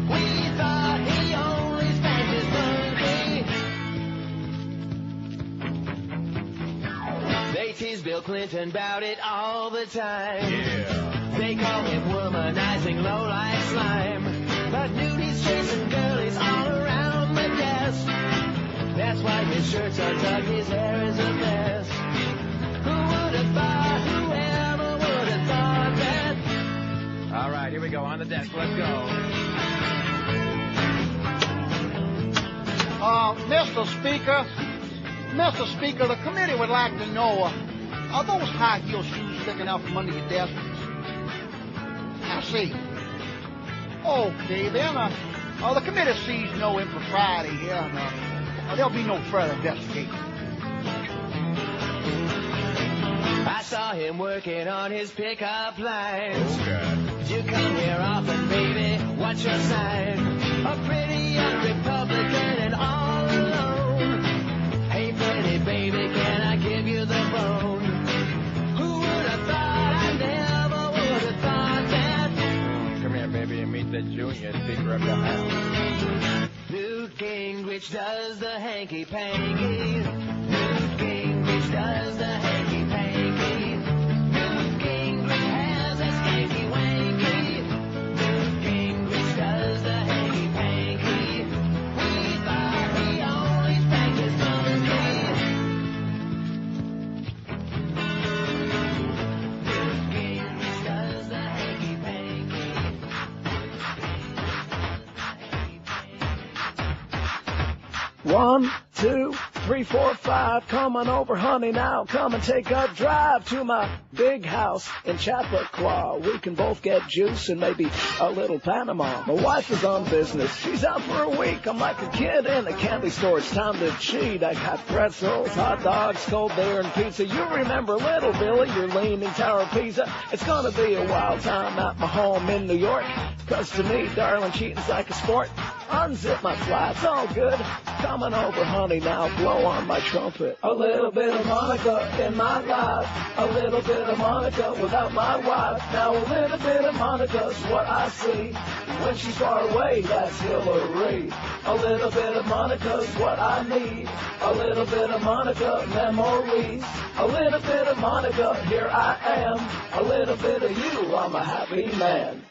S9: We thought he only spanked his monkey. They tease Bill Clinton about it all the time. Yeah. They call him womanizing low-life slime. But Newt's chasing girlies all around the desk. That's why his shirts are tucked, his hair is a mess. Who would have thought, whoever would have thought that?
S6: All right, here we go, on the desk, let's go.
S4: Mr. Speaker, the committee would like to know, are those high-heel shoes sticking out from under your desk? I see. Okay, then, the committee sees no impropriety here, and there'll be no further investigation.
S9: I saw him working on his pickup lines. Did you come here often, baby? What's your sign? A pretty young Republican and all alone. Hey, pretty baby, can I give you the bone? Who would have thought? I never would have thought that.
S6: Come here, baby, and meet the junior speaker of the House.
S9: Newt Gingrich does the hanky-panky. Newt Gingrich does the hanky-panky. Newt Gingrich has a skanky-wanky. Newt Gingrich does the hanky-panky. We thought he always spanked his
S3: 1, 2, 3, 4, 5. Come on over, honey, now. Come and take a drive to my big house in Chappaqua. We can both get juice and maybe a little Panama. My wife is on business. She's out for a week. I'm like a kid in a candy store. It's time to cheat. I got pretzels, hot dogs, cold beer, and pizza. You remember Little Billy, your leaning tower of Pisa? It's gonna be a wild time at my home in New York. 'Cause to me, darling, cheating's like a sport. Unzip my fly, it's all good. Coming over, honey, now blow on my trumpet. A little bit of Monica in my life. A little bit of Monica without my wife. Now a little bit of Monica's what I see. When she's far away, that's Hillary. A little bit of Monica's what I need. A little bit of Monica memories. A little bit of Monica, here I am. A little bit of you, I'm a happy man.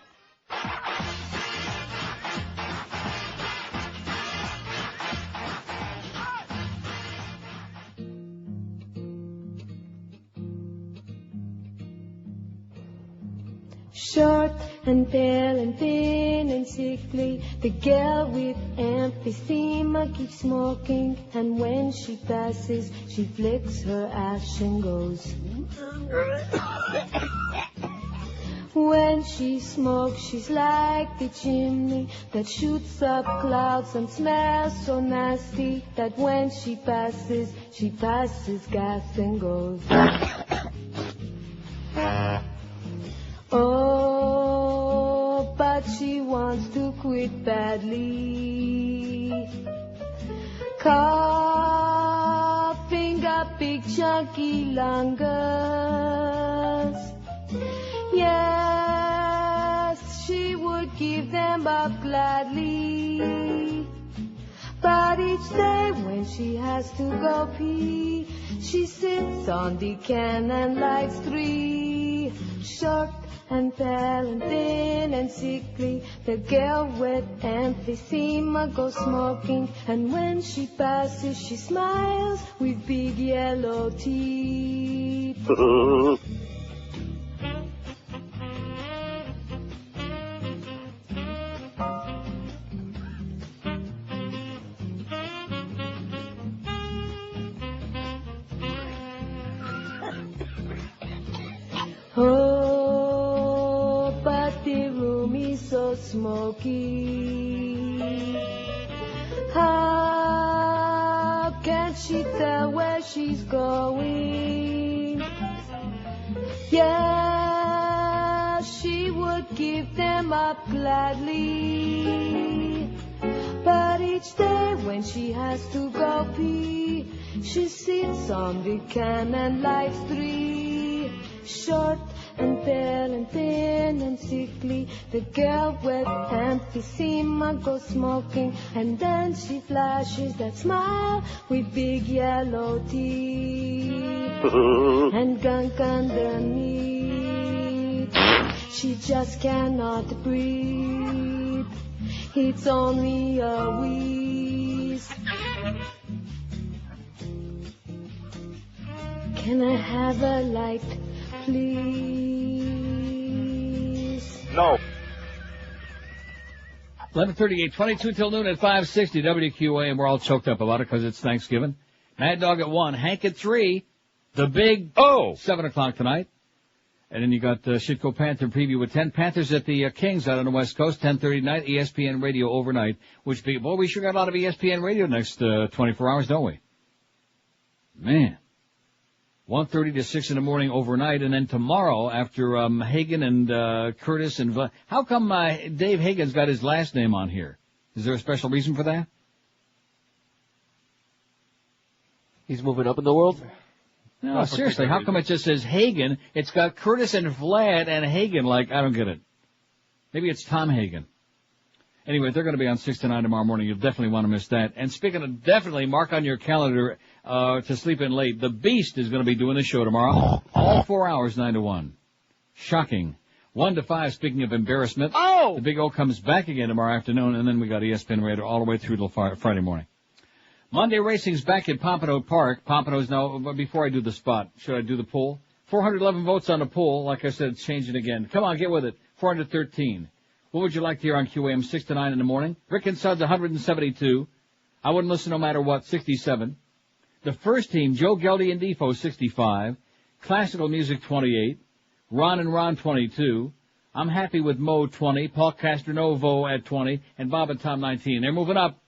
S21: Short and pale and thin and sickly, the girl with emphysema keeps smoking, and when she passes, she flicks her ash and goes. When she smokes, she's like the chimney that shoots up clouds and smells so nasty that when she passes gas and goes. Oh, but she wants to quit badly. Coughing up big chunky lungs. Yes, she would give them up gladly. But each day when she has to go pee, she sits on the can and lights 3. Short and pale and thin and sickly, the girl with emphysema goes smoking, and when she passes, she smiles with big yellow teeth. Oh, but the room is so smoky. How can she tell where she's going? Yeah, she would give them up gladly. But each day when she has to go pee, she sits on the can and lights 3. Short and pale and thin and sickly, the girl with emphysema goes smoking, and then she flashes that smile with big yellow teeth and gunk underneath. She just cannot breathe. It's only a wheeze. Can I have a light, please?
S12: No.
S5: 11:38, 22 till noon at 560 WQAM. We're all choked up about it because it's Thanksgiving. Mad Dog at 1, Hank at 3, the big 7 o'clock tonight. And then you got the Shitco Panther preview at 10. Panthers at the Kings out on the West Coast, 10:30 tonight. ESPN Radio overnight. Which, boy, we sure got a lot of ESPN Radio next 24 hours, don't we? Man. 1:30 to 6 in the morning overnight, and then tomorrow after Hagen and Curtis and how come Dave Hagen's got his last name on here? Is there a special reason for that?
S6: He's moving up in the world?
S5: No, seriously, how come it just says Hagen? It's got Curtis and Vlad and Hagen, like, I don't get it. Maybe it's Tom Hagen. Anyway, they're going to be on 6 to 9 tomorrow morning. You'll definitely want to miss that. And speaking of definitely, mark on your calendar to sleep in late. The Beast is going to be doing the show tomorrow. All 4 hours, 9 to 1. Shocking. 1 to 5, speaking of embarrassment. Oh! The Big O comes back again tomorrow afternoon, and then we got ESPN Radio all the way through till Friday morning. Monday racing's back at Pompano Park. Pompano's now, before I do the spot, should I do the poll? 411 votes on the poll. Like I said, it's changing again. Come on, get with it. 413. What would you like to hear on QAM 6 to 9 in the morning? Rick and Suds 172. I wouldn't listen no matter what, 67. The first team, Joe Gellie and D-Fo, 65. Classical music, 28. Ron and Ron, 22. I'm happy with Mo, 20. Paul Castronovo at 20. And Bob and Tom, 19. They're moving up.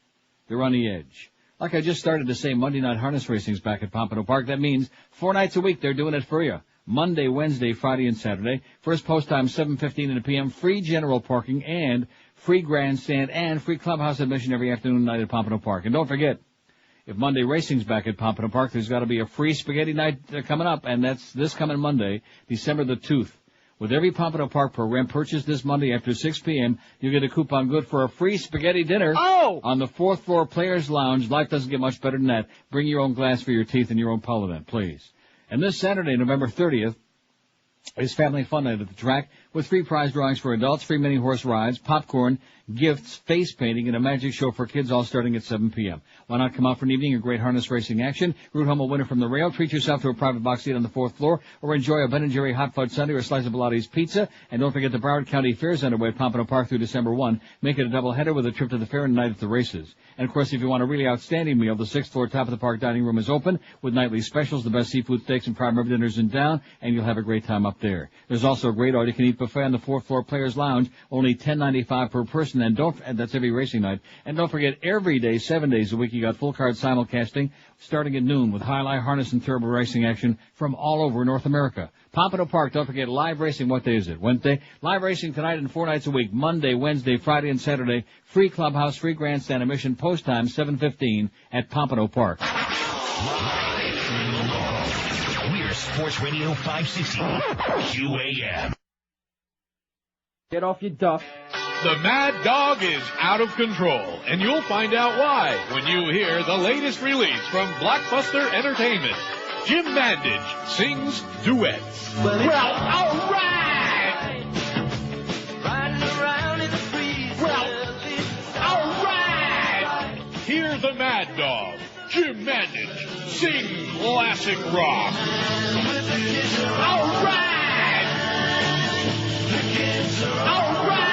S5: They're on the edge. Like I just started to say, Monday night harness racing's back at Pompano Park. That means 4 nights a week they're doing it for you. Monday, Wednesday, Friday, and Saturday. First post time, 7:15 in the p.m. Free general parking and free grandstand and free clubhouse admission every afternoon and night at Pompano Park. And don't forget, if Monday racing's back at Pompano Park, there's got to be a free spaghetti night coming up, and that's this coming Monday, December the 2nd. With every Pompano Park program purchased this Monday after 6 p.m., you get a coupon good for a free spaghetti dinner on the 4th floor Players Lounge. Life doesn't get much better than that. Bring your own glass for your teeth and your own Polo then, please. And this Saturday, November 30th, is family fun night at the track with free prize drawings for adults, free mini horse rides, popcorn, gifts, face painting, and a magic show for kids all starting at 7 p.m. Why not come out for an evening of great harness racing action, root home a winner from the rail, treat yourself to a private box seat on the 4th floor, or enjoy a Ben & Jerry hot fudge sundae or a slice of Pilates pizza. And don't forget the Broward County Fair is underway at Pompano Park through December 1. Make it a doubleheader with a trip to the fair and a night at the races. And of course, if you want a really outstanding meal, the 6th floor top of the park dining room is open with nightly specials, the best seafood steaks and prime rib dinners in town, and you'll have a great time up there. There's also a great all-you-can-eat buffet on the 4th floor Players Lounge, only $10.95 per person, and that's every racing night. And don't forget, every day, 7 days a week, you got full card simulcasting starting at noon with highlight harness and turbo racing action from all over North America. Pompano Park, don't forget, live racing, what day is it? Wednesday? Live racing tonight and 4 nights a week, Monday, Wednesday, Friday, and Saturday. Free clubhouse, free grandstand admission, post time 7:15 at Pompano Park.
S8: We're Sports Radio 560, QAM.
S6: Get off your duff.
S1: The Mad Dog is out of control, and you'll find out why when you hear the latest release from Blockbuster Entertainment. Jim Mandage sings duets.
S9: Well, all right. Riding around in the breeze. Well, all right.
S1: Hear the Mad Dog, Jim Mandage, sing classic rock.
S9: All right. All right.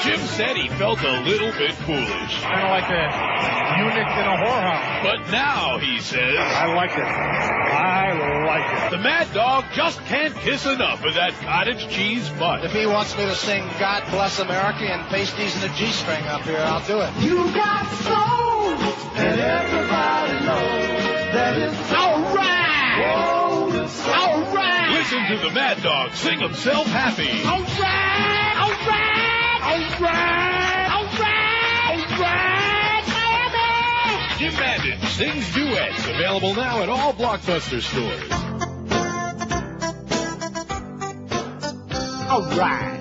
S1: Jim said he felt a little bit foolish.
S7: Kind of like a eunuch in a whorehouse.
S1: But now he says,
S7: I like it. I like it.
S1: The Mad Dog just can't kiss enough of that cottage cheese butt.
S4: If he wants me to sing God Bless America and pasties and a G-string up here, I'll do it.
S9: You got soul, and everybody knows that it's all right. Whoa, it's all right.
S1: Listen to the Mad Dog sing himself happy.
S9: All right, all right. All right, all right, all right, Miami!
S1: Jim Mandage sings duets, available now at all Blockbuster stores.
S9: All right.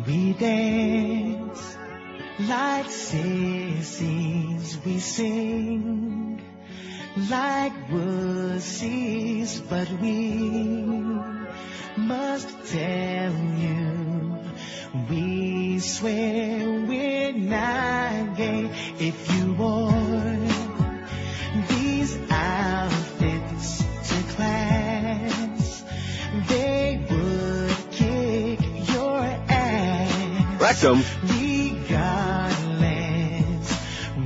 S9: We dance like sissies, we sing like wussies, but we must tell you, we swear if you wore these outfits to class, they would kick your ass.
S18: Rectum.
S9: Regardless,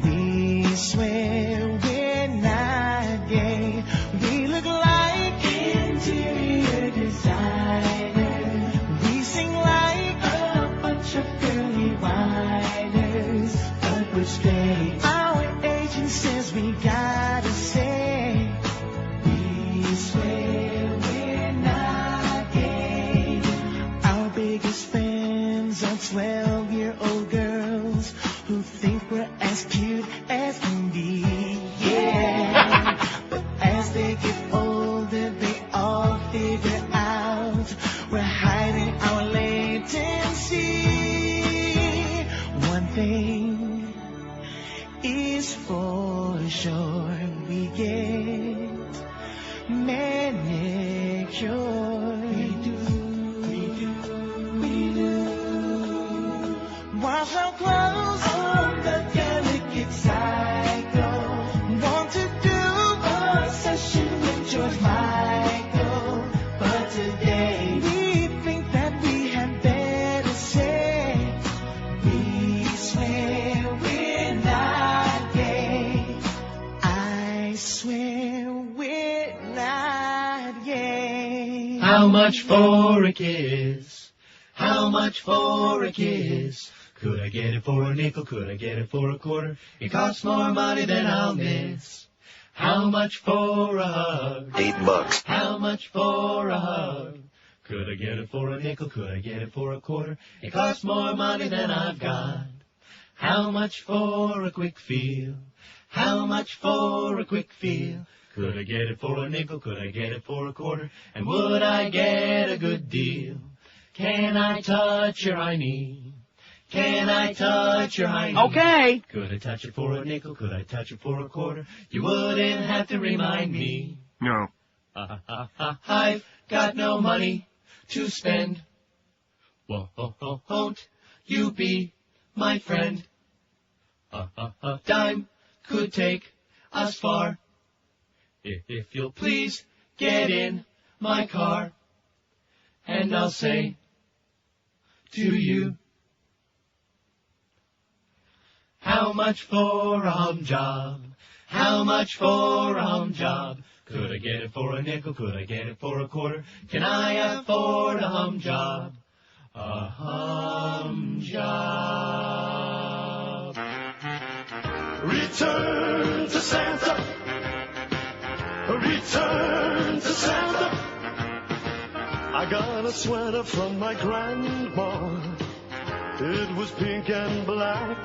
S9: we swear we're not gay. We look like interior designers. We sing like a bunch of girly whiners. But we're straight. Our agent says we gotta say, we swear we're not gay. Our biggest fans are 12-year-old girls who think we're as cute as can be. Yeah. But as they get older, they all figure out we're hiding our latency. One thing is for sure, we get manicured. We do. Wash our clothes on the delicate cycle. Want to do a session with George Michael, but today we think that we had better say, we swear we're not gay. I swear we're not gay.
S19: How much for a kiss? How much for a kiss? Could I get it for a nickel? Could I get it for a quarter? It costs more money than I'll miss. How much for a hug?
S18: $8.
S19: How much for a hug? Could I get it for a nickel? Could I get it for a quarter? It costs more money than I've got. How much for a quick feel? How much for a quick feel? Could I get it for a nickel? Could I get it for a quarter? And would I get a good deal? Can I touch your hiney? Can I touch your hiney?
S17: Okay.
S19: Could I touch it for a nickel? Could I touch it for a quarter? You wouldn't have to remind me.
S2: No.
S19: I've got no money to spend. Won't you be my friend? A dime could take us far. If you'll please get in my car, and I'll say to you, how much for a hum job? How much for a hum job? Could I get it for a nickel? Could I get it for a quarter? Can I afford a hum job? A hum job.
S16: Return to Santa. Return to Santa. I got a sweater from my grandma. It was pink and black.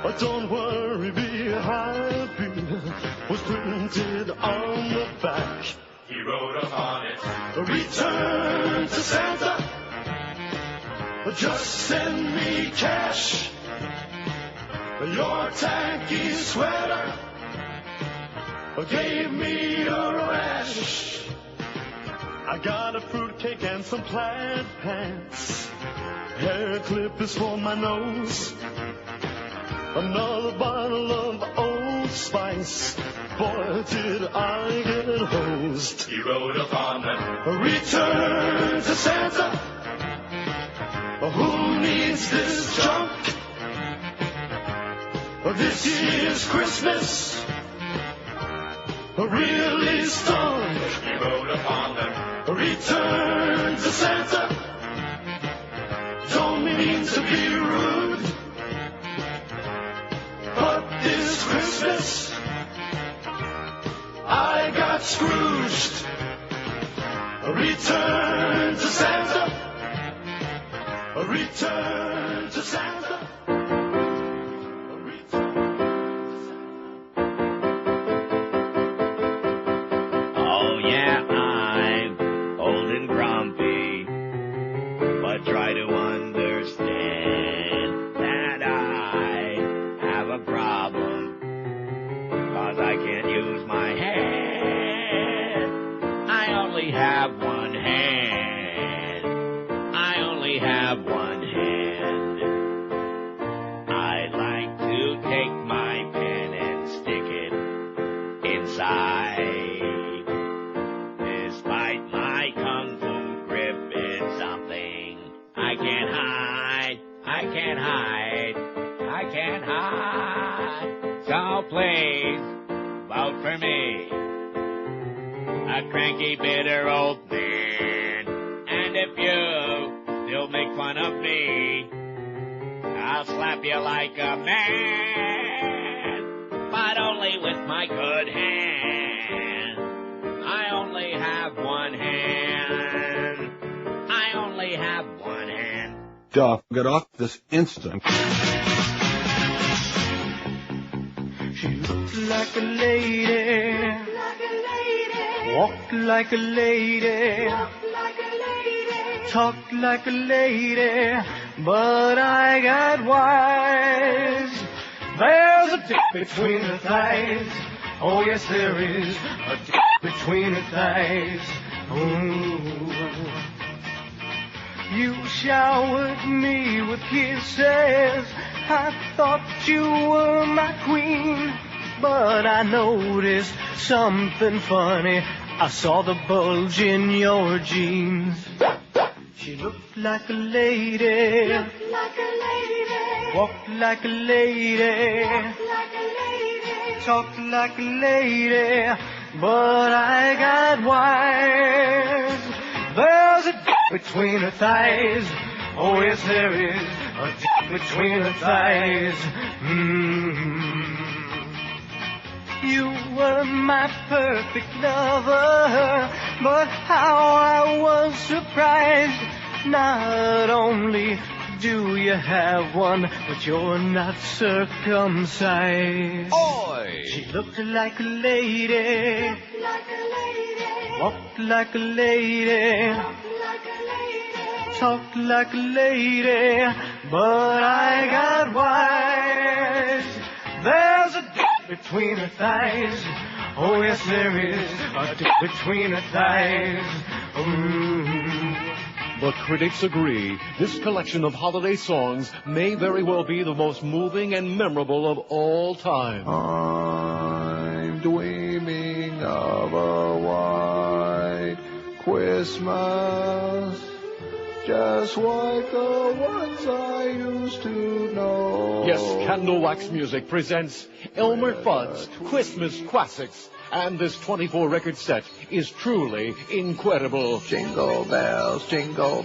S16: But don't worry, be happy, was printed on the back.
S24: He wrote upon it,
S16: return to Santa, just send me cash. Your tacky sweater gave me a rash. I got a fruitcake and some plaid pants. Hair clip is for my nose. Another bottle of Old Spice. Boy, did I get hosed.
S24: he wrote upon them,
S16: Return to Santa. Who needs this junk? This year's Christmas really stunk.
S24: he wrote upon them,
S16: Return to Santa. Don't mean to be rude, but this Christmas I got Scrooged. Return to Santa. Return to Santa.
S22: Oh yeah, I'm old and grumpy, but try to understand that I have a problem, 'cause I can't use my hand. I only have one hand. I only have one hand. I'd like to for me. A cranky, bitter old man. And if you still make fun of me, I'll slap you like a man, but only with my good hand. I only have one hand. I only have one hand.
S11: Duff, get off this instant.
S9: She looked like a lady, walked like a lady, talked like a lady, but I got wise. There's a dick between her thighs. Oh yes, there is a dick between her thighs. Ooh. You showered me with kisses. I thought you were my queen, but I noticed something funny. I saw the bulge in your jeans. She looked like a lady, walked like a lady, talked like a lady, but I got wise. There's a dick between her thighs. Oh yes, there is a dick between her thighs. You were my perfect lover, but how I was surprised. Not only do you have one, but you're not circumcised.
S22: Oi!
S9: She looked like a lady, walked like a lady, talked like a lady, but I got wise. There's a dick between her thighs. Oh yes, there is a dick between her thighs.
S13: But critics agree this collection of holiday songs may very well be the most moving and memorable of all time.
S11: I'm dreaming of a white Christmas, just like the ones I used to know.
S13: Yes, Candle Wax Music presents Elmer Fudd's Christmas Classics. And this 24 record set is truly incredible.
S11: Jingle bells, jingle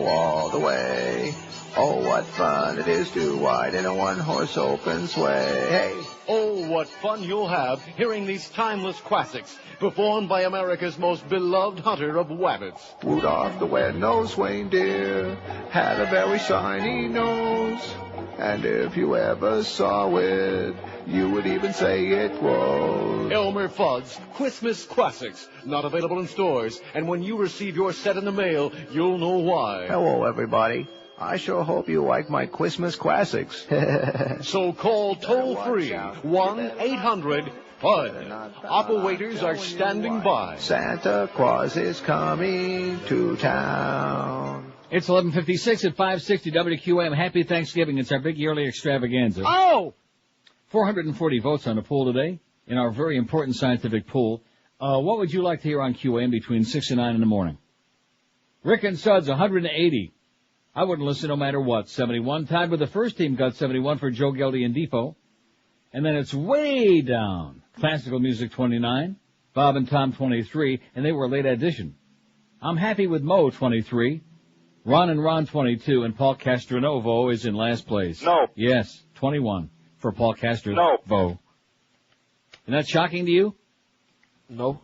S11: all the way. Oh, what fun it is to ride in a one-horse open sleigh. Hey!
S13: Oh, what fun you'll have hearing these timeless classics performed by America's most beloved hunter of wabbits.
S11: Rudolph the red-nosed reindeer had a very shiny nose. And if you ever saw it, you would even say it was
S13: Elmer Fudd's Christmas Classics. Not available in stores. And when you receive your set in the mail, you'll know why.
S11: Hello, everybody. I sure hope you like my Christmas classics.
S13: So call toll-free 1-800-FUD. Operators are standing by.
S11: Santa Claus is coming to town.
S5: It's 11:56 at 560 WQAM. Happy Thanksgiving. It's our big yearly extravaganza.
S17: Oh!
S5: 440 votes on the poll today in our very important scientific poll. What would you like to hear on QAM between 6 and 9 in the morning? Rick and Suds, 180. I wouldn't listen no matter what. 71. Tied with the first team, got 71 for Joe Gellie and D-Fo. And then it's way down. Classical music, 29. Bob and Tom, 23. And they were a late addition. I'm happy with Mo, 23. Ron and Ron, 22. And Paul Castronovo is in last place.
S15: No.
S5: Yes, 21 for Paul Castronovo.
S15: No.
S5: Isn't that shocking to you?
S6: No.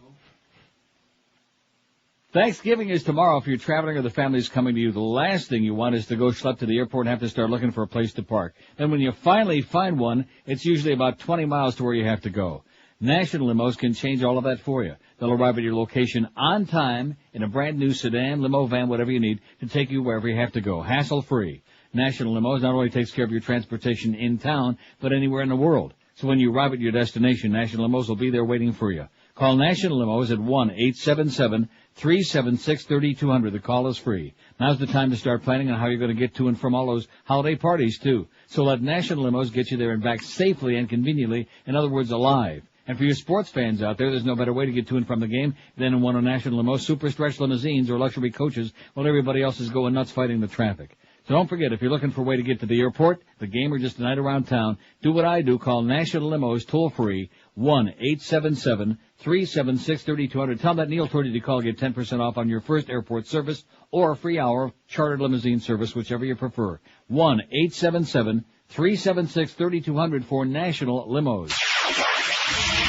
S5: Thanksgiving is tomorrow. If you're traveling or the family's coming to you, the last thing you want is to go schlep to the airport and have to start looking for a place to park. Then when you finally find one, it's usually about 20 miles to where you have to go. National Limos can change all of that for you. They'll arrive at your location on time in a brand new sedan, limo, van, whatever you need to take you wherever you have to go. Hassle-free. National Limos not only takes care of your transportation in town, but anywhere in the world. So when you arrive at your destination, National Limos will be there waiting for you. Call National Limos at 1-877-376-3200. The call is free. Now's the time to start planning on how you're going to get to and from all those holiday parties, too. So let National Limos get you there and back safely and conveniently, in other words, alive. And for your sports fans out there, there's no better way to get to and from the game than in one of National Limos super stretch limousines or luxury coaches while everybody else is going nuts fighting the traffic. So don't forget, if you're looking for a way to get to the airport, the game, or just a night around town, do what I do. Call National Limos toll-free, 1-877-376-3200. Tell them that Neil told you to call, get 10% off on your first airport service or a free hour of chartered limousine service, whichever you prefer. 1-877-376-3200 for national limos.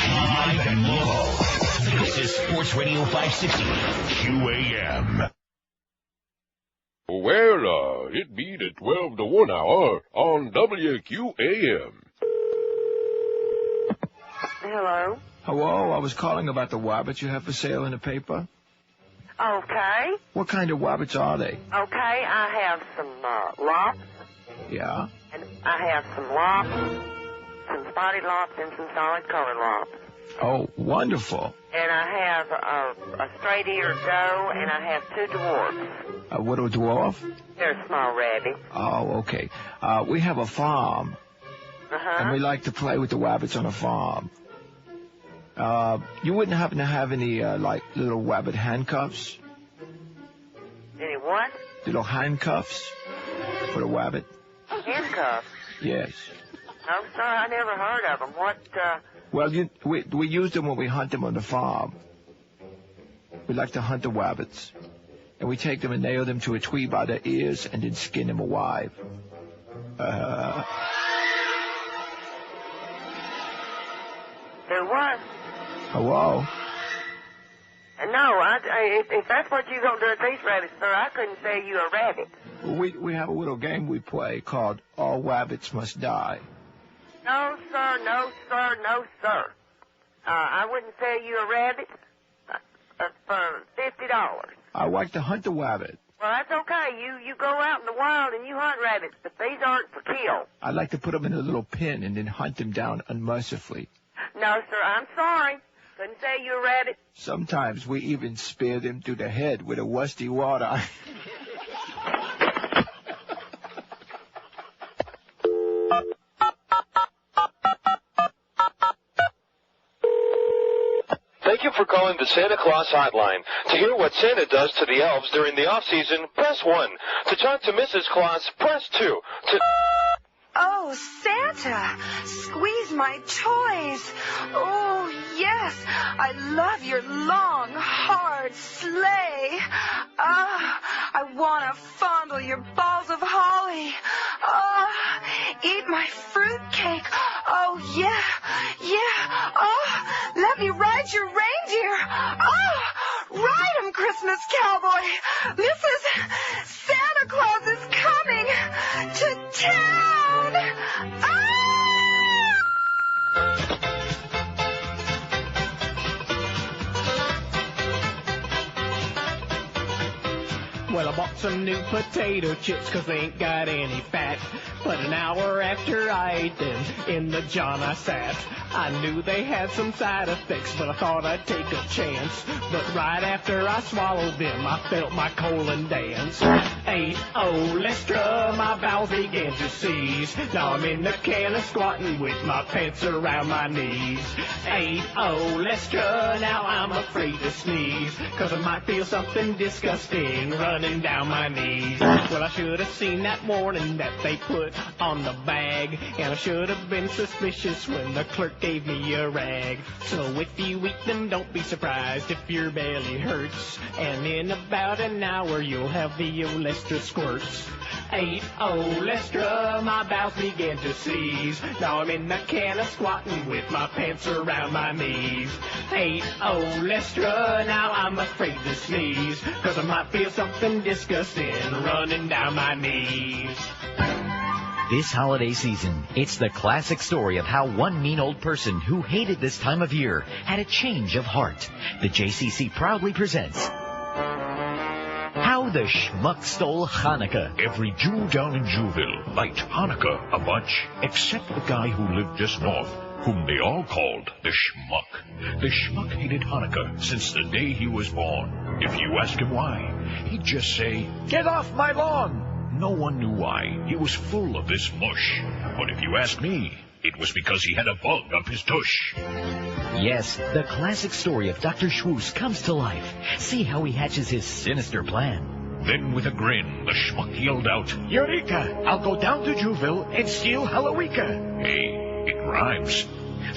S8: Live and local. This is Sports Radio 560 QAM.
S10: Well, it be the 12 to 1 hour on WQAM.
S14: Hello?
S11: Hello, I was calling about the wabbits you have for sale in the paper.
S14: Okay.
S11: What kind of wabbits are they?
S14: Okay, I have some lops.
S11: Yeah?
S14: And I have some lops, some spotted lops, and some solid color lops.
S11: Oh, wonderful.
S14: And I have a straight-eared doe, and I have two dwarfs.
S11: A widow dwarf?
S14: They're small rabbits.
S11: Oh, okay. We have a farm, and we like to play with the wabbits on a farm. You wouldn't happen to have any, like, little wabbit handcuffs?
S14: Any what?
S11: Little handcuffs for the wabbit?
S14: Handcuffs?
S11: Yes.
S14: No, sir, I never heard of them. What,
S11: Well, we use them when we hunt them on the farm. We like to hunt the wabbits. And we take them and nail them to a tree by their ears and then skin them alive.
S14: Do what?
S11: Hello?
S14: No, if that's what you're going to do with these rabbits, sir, I couldn't sell you a rabbit.
S11: We have a little game we play called All Wabbits Must Die.
S14: No, sir, no, sir, no, sir. I wouldn't sell you a rabbit for $50.
S11: I like to hunt the wabbit.
S14: Well, that's okay. You go out in the wild and you hunt rabbits, but these aren't for kill.
S11: I like to put them in a little pen and then hunt them down unmercifully.
S14: No, sir, I'm sorry. Couldn't sell you a rabbit.
S11: Sometimes we even spear them through the head with a rusty water.
S18: Thank you for calling the Santa Claus Hotline. To hear what Santa does to the elves during the off-season, press 1. To talk to Mrs. Claus, press 2.
S21: Oh, Santa, squeeze my toys. Oh, yes, I love your long, hard sleigh. I want to fondle your balls of holly. Eat my fruitcake. Oh, yeah. Oh, let me ride your reindeer. Oh, ride 'em, Christmas cowboy. Mrs. Santa Claus is coming to town.
S23: Well, I bought some new potato chips 'cause they ain't got any fat. But an hour after I ate them, in the john I sat. I knew they had some side effects, but I thought I'd take a chance. But right after I swallowed them, I felt my colon dance. 8-0 Lestra, my bowels began to seize. Now I'm in the can of squatting with my pants around my knees. 8-0 Lestra, now I'm afraid to sneeze, 'cause I might feel something disgusting running down my knees. Well, I should have seen that warning that they put on the bag, and I should have been suspicious when the clerk gave me a rag. So if you eat them, don't be surprised if your belly hurts, and in about an hour you'll have the Olestra squirts. 8-0 Lestra, my bowels began to seize. Now I'm in the can of squatting with my pants around my knees. 8-0 Lestra, now I'm afraid to sneeze, 'cause I might feel something disgusting running down my knees.
S25: This holiday season, it's the classic story of how one mean old person who hated this time of year had a change of heart. The JCC proudly presents How the Schmuck Stole Hanukkah.
S26: Every Jew down in Jewville liked Hanukkah a bunch, except the guy who lived just north, whom they all called the Schmuck. The Schmuck hated Hanukkah since the day he was born. If you ask him why, he'd just say, "Get off my lawn!" No one knew why. He was full of this mush. But if you ask me, it was because he had a bug up his tush.
S25: Yes, the classic story of Dr. Schwoosh comes to life. See how he hatches his sinister plan.
S26: Then with a grin, the Schmuck yelled out, "Eureka! I'll go down to Jewville and steal Halloween." Hey, it rhymes.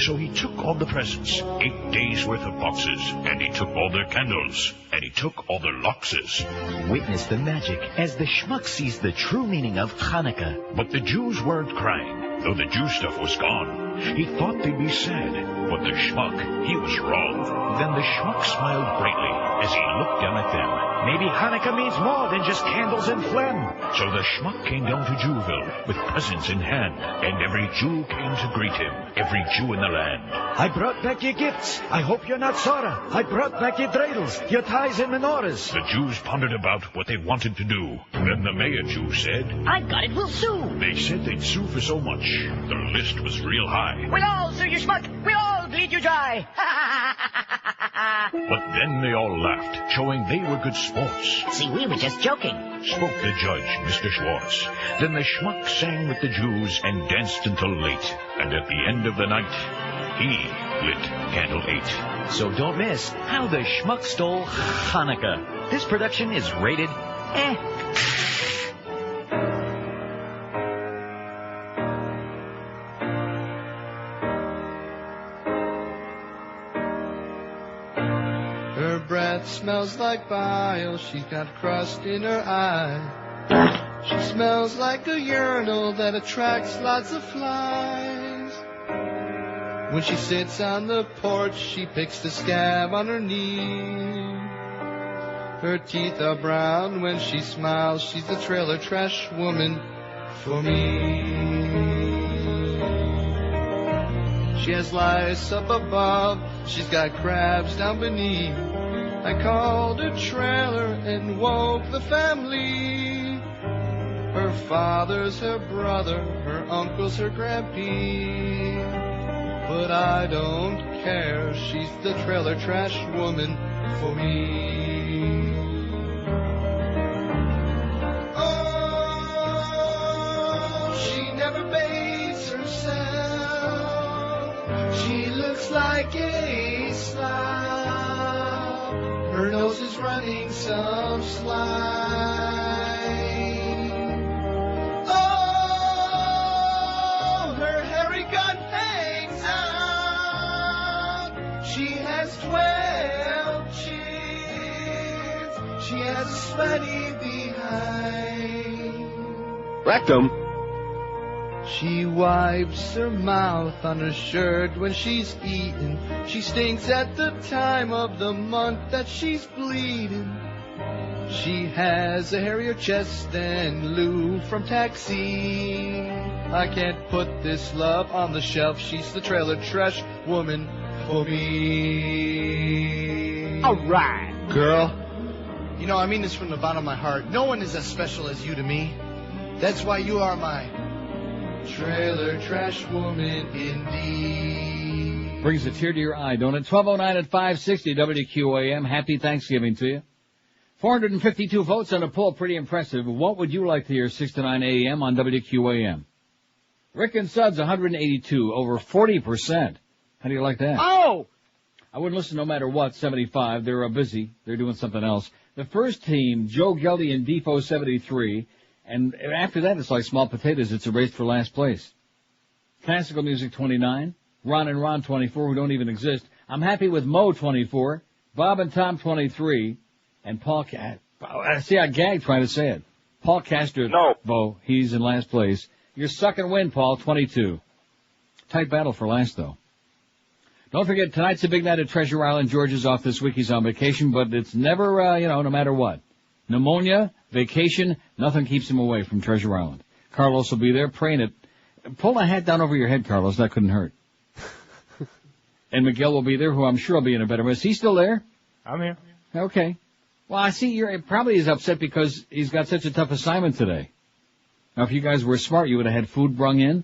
S26: So he took all the presents, 8 days' worth of boxes, and he took all their candles, and he took all their loxes.
S25: Witness the magic as the schmuck sees the true meaning of Hanukkah.
S26: But the Jews weren't crying, though the Jew stuff was gone. He thought they'd be sad, but the schmuck, he was wrong.
S25: Then the schmuck smiled brightly as he looked down at them. Maybe Hanukkah means more than just candles and phlegm.
S26: So the schmuck came down to Jewville with presents in hand, and every Jew came to greet him, every Jew in the land.
S25: I brought back your gifts. I hope you're not Sarah. I brought back your dreidels, your ties and menorahs.
S26: The Jews pondered about what they wanted to do. Then the mayor Jew said,
S1: I've got it, we'll sue.
S26: They said they'd sue for so much. The list was real high.
S1: We'll all sue you, schmuck. We'll all bleed you dry.
S26: But then they all laughed, showing they were good sports.
S1: See, we were just joking.
S26: Spoke the judge, Mr. Schwartz. Then the schmuck sang with the Jews and danced until late. And at the end of the night, he lit candle 8.
S25: So don't miss How the Schmuck Stole Hanukkah. This production is rated
S9: Her breath smells like bile, she's got crust in her eye. She smells like a urinal that attracts lots of flies. When she sits on the porch, she picks the scab on her knee. Her teeth are brown when she smiles, she's the trailer trash woman for me. She has lice up above, she's got crabs down beneath. I called her trailer and woke the family. Her father's her brother, her uncle's her grampy. But I don't care, she's the trailer trash woman for me. Oh, she never bathes herself. She looks like a slob. Her nose is running some slime. Oh, her hairy gun hangs out. She has 12 chins. She has a sweaty behind.
S6: Rectum.
S9: She wipes her mouth on her shirt when she's eating. She stinks at the time of the month that she's bleeding. She has a hairier chest than Lou from Taxi. I can't put this love on the shelf. She's the trailer trash woman for me.
S17: All right.
S9: Girl, you know I mean this from the bottom of my heart. No one is as special as you to me. That's why you are my trailer trash woman indeed.
S5: Brings a tear to your eye, don't it? 12:09 at 560 WQAM. Happy Thanksgiving to you. 452 votes on a poll. Pretty impressive. What would you like to hear 6 to 9 a.m. on WQAM? Rick and Suds, 182, over 40%. How do you like that?
S17: Oh!
S5: I wouldn't listen no matter what, 75. They're busy. They're doing something else. The first team, Gellie and D-Fo, 73. And after that, it's like small potatoes. It's a race for last place. Classical music, 29. Ron and Ron, 24, who don't even exist. I'm happy with Mo, 24. Bob and Tom, 23. And Paul, see, I gagged trying to say it. Paul Castronovo, he's in last place. You're suck and win, Paul, 22. Tight battle for last, though. Don't forget, tonight's a big night at Treasure Island. George is off this week. He's on vacation, but it's never, no matter what. Pneumonia, vacation, nothing keeps him away from Treasure Island. Carlos will be there praying it. Pull the hat down over your head, Carlos. That couldn't hurt. And Miguel will be there, who I'm sure will be in a better mood. Is he still there?
S6: I'm here.
S5: Okay. Well, I see you're probably is upset because he's got such a tough assignment today. Now, if you guys were smart, you would have had food brung in.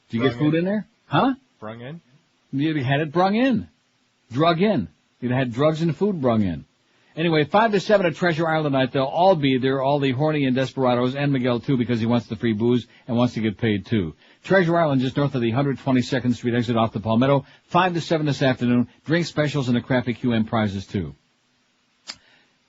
S5: Did you get food in there? Huh?
S6: Brung in?
S5: You'd have had it brung in. Drug in. You'd have had drugs and food brung in. Anyway, 5 to 7 at Treasure Island tonight. They'll all be there, all the horny and desperados, and Miguel, too, because he wants the free booze and wants to get paid, too. Treasure Island, just north of the 122nd Street exit off the Palmetto. 5 to 7 this afternoon. Drink specials and the crappy QM prizes, too.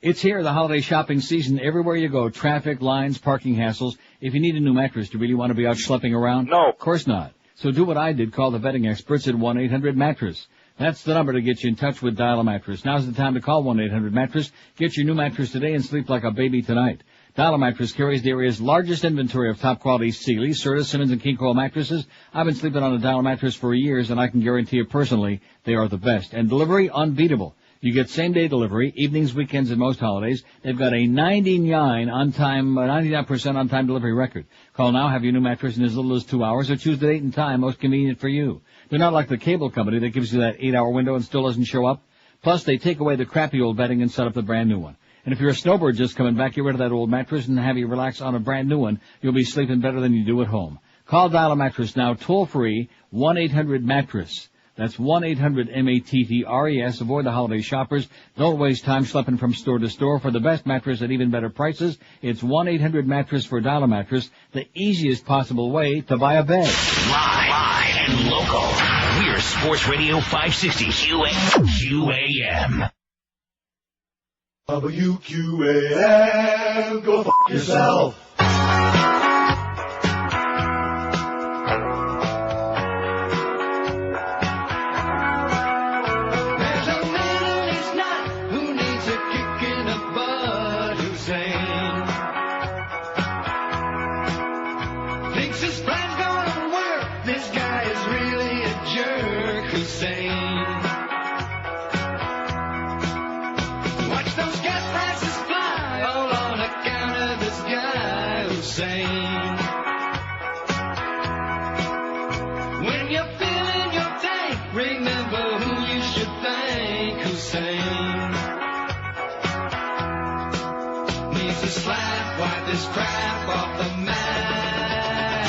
S5: It's here, the holiday shopping season. Everywhere you go, traffic, lines, parking hassles. If you need a new mattress, do you really want to be out schlepping around?
S15: No.
S5: Of course not. So do what I did. Call the vetting experts at 1-800-MATTRESS. That's the number to get you in touch with Dial-A-Mattress. Now's the time to call 1-800-MATTRESS. Get your new mattress today and sleep like a baby tonight. Dial-A-Mattress carries the area's largest inventory of top-quality Sealy, Serta, Simmons, and King Cole mattresses. I've been sleeping on a Dial-A-Mattress for years, and I can guarantee you personally they are the best. And delivery, unbeatable. You get same-day delivery, evenings, weekends, and most holidays. They've got a 99% on-time delivery record. Call now, have your new mattress in as little as 2 hours, or choose the date and time most convenient for you. They're not like the cable company that gives you that 8-hour window and still doesn't show up. Plus, they take away the crappy old bedding and set up the brand new one. And if you're a snowbird just coming back, get rid of that old mattress and have you relax on a brand new one. You'll be sleeping better than you do at home. Call Dial-A-Mattress now, toll-free, 1-800-MATTRESS. That's 1-800-MATTRES. Avoid the holiday shoppers. Don't waste time schlepping from store to store. For the best mattress at even better prices, it's 1-800-MATTRESS for Dial-A-Mattress, the easiest possible way to buy a bed.
S8: Live and local. We're Sports Radio 560 QAM.
S16: WQAM, go f*** yourself.
S9: There's a Middle East nut who needs a kick in the butt, Hussein. Thinks his plan's gonna work, this guy is really a jerk, Hussein. Watch those gas prices fly, all on account of this guy, Hussein. When you're filling your tank, remember who you should thank, Hussein. Needs a slap, wipe this crap off the mat,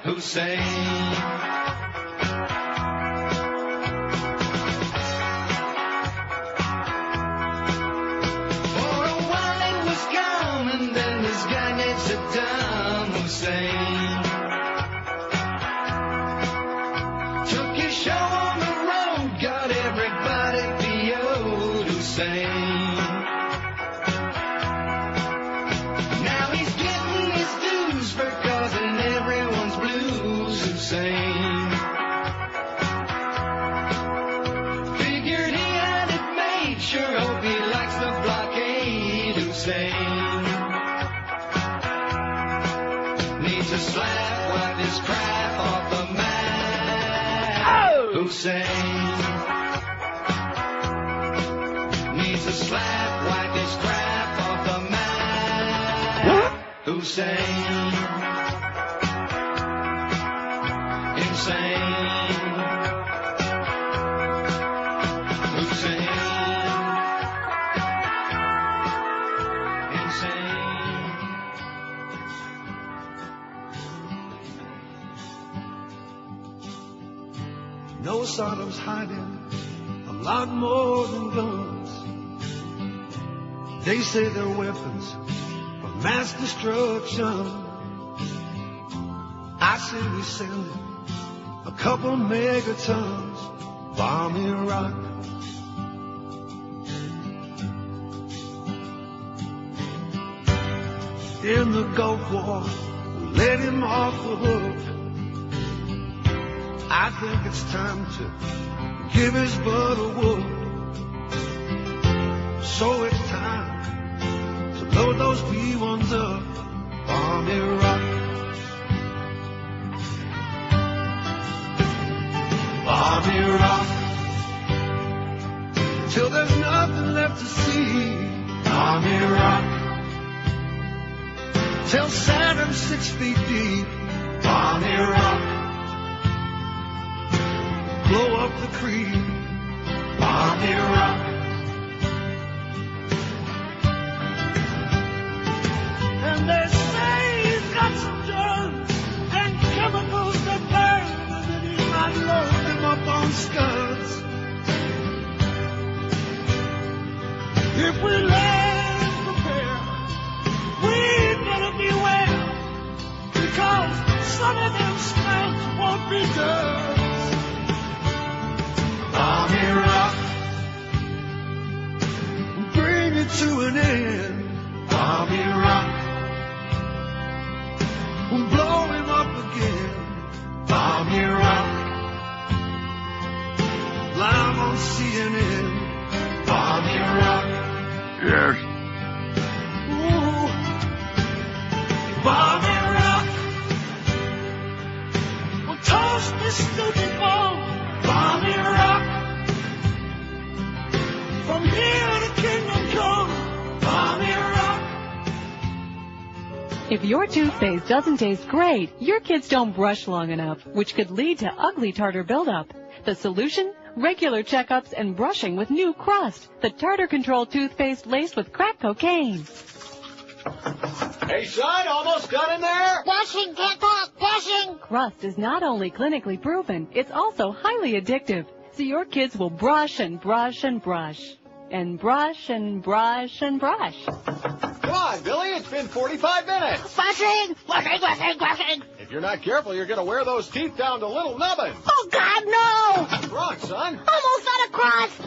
S9: Hussein. For a while it was calm, and then this guy named Saddam Hussein took his show on the road, got everybody PO'd, Hussein. Now he's getting his dues for causing everyone's blues, Hussein. Figured he had it made, sure hope he likes the blockade, Hussein. Needs a slap, wipe this crap off the mat, Hussein. Needs a slap, wipe this crap off the mat, Hussein. Insane. Hussein. Insane. No, Saddam's hiding a lot more than guns. They say they're weapons of mass destruction. I say we send a couple megatons, bomb Iraq. In the Gulf War, we let him off the hook. I think it's time to give his butt a whoop. So it's time to load those B-1s up, bomb Iraq. Bomb Iraq. Till there's nothing left to see, bomb Iraq. Till Saddam's 6 feet deep, bomb Iraq. Blow up the creek, bomb Iraq. And they say he's got some drugs and chemicals that burn, and then he might load them up on scuds. If we land prepare, we better beware, because some of them smells won't be done. Bomb Iraq, bring it to an end. Bomb Iraq, blow him up again. Bomb Iraq.
S2: If your toothpaste doesn't taste great, your kids don't brush long enough, which could lead to ugly tartar buildup. The solution? Regular checkups and brushing with new Crust, the tartar-controlled toothpaste laced with crack cocaine.
S13: Hey, son, almost done in there?
S21: Brushing, can't talk, brushing.
S2: Crust is not only clinically proven, it's also highly addictive. So your kids will brush and brush and brush. And brush and brush and brush.
S13: Come on, Billy, it's been 45 minutes.
S21: Brushing, brushing, brushing, brushing.
S13: If you're not careful, you're going to wear those teeth down to little nubbins.
S21: Oh, God, no!
S13: What's wrong, son?
S21: Almost out of crust.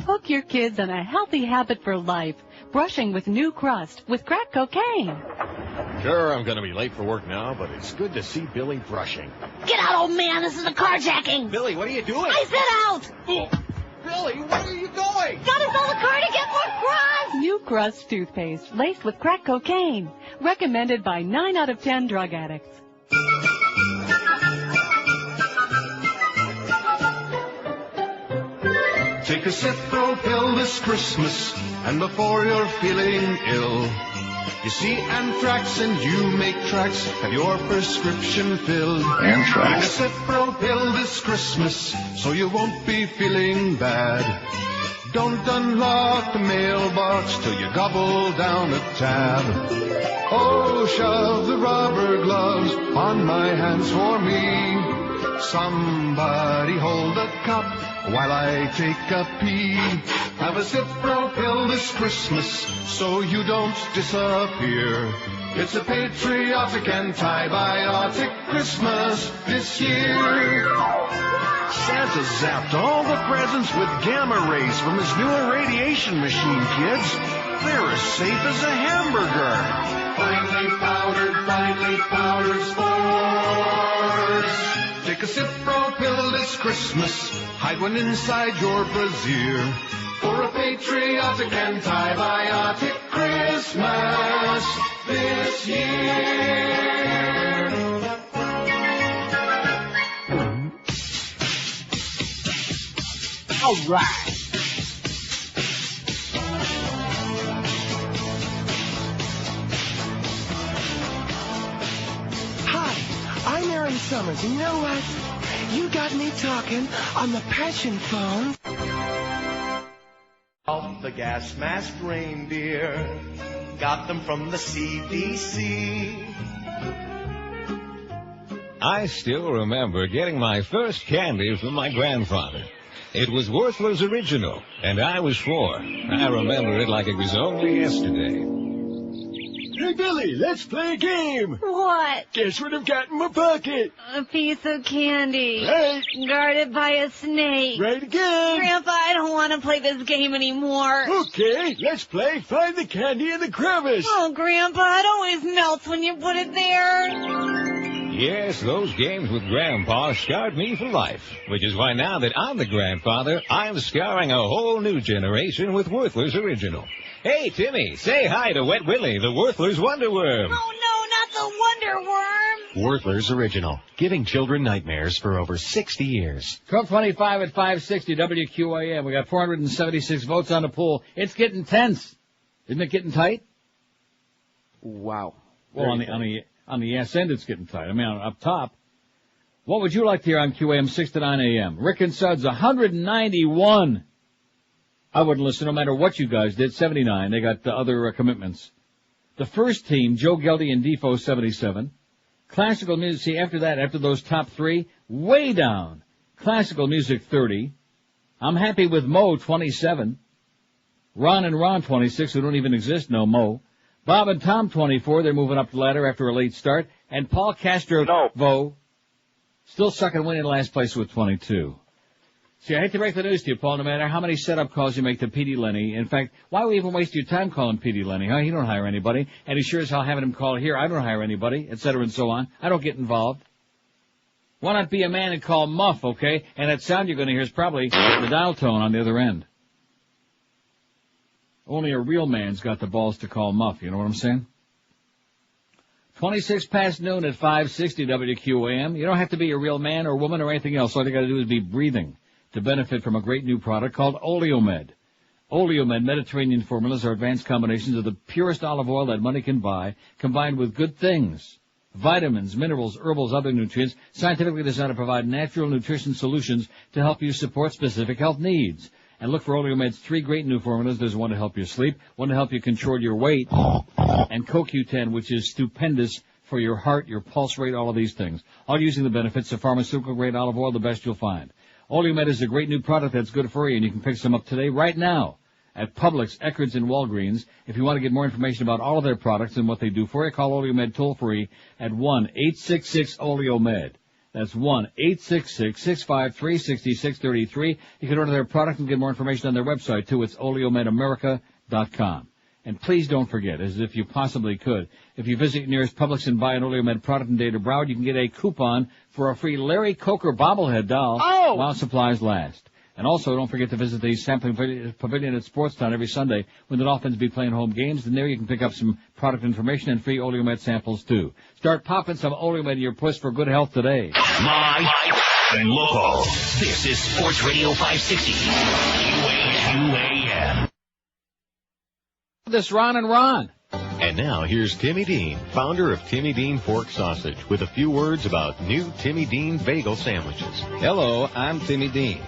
S2: Hook your kids on a healthy habit for life. Brushing with new Crust with crack cocaine.
S13: Sure, I'm going to be late for work now, but it's good to see Billy brushing.
S21: Get out, old man. This is a carjacking.
S13: Billy, what are you doing?
S21: I said out.
S13: Oh. Billy, where are you going?
S21: Gotta sell the car to get more Crust.
S2: New Crust toothpaste laced with crack cocaine. Recommended by 9 out of 10 drug addicts.
S11: Take a Cipro pill this Christmas, and before you're feeling ill, you see anthrax and you make tracks, have your prescription filled. Anthrax. Take a Cipro pill this Christmas, so you won't be feeling bad. Don't unlock the mailbox till you gobble down a tab. Oh, shove the rubber gloves on my hands for me. Somebody hold a cup while I take a pee. Have a Cipro pill this Christmas so you don't disappear. It's a patriotic antibiotic Christmas this year.
S16: Santa zapped all the presents with gamma rays from his new irradiation machine, kids. They're as safe as a hamburger.
S11: Finely powdered spores. Take a Cipro pill this Christmas, hide one inside your brassiere. For a patriotic antibiotic Christmas this year.
S17: All right.
S3: I'm Aaron Summers, and you know what? You got me talking on the passion phone.
S19: Off the gas masked reindeer, got them from the CDC.
S4: I still remember getting my first candy from my grandfather. It was Werther's Original, and I was 4. I remember it like it was only yesterday.
S17: Hey, Billy, let's play a game.
S21: What?
S17: Guess what I've got in my pocket?
S21: A piece of candy.
S17: Right.
S21: Guarded by a snake.
S17: Right again.
S21: Grandpa, I don't want to play this game anymore.
S17: Okay, let's play Find the Candy in the Crevice.
S21: Oh, Grandpa, it always melts when you put it there.
S4: Yes, those games with Grandpa scarred me for life, which is why now that I'm the grandfather, I'm scarring a whole new generation with Werther's Original. Hey, Timmy, say hi to Wet Willie, the Werther's Wonder Worm.
S21: Oh, no, not the Wonder Worm.
S7: Werther's Original, giving children nightmares for over 60 years.
S5: 12:25 at 560 WQAM. We got 476 votes on the poll. It's getting tense. Isn't it getting tight?
S6: Wow.
S5: Well, on the yes end, it's getting tight. I mean, up top. What would you like to hear on QAM 6 to 9 a.m.? Rick and Suds, 191. I wouldn't listen no matter what you guys did. 79. They got other commitments. The first team, Gellie and D-Fo, 77. Classical music, see, after that, after those top 3, way down. Classical music, 30. I'm happy with Mo, 27. Ron and Ron, 26, who don't even exist, no Mo. Bob and Tom, 24. They're moving up the ladder after a late start. And Paul Castronovo, still sucking win in last place with 22. See, I hate to break the news to you, Paul, no matter how many setup calls you make to Petey Lenny. In fact, why we even waste your time calling Petey Lenny, huh? He don't hire anybody. And he sure as hell having him call here. I don't hire anybody, et cetera and so on. I don't get involved. Why not be a man and call Muff, okay? And that sound you're going to hear is probably the dial tone on the other end. Only a real man's got the balls to call Muff, you know what I'm saying? 26 past noon at 560 WQAM. You don't have to be a real man or woman or anything else. All you got to do is be breathing to benefit from a great new product called Oleomed. Oleomed Mediterranean formulas are advanced combinations of the purest olive oil that money can buy, combined with good things. Vitamins, minerals, herbals, other nutrients, scientifically designed to provide natural nutrition solutions to help you support specific health needs. And look for Oleomed's 3 great new formulas. There's one to help you sleep, one to help you control your weight, and CoQ10, which is stupendous for your heart, your pulse rate, all of these things. All using the benefits of pharmaceutical-grade olive oil, the best you'll find. Oleomed is a great new product that's good for you, and you can pick some up today, right now, at Publix, Eckerd's, and Walgreens. If you want to get more information about all of their products and what they do for you, call Oleomed toll-free at 1-866-OLEOMED. That's 1-866-653-6633. You can order their product and get more information on their website, too. It's oleomedamerica.com. And please don't forget, as if you possibly could, if you visit your nearest Publix and buy an Oleomed product in Data Broward, you can get a coupon for a free Larry Coker bobblehead doll while supplies last. And also, don't forget to visit the sampling pavilion at Sportstown every Sunday when the Dolphins be playing home games. And there you can pick up some product information and free Oleomed samples, too. Start popping some Oleomed in your puss for good health today.
S8: Live and local. This is Sports Radio 560. QAM.
S5: This Ron and Ron.
S7: And now here's Timmy Dean, founder of Timmy Dean Pork Sausage, with a few words about new Timmy Dean bagel sandwiches.
S4: Hello, I'm Timmy Dean.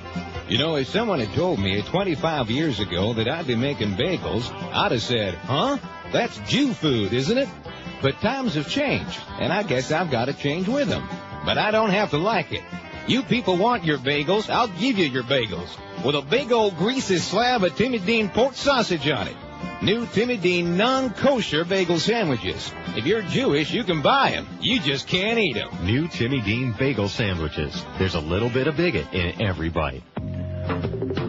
S4: You know, if someone had told me 25 years ago that I'd be making bagels, I'd have said, huh? That's Jew food, isn't it? But times have changed, and I guess I've got to change with them. But I don't have to like it. You people want your bagels, I'll give you your bagels, with a big old greasy slab of Timmy Dean pork sausage on it. New Timmy Dean non-kosher bagel sandwiches. If you're Jewish, you can buy them. You just can't eat them.
S7: New Timmy Dean bagel sandwiches. There's a little bit of bigot in every bite.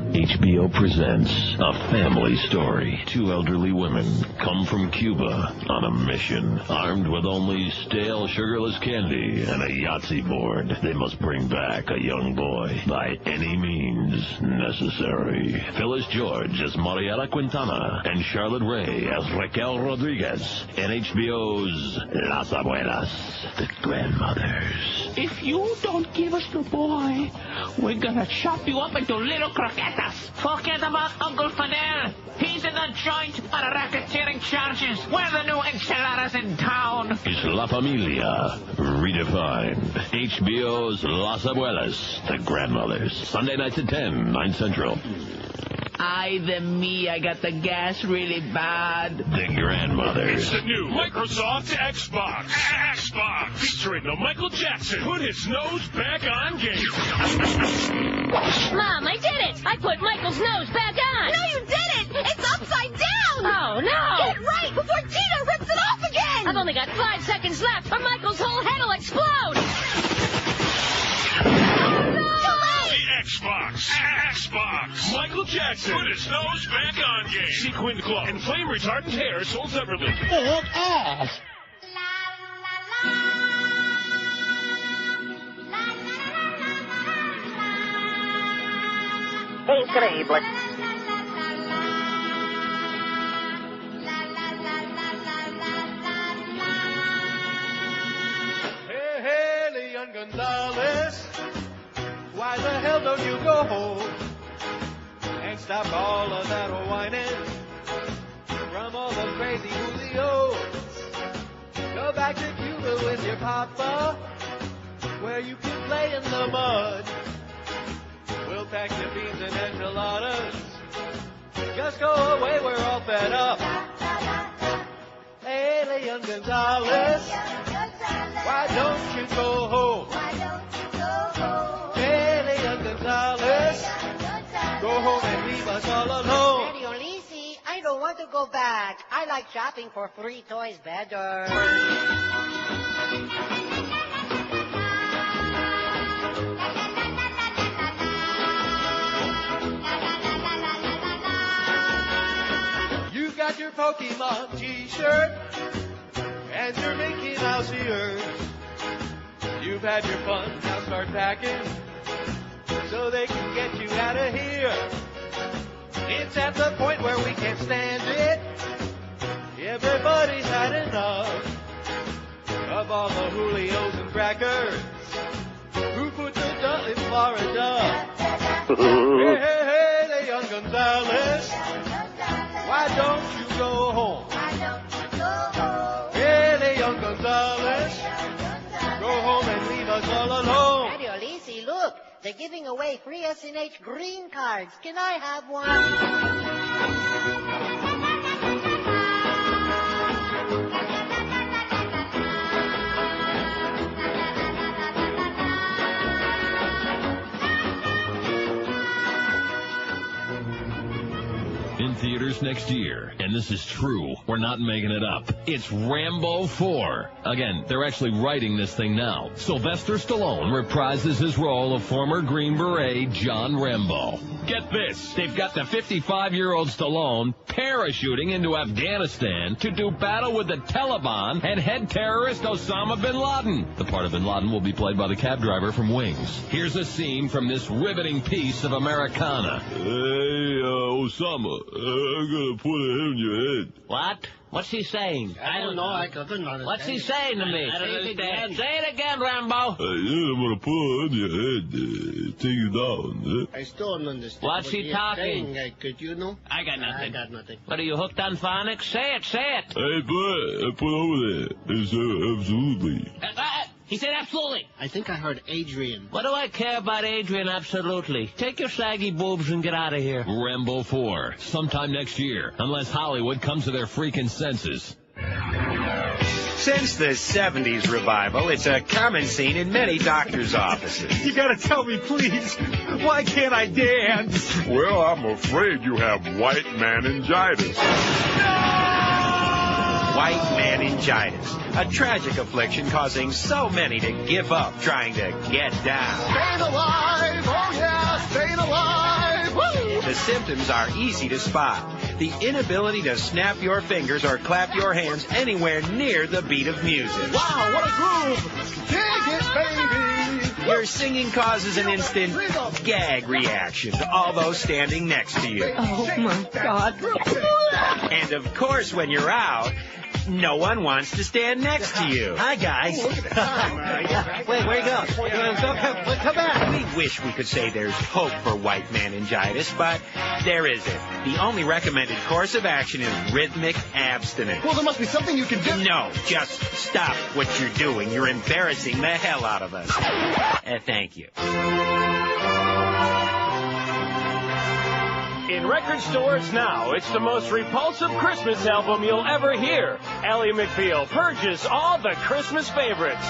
S10: HBO presents A Family Story. 2 elderly women come from Cuba on a mission. Armed with only stale, sugarless candy and a Yahtzee board, they must bring back a young boy by any means necessary. Phyllis George as Mariela Quintana and Charlotte Ray as Raquel Rodriguez in HBO's Las Abuelas, the Grandmothers.
S12: If you don't give us the boy, we're gonna chop you up into little croquetas. Forget about Uncle Fidel. He's in the joint on racketeering charges. We're the new enchiladas in town.
S10: It's La Familia redefined. HBO's Las Abuelas, the Grandmothers. Sunday nights at 10, 9 Central.
S12: Ay de me, I got the gas really bad.
S10: The Grandmothers.
S8: It's the new Microsoft Xbox. Xbox. Featuring the Michael Jackson. Put his nose back on game.
S14: Mom, I did it. I put Michael's nose back on.
S20: No, you didn't. It's upside down.
S14: Oh, no.
S20: Get it right before Gina rips it off again.
S14: I've only got 5 seconds left or Michael's whole head will explode.
S8: Xbox. Xbox. Michael Jackson. Put his nose back on game. Sequined glove and flame retardant hair sold separately.
S14: Big ass.
S15: Increíble.
S9: Hey, Elián González. Why the hell don't you go home and stop all of that whining from all the crazy Julios? Go back to Cuba with your papa, where you can play in the mud. We'll pack your beans and enchiladas. Just go away, we're all fed up. Hey, Elián González, why don't you go home? Go home and leave us all alone.
S22: Mario Lisi, I don't want to go back. I like shopping for 3 toys better.
S9: You got your Pokemon t-shirt and your Mickey Mouse ears. You've had your fun, now start packing so they can get you out of here. It's at the point where we can't stand it. Everybody's had enough of all the Julios and crackers who put the duh in Florida. Hey, Elián González,
S22: They're giving away free SNH green cards. Can I have one?
S10: In theaters next year, and this is true, we're not making it up. It's Rambo 4. Again, they're actually writing this thing now. Sylvester Stallone reprises his role of former Green Beret John Rambo. Get this, they've got the 55-year-old Stallone parachuting into Afghanistan to do battle with the Taliban and head terrorist Osama bin Laden. The part of bin Laden will be played by the cab driver from Wings. Here's a scene from this riveting piece of Americana.
S1: Hey, Osama, I'm gonna put it in your head.
S12: What? What's he saying?
S22: I don't know. I couldn't understand.
S12: What's he saying to me?
S22: I don't understand.
S12: Say it again, Rambo.
S1: I'm gonna put it in your head, take you down.
S22: I still don't understand.
S12: What's he talking?
S22: Could you know?
S12: I got nothing.
S22: I got nothing.
S12: What, are you hooked on phonics? Say it, say it.
S1: Hey, put over there. It's absolutely.
S12: He said absolutely.
S22: I think I heard Adrian.
S12: What do I care about Adrian absolutely? Take your saggy boobs and get out of here.
S10: Rambo 4, sometime next year, unless Hollywood comes to their freaking senses.
S18: Since the 70s revival, it's a common scene in many doctors' offices.
S17: You gotta tell me, please, why can't I dance?
S1: Well, I'm afraid you have white meningitis.
S18: White meningitis, a tragic affliction causing so many to give up trying to get down.
S16: Staying alive, oh yeah, staying alive. Woo!
S18: The symptoms are easy to spot. The inability to snap your fingers or clap your hands anywhere near the beat of music.
S16: Wow, what a groove! Dig it, baby!
S18: Your singing causes an instant gag reaction to all those standing next to you.
S2: Oh, my God.
S18: And, of course, when you're out, no one wants to stand next to you. Hi, guys.
S22: Wait, where you go? Come back.
S18: We wish we could say there's hope for white meningitis, but there isn't. The only recommended course of action is rhythmic abstinence.
S16: Well, there must be something you can do.
S18: No, just stop what you're doing. You're embarrassing the hell out of us. Thank you.
S23: In record stores now, it's the most repulsive Christmas album you'll ever hear. Ally McBeal purges all the Christmas favorites.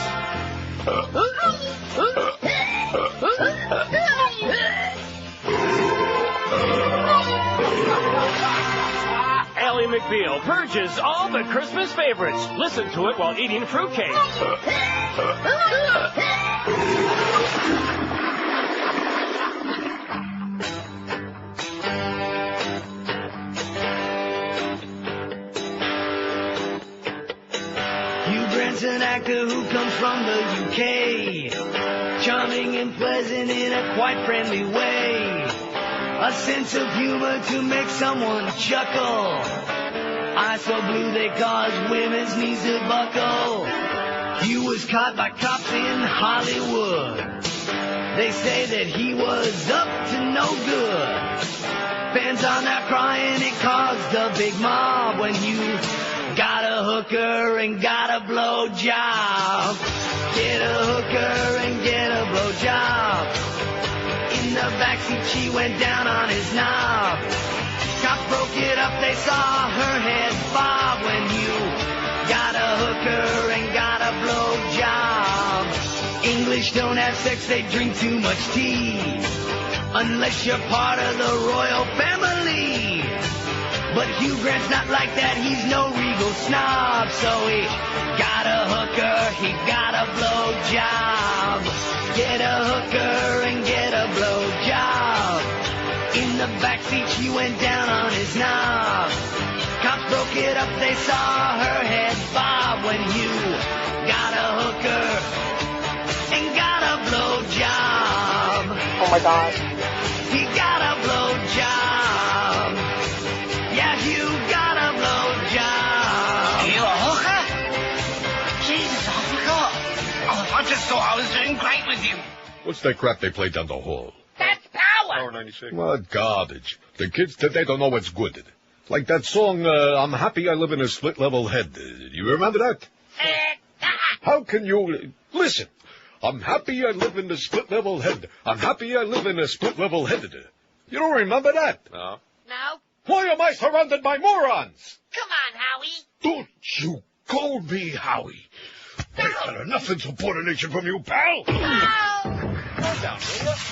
S23: Ally McBeal purges all the Christmas favorites. Listen to it while eating fruitcake.
S24: An actor who comes from the UK, charming and pleasant in a quite friendly way, a sense of humor to make someone chuckle, eyes so blue they cause women's knees to buckle. He was caught by cops in Hollywood, they say that he was up to no good. Fans are now crying it caused a big mob when you got a hooker and got a blowjob. Get a hooker and get a blowjob. In the backseat she went down on his knob. Cops broke it up, they saw her head bob. When you got a hooker and got a blowjob. English don't have sex, they drink too much tea. Unless you're part of the royal family. But Hugh Grant's not like that, he's no regal snob. So he got a hooker, he got a blowjob. Get a hooker and get a blowjob. In the backseat she went down on his knob. Cops broke it up, they saw her head bob. When you got a hooker and got a blowjob.
S25: Oh my God.
S24: He got a blowjob. Yeah, you got a blowjob.
S25: You a hooker? Jesus, I forgot. Oh, I just thought I was doing great with you.
S26: What's that crap they play down the hall?
S25: That's power.
S26: Power 96. What garbage. The kids today don't know what's good. Like that song, I'm happy I live in a split-level head. You remember that? How can you... Listen, I'm happy I live in the split-level head. I'm happy I live in a split-level head. You don't remember that?
S3: No.
S14: No?
S26: Why am I surrounded by morons?
S14: Come on, Howie.
S26: Don't you call me Howie. I've had enough insubordination from you, pal.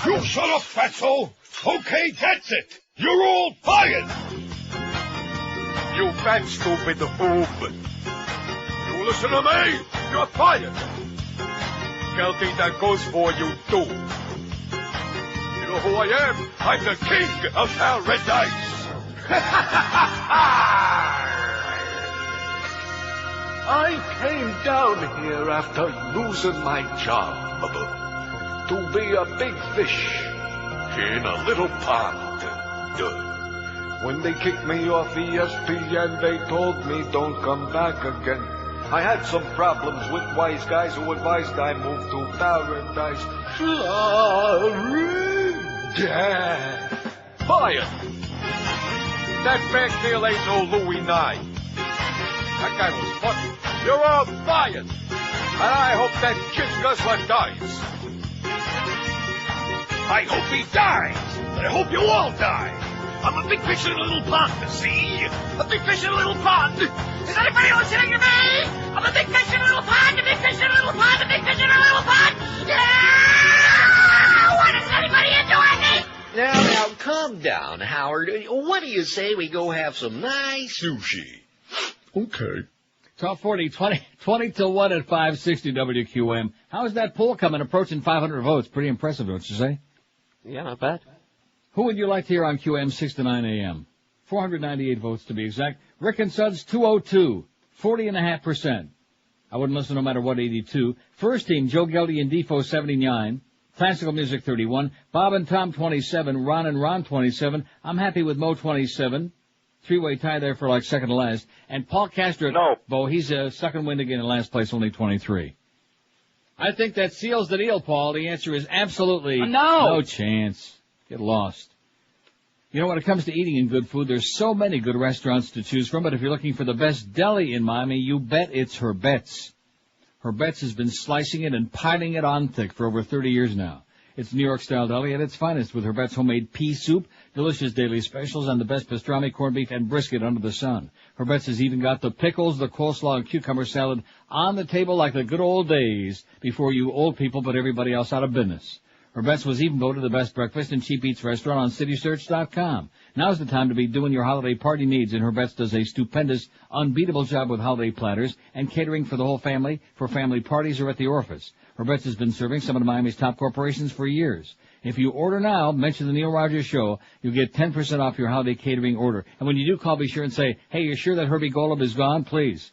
S26: You shut up, fatso. Okay, that's it. You're all fired. You fat, stupid boob. You listen to me. You're fired. Guilty, that goes for you, too. You know who I am? I'm the king of paradise. I came down here after losing my job to be a big fish in a little pond. When they kicked me off ESPN, they told me don't come back again. I had some problems with wise guys who advised I move to paradise. Florida. Fired. That fat deal ain't no Louis Nye. That guy was funny. You're all fired. And I hope that kid guzzler dies. I hope he dies. And I hope you all die. I'm a big fish in a little pond, see? A big fish in a little pond. Is anybody listening to me? I'm a big fish in a little pond, a big fish in a little pond, a big fish in a little pond. Yeah! What is anybody doing me?
S6: Now, calm down, Howard. What do you say we go have some nice sushi?
S26: Okay.
S5: 1240, 20 till 1 at 560 WQAM. How's that poll coming? Approaching 500 votes. Pretty impressive, don't you say?
S3: Yeah, not bad.
S5: Who would you like to hear on QM 6 to 9 a.m.? 498 votes to be exact. Rick and Suds 202, 40.5%. I wouldn't listen no matter what, 82. First team, Joe Gellie and D-Fo 79. Classical music 31. Bob and Tom 27. Ron and Ron 27. I'm happy with Mo 27. Three-way tie there for like second to last. And Paul Castro, Bo, he's stuck in wind again in last place, only 23. I think that seals the deal, Paul. The answer is absolutely no chance. Get lost. You know, when it comes to eating and good food, there's so many good restaurants to choose from, but if you're looking for the best deli in Miami, you bet it's Herbett's. Herbett's has been slicing it and piling it on thick for over 30 years now. It's New York-style deli at its finest with Herbett's homemade pea soup, delicious daily specials, and the best pastrami, corned beef, and brisket under the sun. Herbett's has even got the pickles, the coleslaw, and cucumber salad on the table like the good old days before you old people put everybody else out of business. Herbett's was even voted the best breakfast and cheap eats restaurant on citysearch.com. Now's the time to be doing your holiday party needs, and Herbett's does a stupendous, unbeatable job with holiday platters and catering for the whole family, for family parties or at the orifice. Herbett's has been serving some of Miami's top corporations for years. If you order now, mention the Neil Rogers Show, you'll get 10% off your holiday catering order. And when you do call, be sure and say, hey, you're sure that Herbie Golub is gone? Please.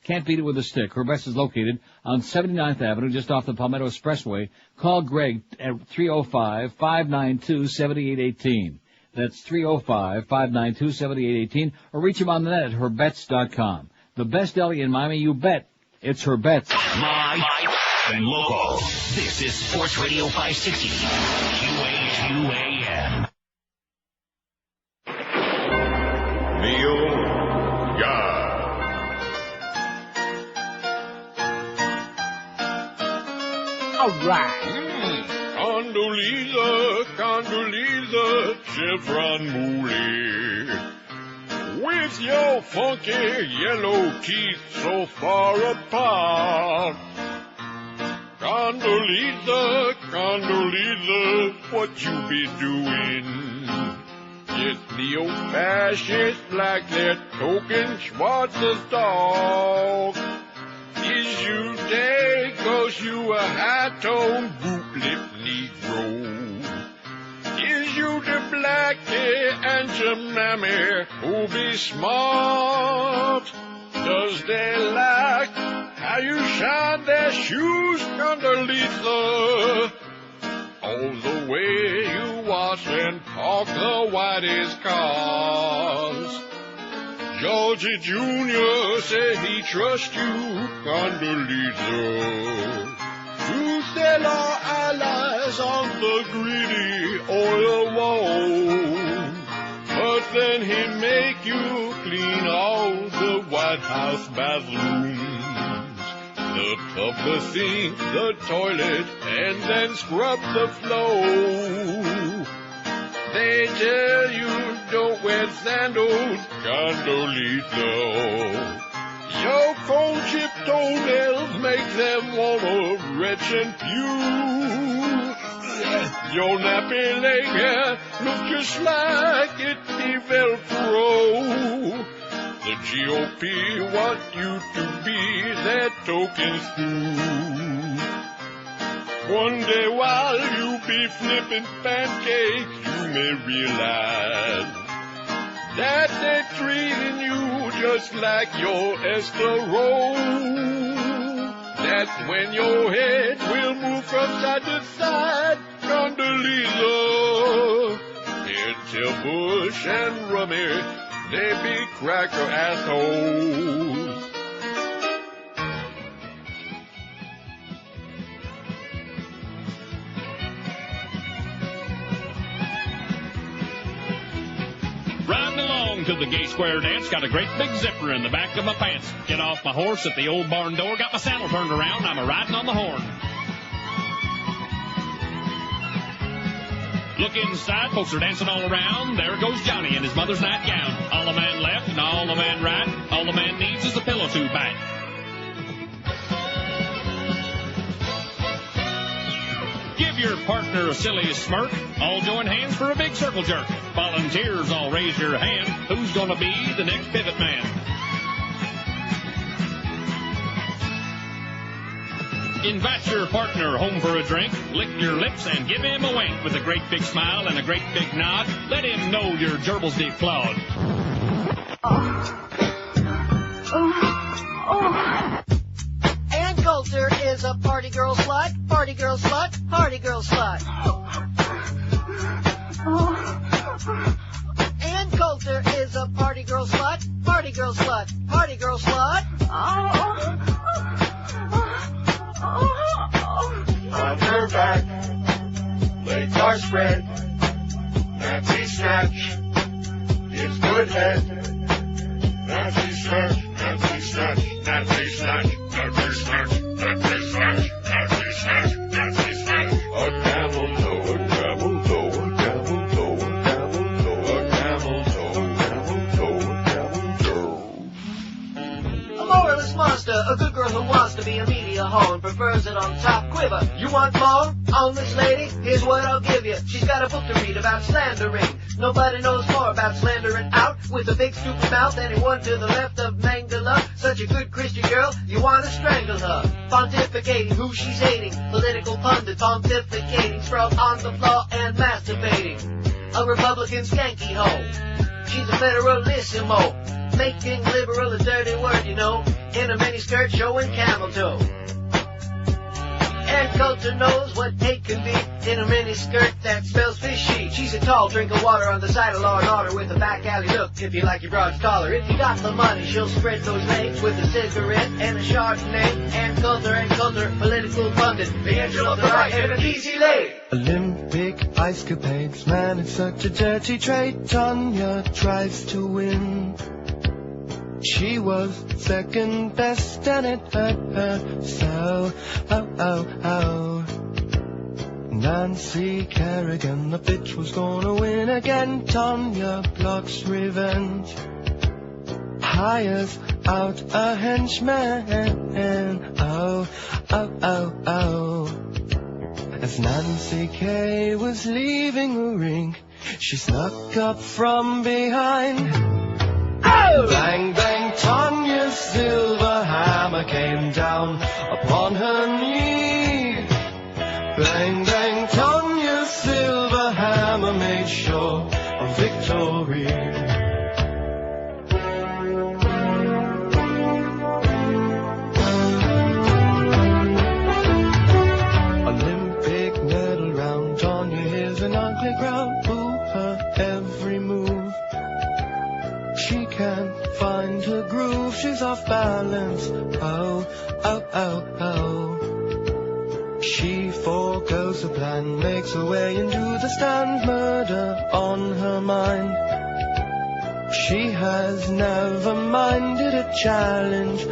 S5: Can't beat it with a stick. Herbett's is located on 79th Avenue, just off the Palmetto Expressway. Call Greg at 305-592-7818. That's 305-592-7818. Or reach him on the net at herbetts.com. The best deli in Miami, you bet. It's Herbett's.
S10: My and local. This is Sports Radio 560. QAM.
S26: Neil Yard.
S9: All right.
S1: Condoleezza, Condoleezza, Chevron Mooley. With your funky yellow teeth so far apart. Condoleezza, Condoleezza, what you be doing? Yes, neo-fascists like that token Schwarz's dog. Is you dead 'cause you a high-toned boot-lip Negro? Is you the blackie and your mammy who be smart? Does they like how you shine their shoes, Condoleezza? All the way you wash and park the whitest cars. Georgie Jr. said he trusts you, Condoleezza, to sell our allies on the greedy oil wall. But then he make you clean all the White House bathrooms. the tub, the sink, the toilet, and then scrub the floor. They tell you don't wear sandals, Condoleezza. Your cold chip toenails make them wanna retch and puke. Your nappy leg hair look just like it Velcro. The GOP want you to be their token spook. One day while you be flipping pancakes, you may realize that they're treating you just like your escarole. That's when your head will move from side to side, Condoleezza. Until Bush and Rummy, they be cracker assholes.
S3: Riding along to the gay square dance, got a great big zipper in the back of my pants. Get off my horse at the old barn door, got my saddle turned around, I'm a-riding on the horn. Look inside, folks are dancing all around. There goes Johnny in his mother's nightgown. All the man left and all the man right. All the man needs is a pillow to bite. Give your partner a silly smirk. All join hands for a big circle jerk. Volunteers, all raise your hand. Who's gonna be the next pivot man? Invite your partner home for a drink. Lick your lips and give him a wink with a great big smile and a great big nod. Let him know your gerbils deflawed.
S22: Ann Coulter is a party girl slut, party girl slut, party girl slut. Ann Coulter is a party girl slut, party girl slut, party girl slut.
S16: On her back, legs are spread, Nancy snatch, it's good head. Nancy snatch, Nancy snatch, Nancy snatch, Nancy snatch, Nancy snatch, Nancy snatch, Nancy snatch. A camel toe, a camel toe, a camel toe, a camel toe, a camel toe, a camel toe, a camel toe.
S22: A moralist monster, a good girl who wants to be a media hoe and prefers it on top quiver. You want more on this lady? Here's what I'll give you. She's got a book to read about slandering. Nobody knows more about slandering out with a big stupid mouth. Anyone to the left of Mangala, such a good Christian girl, you want to strangle her. Pontificating who she's hating, political pundit pontificating, sprawled on the floor and masturbating. A Republican skanky hoe. She's a federalissimo, making liberal a dirty word, you know, in a miniskirt showing camel toe. Ann Coulter knows what hate can be in a miniskirt that smells fishy. She's a tall drink of water on the side of Law and Order with a back alley look. If you like your broad's taller, if you got the money, she'll spread those legs with a cigarette and a Chardonnay. Ann Coulter, political pundit, the angel of the right and an easy lay.
S9: Olympic ice capades, man, it's such a dirty trade. Tanya tries to win. She was second best and it hurt her so. Nancy Kerrigan, the bitch was gonna win again. Tanya plots revenge, hires out a henchman. As Nancy K was leaving the ring, she snuck up from behind. Bang, bang, Tanya's silver hammer came down upon her knee. Bang, bang, Tanya's silver hammer made sure of victory. Olympic medal round, Tanya hears an ugly crowd boo her every move. She can't find her groove, she's off balance. She forgoes her plan, makes her way into the stand, murder on her mind. She has never minded a challenge.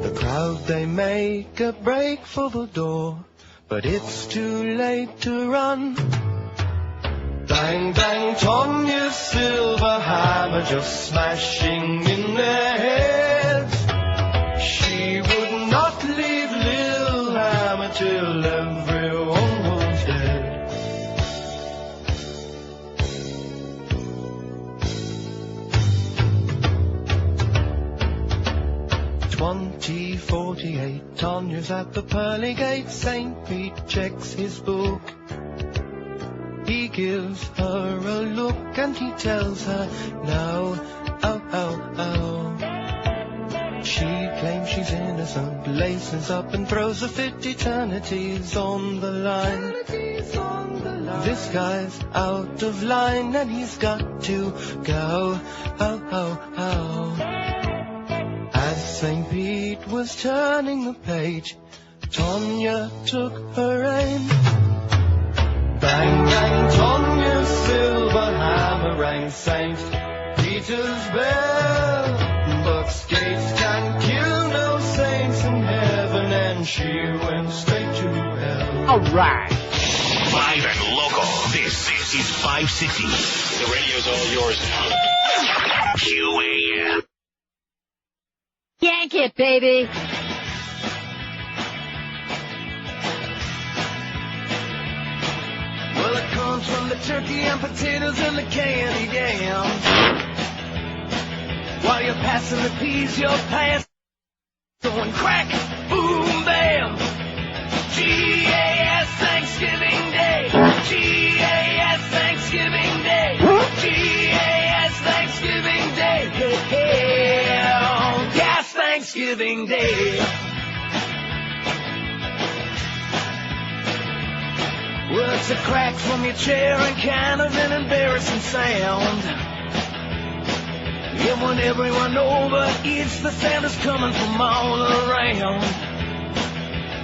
S9: The crowd, they make a break for the door, but it's too late to run. Bang, bang, Tanya's silver hammer just smashing in their heads. She would not leave Lil Hammer till everyone was dead. 2048, Tanya's at the pearly gate. St. Pete checks his book. He gives her a look and he tells her no. Oh, oh, oh. She claims she's innocent, laces up and throws a fit. Eternity's on the line. This guy's out of line and he's got to go. Oh, oh, oh. As St. Pete was turning the page, Tanya took her aim. Bang, bang, Tanya's silver hammer rang St. Peter's bell. Buck's gates can kill no saints in heaven, and she went straight to hell.
S12: All right.
S10: Live and local. This is 560.
S8: The radio's all yours now.
S10: QAM.
S14: Yank it, baby.
S9: Well, it comes from the turkey and potatoes and the candy yams. While you're passing the peas, you're passing, going crack, boom, bam. G-A-S Thanksgiving Day. G-A-S Thanksgiving Day. G-A-S Thanksgiving Day. Hell, yes, Thanksgiving Day. Well, it's a crack from your chair and kind of an embarrassing sound. And when everyone overeats, the sound is coming from all around.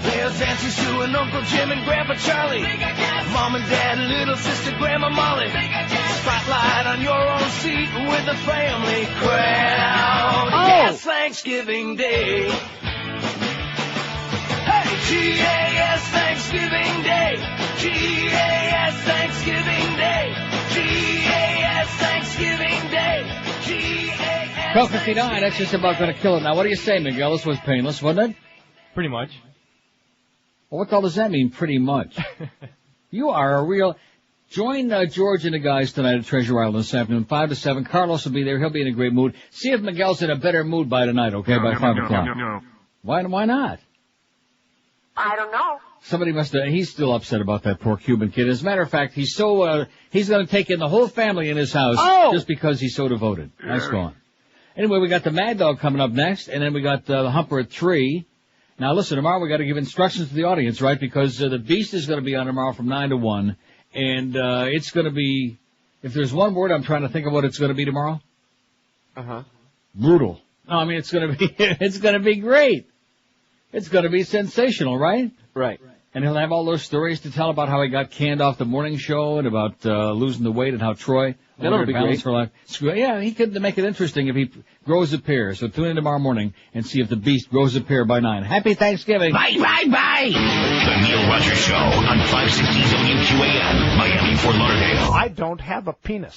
S9: There's Auntie Sue and Uncle Jim and Grandpa Charlie, Mom and Dad and little sister Grandma Molly. Spotlight on your own seat with the family crowd.
S12: Oh.
S9: Yes, Thanksgiving Day. Hey, G-A-S Thanksgiving Day. G-A-S Thanksgiving Day. G-A-S Thanksgiving Day. G-A-S
S5: 12:59, that's just about going to kill it. Now, what do you say, Miguel? This was painless, wasn't it?
S4: Pretty much.
S5: Well, what the hell does that mean, pretty much? You are a real... Join George and the guys tonight at Treasure Island this afternoon, 5 to 7. Carlos will be there. He'll be in a great mood. See if Miguel's in a better mood by tonight, okay, by 5 o'clock.
S4: No.
S5: Why not?
S14: I don't know.
S5: Somebody must have... He's still upset about that poor Cuban kid. As a matter of fact, he's so... he's going to take in the whole family in his house just because he's so devoted. Nice going. Anyway, we got the Mad Dog coming up next, and then we got the Humper at 3. Now, listen, tomorrow we got to give instructions to the audience, right? Because the Beast is going to be on tomorrow from 9 to 1, and it's going to be... If there's one word I'm trying to think of what it's going to be tomorrow... Brutal. No, I mean, it's going to be... it's going to be great. It's going to be sensational, right?
S4: Right.
S5: And he'll have all those stories to tell about how he got canned off the morning show and about losing the weight and how Troy...
S4: That'll be great.
S5: For life. Yeah, he could make it interesting if he grows a pair. So tune in tomorrow morning and see if the Beast grows a pair by 9. Happy Thanksgiving.
S10: Bye. The Neil Rogers Show on 560 WQAM, Miami, Fort Lauderdale.
S4: I don't have a penis.